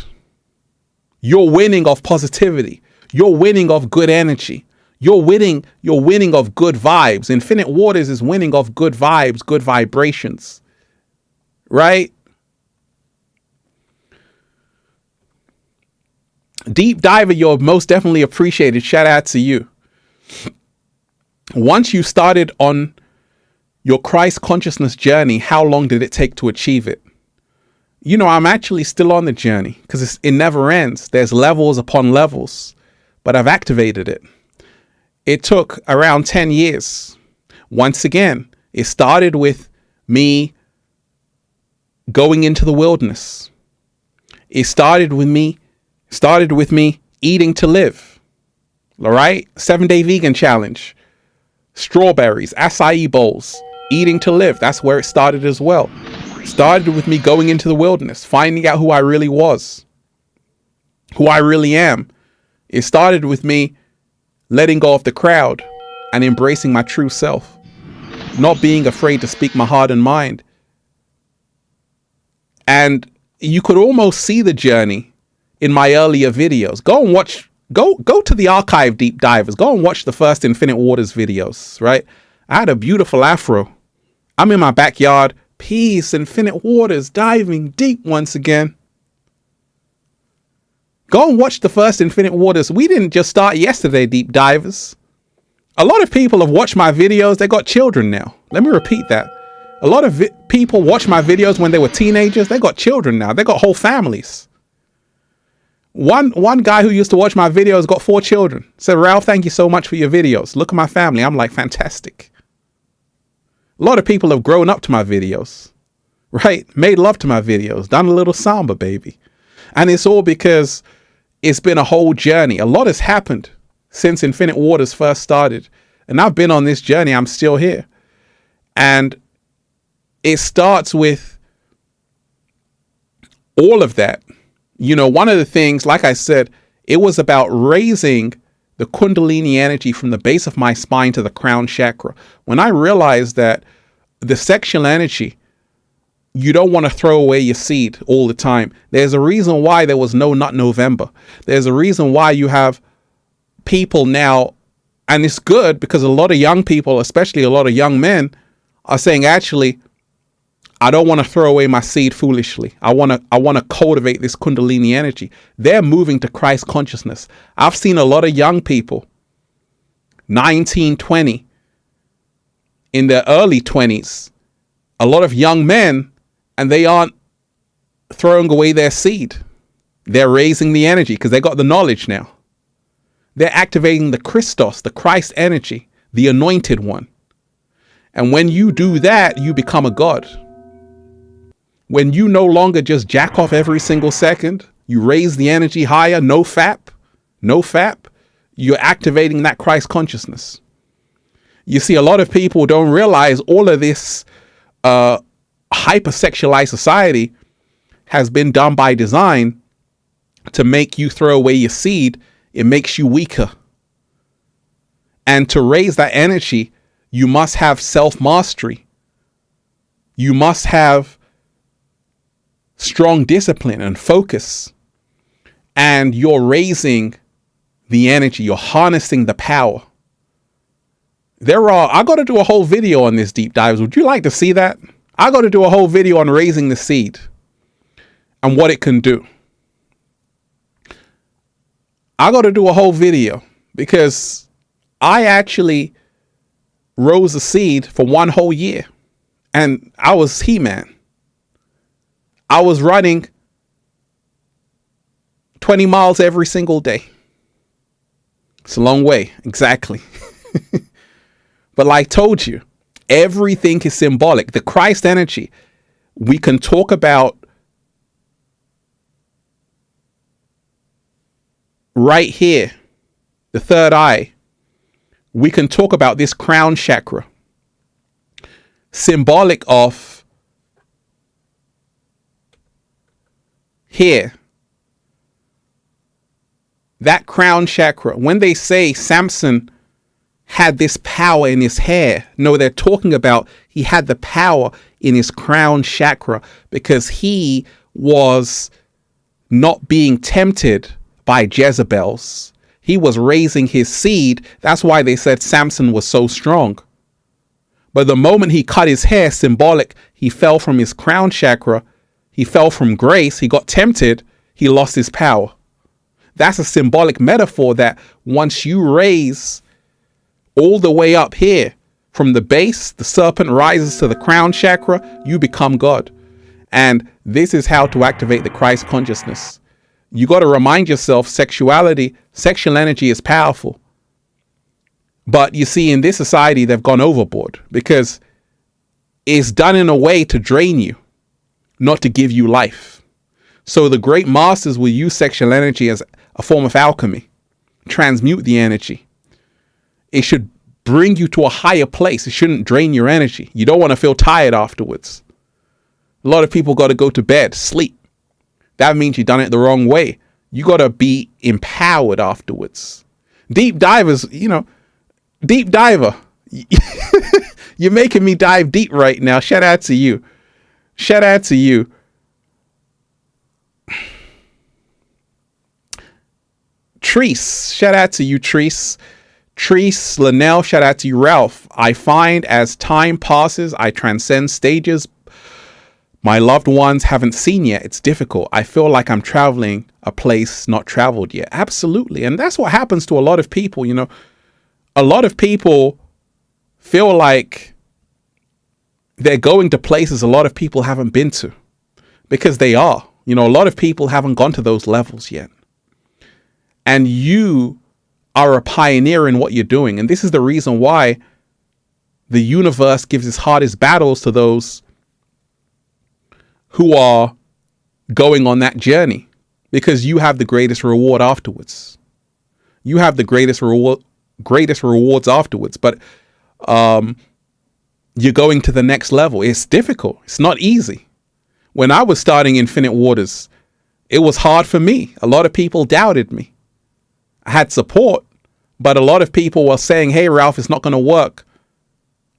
You're winning of positivity. You're winning of good energy. You're winning of good vibes. Infinite Waters is winning of good vibes, good vibrations. Right? Deep Diver, you're most definitely appreciated. Shout out to you. Once you started on your Christ consciousness journey, how long did it take to achieve it? You know, I'm actually still on the journey because it never ends. There's levels upon levels, but I've activated it. It took around 10 years. Once again, it started with me going into the wilderness. It started with me eating to live. All right? 7-day vegan challenge. Strawberries, acai bowls, eating to live. That's where it started as well. It started with me going into the wilderness, finding out who I really was, who I really am. It started with me letting go of the crowd and embracing my true self, not being afraid to speak my heart and mind. And you could almost see the journey in my earlier videos. Go and watch, go to the archive, Deep Divers. Go and watch the first Infinite Waters videos, right? I had a beautiful afro. I'm in my backyard. Peace, Infinite Waters, diving deep once again. Go and watch the first Infinite Waters. We didn't just start yesterday, Deep Divers. A lot of people have watched my videos. They got children now. Let me repeat that. A lot of people watched my videos when they were teenagers. They got children now. They got whole families. One guy who used to watch my videos got 4 children. Said, Ralph, thank you so much for your videos. Look at my family. I'm like, fantastic. A lot of people have grown up to my videos, right? Made love to my videos, done a little samba, baby. And it's all because it's been a whole journey. A lot has happened since Infinite Waters first started. And I've been on this journey. I'm still here. And it starts with all of that. One of the things, like I said, it was about raising the Kundalini energy from the base of my spine to the crown chakra. When I realized that the sexual energy, you don't want to throw away your seed all the time. There's a reason why there was no Nut November. There's a reason why you have people now, and it's good because a lot of young people, especially a lot of young men, are saying, actually, I don't want to throw away my seed foolishly. I want to cultivate this Kundalini energy. They're moving to Christ consciousness. I've seen a lot of young people, 19, 20, in their early 20s, a lot of young men, and they aren't throwing away their seed. They're raising the energy because they got the knowledge now. They're activating the Christos, the Christ energy, the anointed one. And when you do that, you become a god. When you no longer just jack off every single second, you raise the energy higher, no FAP, you're activating that Christ consciousness. You see, a lot of people don't realize all of this hypersexualized society has been done by design to make you throw away your seed. It makes you weaker. And to raise that energy, you must have self-mastery. You must have strong discipline and focus. And you're raising the energy. You're harnessing the power. I got to do a whole video on this, deep dives. Would you like to see that? I got to do a whole video on raising the seed and what it can do. I got to do a whole video because I actually rose a seed for one whole year, and I was He-Man. I was running 20 miles every single day. It's a long way, exactly. But like I told you, everything is symbolic. The Christ energy, we can talk about right here, the third eye. We can talk about this crown chakra, symbolic of here, that crown chakra. When they say Samson had this power in his hair, no, they're talking about he had the power in his crown chakra because he was not being tempted by Jezebels. He was raising his seed. That's why they said Samson was so strong. But the moment he cut his hair, symbolic, he fell from his crown chakra. He fell from grace. He got tempted. He lost his power. That's a symbolic metaphor that once you raise all the way up here, from the base, the serpent rises to the crown chakra, you become God. And this is how to activate the Christ consciousness. You got to remind yourself, sexual energy is powerful. But you see, in this society, they've gone overboard because it's done in a way to drain you, not to give you life. So the great masters will use sexual energy as a form of alchemy, transmute the energy. It should bring you to a higher place. It shouldn't drain your energy. You don't want to feel tired afterwards. A lot of people got to go to bed, sleep. That means you've done it the wrong way. You got to be empowered afterwards. Deep divers, deep diver. You're making me dive deep right now. Shout out to you. Shout out to you. Treese. Shout out to you, Treese. Treese, Linnell, shout out to you, Ralph. I find as time passes, I transcend stages my loved ones haven't seen yet. It's difficult. I feel like I'm traveling a place not traveled yet. Absolutely. And that's what happens to a lot of people. A lot of people feel like they're going to places a lot of people haven't been to because they are. A lot of people haven't gone to those levels yet. And you are a pioneer in what you're doing. And this is the reason why the universe gives its hardest battles to those who are going on that journey. because you have the greatest reward afterwards. You have the greatest rewards afterwards, but you're going to the next level. It's difficult. It's not easy. When I was starting Infinite Waters, it was hard for me. A lot of people doubted me. I had support, but a lot of people were saying, hey, Ralph, it's not going to work.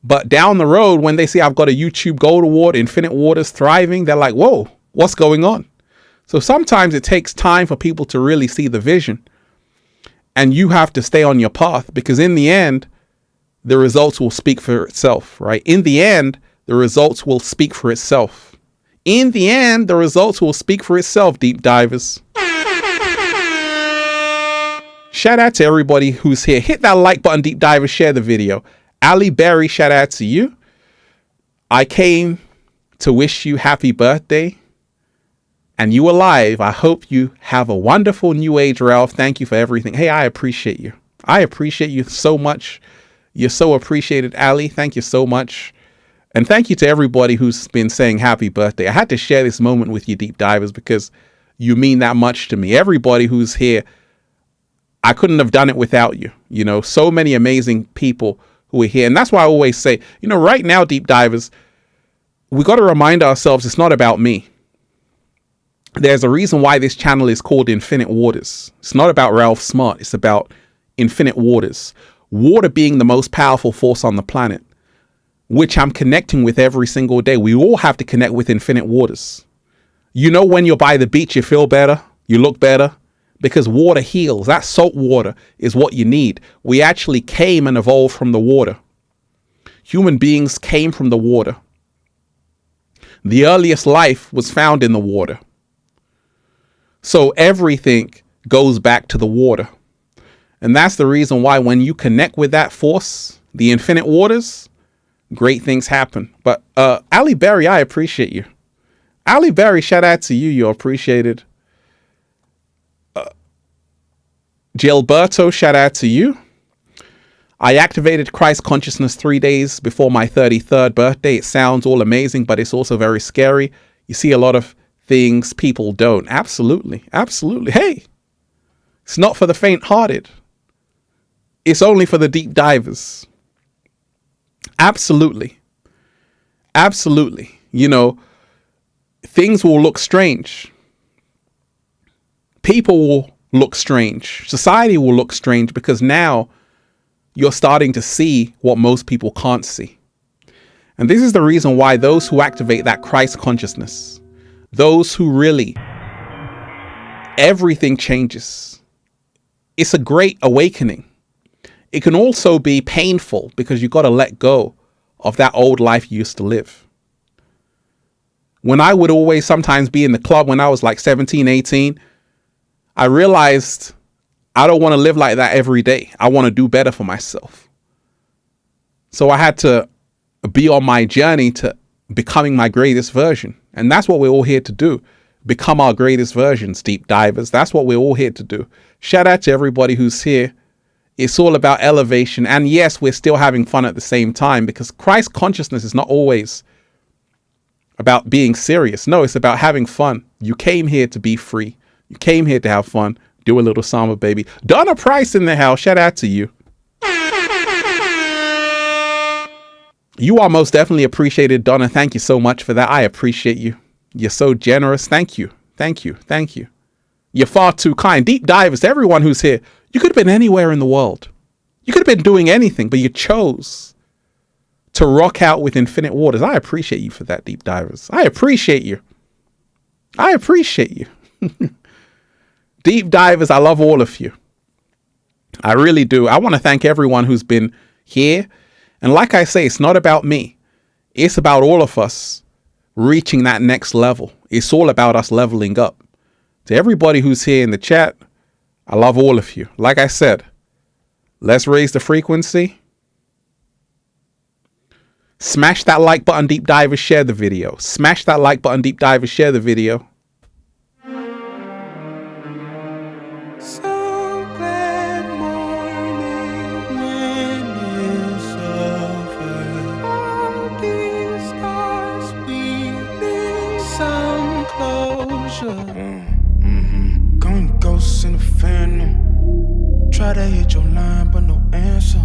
But down the road, when they see I've got a YouTube Gold Award, Infinite Waters thriving, they're like, whoa, what's going on? So sometimes it takes time for people to really see the vision. And you have to stay on your path, because in the end, the results will speak for itself, right? In the end, the results will speak for itself. In the end, the results will speak for itself, deep divers. Shout out to everybody who's here. Hit that like button, deep divers, share the video. Ali Berry, shout out to you. I came to wish you happy birthday. And you alive. I hope you have a wonderful new age, Ralph. Thank you for everything. Hey, I appreciate you. I appreciate you so much. You're so appreciated, Ali. Thank you so much. And thank you to everybody who's been saying happy birthday. I had to share this moment with you, deep divers, because you mean that much to me. Everybody who's here, I couldn't have done it without you. You know, so many amazing people who are here. And that's why I always say, you know, right now, deep divers, we got to remind ourselves it's not about me. There's a reason why this channel is called Infinite Waters. It's not about Ralph Smart. It's about Infinite Waters. Water being the most powerful force on the planet, which I'm connecting with every single day. We all have to connect with Infinite Waters. You know, when you're by the beach, you feel better, you look better, because water heals. That salt water is what you need. We actually came and evolved from the water. Human beings came from the water. The earliest life was found in the water. So everything goes back to the water. And that's the reason why when you connect with that force, the Infinite Waters, great things happen. But Ali Berry, I appreciate you. Ali Berry, shout out to you. You're appreciated. Gilberto, shout out to you. I activated Christ consciousness 3 days before my 33rd birthday. It sounds all amazing, but it's also very scary. You see a lot of things people don't. Absolutely. Absolutely. Hey, it's not for the faint-hearted. It's only for the deep divers. Absolutely. Absolutely. You know, things will look strange. People will look strange. Society will look strange, because now you're starting to see what most people can't see. And this is the reason why those who activate that Christ consciousness, those who really, everything changes. It's a great awakening. It can also be painful, because you got to let go of that old life you used to live. When I would always sometimes be in the club when I was like 17, 18, I realized I don't want to live like that every day. I want to do better for myself. So I had to be on my journey to becoming my greatest version. And that's what we're all here to do. Become our greatest versions, deep divers. That's what we're all here to do. Shout out to everybody who's here. It's all about elevation. And yes, we're still having fun at the same time, because Christ consciousness is not always about being serious. No, it's about having fun. You came here to be free. You came here to have fun. Do a little samba, baby. Donna Price in the house. Shout out to you. You are most definitely appreciated, Donna. Thank you so much for that. I appreciate you. You're so generous. Thank you. Thank you. Thank you. You're far too kind. Deep divers, everyone who's here, you could have been anywhere in the world. You could have been doing anything, but you chose to rock out with Infinite Waters. I appreciate you for that, deep divers. I appreciate you. I appreciate you. Deep divers, I love all of you. I really do. I want to thank everyone who's been here. And like I say, it's not about me. It's about all of us reaching that next level. It's all about us leveling up. To everybody who's here in the chat, I love all of you. Like I said, let's raise the frequency. Smash that like button, deep divers, share the video. Smash that like button, deep divers, share the video. Mm-hmm. Try to hit your line, but no answer.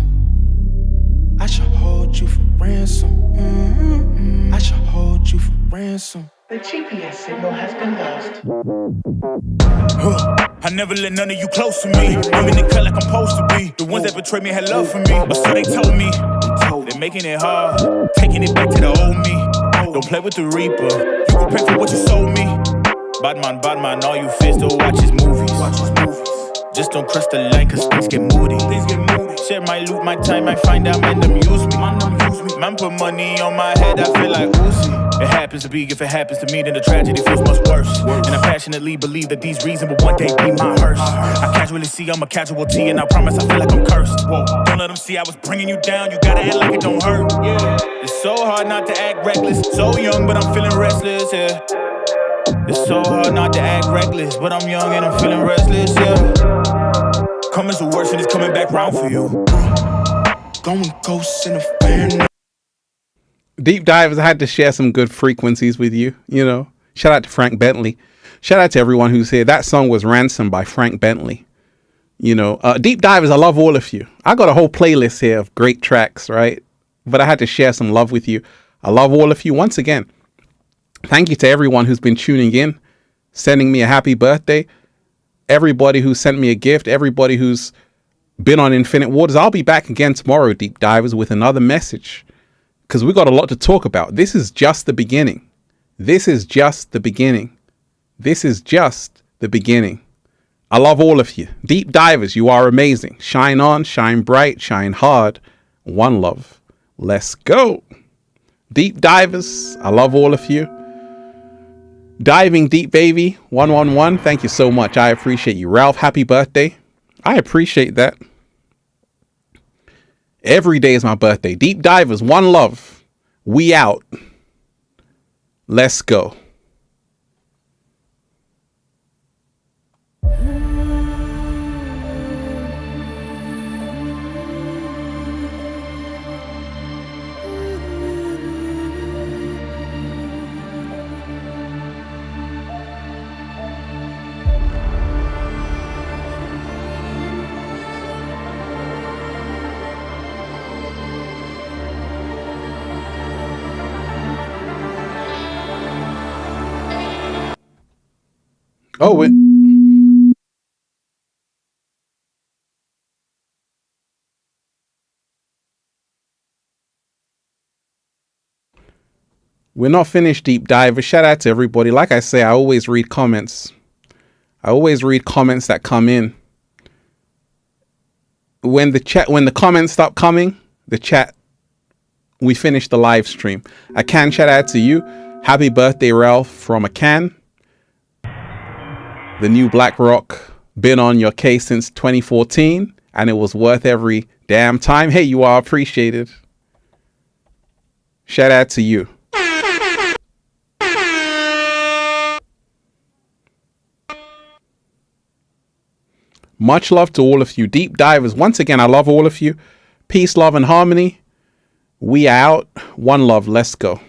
I should hold you for ransom. I should hold you for ransom. The GPS signal has been lost. I never let none of you close to me. I'm in the cut like I'm supposed to be. The ones that betrayed me had love for me, but so they told me. They're making it hard, taking it back to the old me. Don't play with the Reaper. You can pay for what you sold me. Bad man, all you fears to watch his movies. Just don't cross the line, cause things get moody. Share my loot, my time, I find out men them use me. Man put money on my head, I feel like Uzi. It happens to be, if it happens to me, then the tragedy feels much worse. And I passionately believe that these reasons will one day be my hearse. I casually see I'm a casualty, and I promise I feel like I'm cursed. Whoa. Don't let them see I was bringing you down, you gotta act like it don't hurt. Yeah. It's so hard not to act reckless. So young, but I'm feeling restless, yeah. It's so hard not to act reckless, but I'm young and I'm feeling restless, yeah. Coming to worse and it's coming back round for you. Going ghosts in a fan. Deep Divers, I had to share some good frequencies with you, you know. Shout out to Frank Bentley. Shout out to everyone who's here. That song was Ransom by Frank Bentley. You know, Deep Divers, I love all of you. I got a whole playlist here of great tracks, right? But I had to share some love with you. I love all of you. Once again, thank you to everyone who's been tuning in, sending me a happy birthday. Everybody who sent me a gift, everybody who's been on Infinite Waters. I'll be back again tomorrow, Deep Divers, with another message, because we got a lot to talk about. This is just the beginning. This is just the beginning. This is just the beginning. I love all of you. Deep Divers, you are amazing. Shine on, shine bright, shine hard. One love. Let's go. Deep Divers, I love all of you. Diving Deep Baby 111, thank you so much. I appreciate you. Ralph, happy birthday. I appreciate that. Every day is my birthday. Deep Divers, one love. We out. Let's go. Oh, we're not finished, Deep Diver. Shout out to everybody. Like I say, I always read comments. I always read comments that come in. When the comments stop coming, the chat, we finish the live stream. I can shout out to you. Happy birthday, Ralph from Akan. The new BlackRock, been on your case since 2014, and it was worth every damn time. Hey, you are appreciated. Shout out to you. Much love to all of you. Deep Divers, once again, I love all of you. Peace, love, and harmony. We out. One love. Let's go.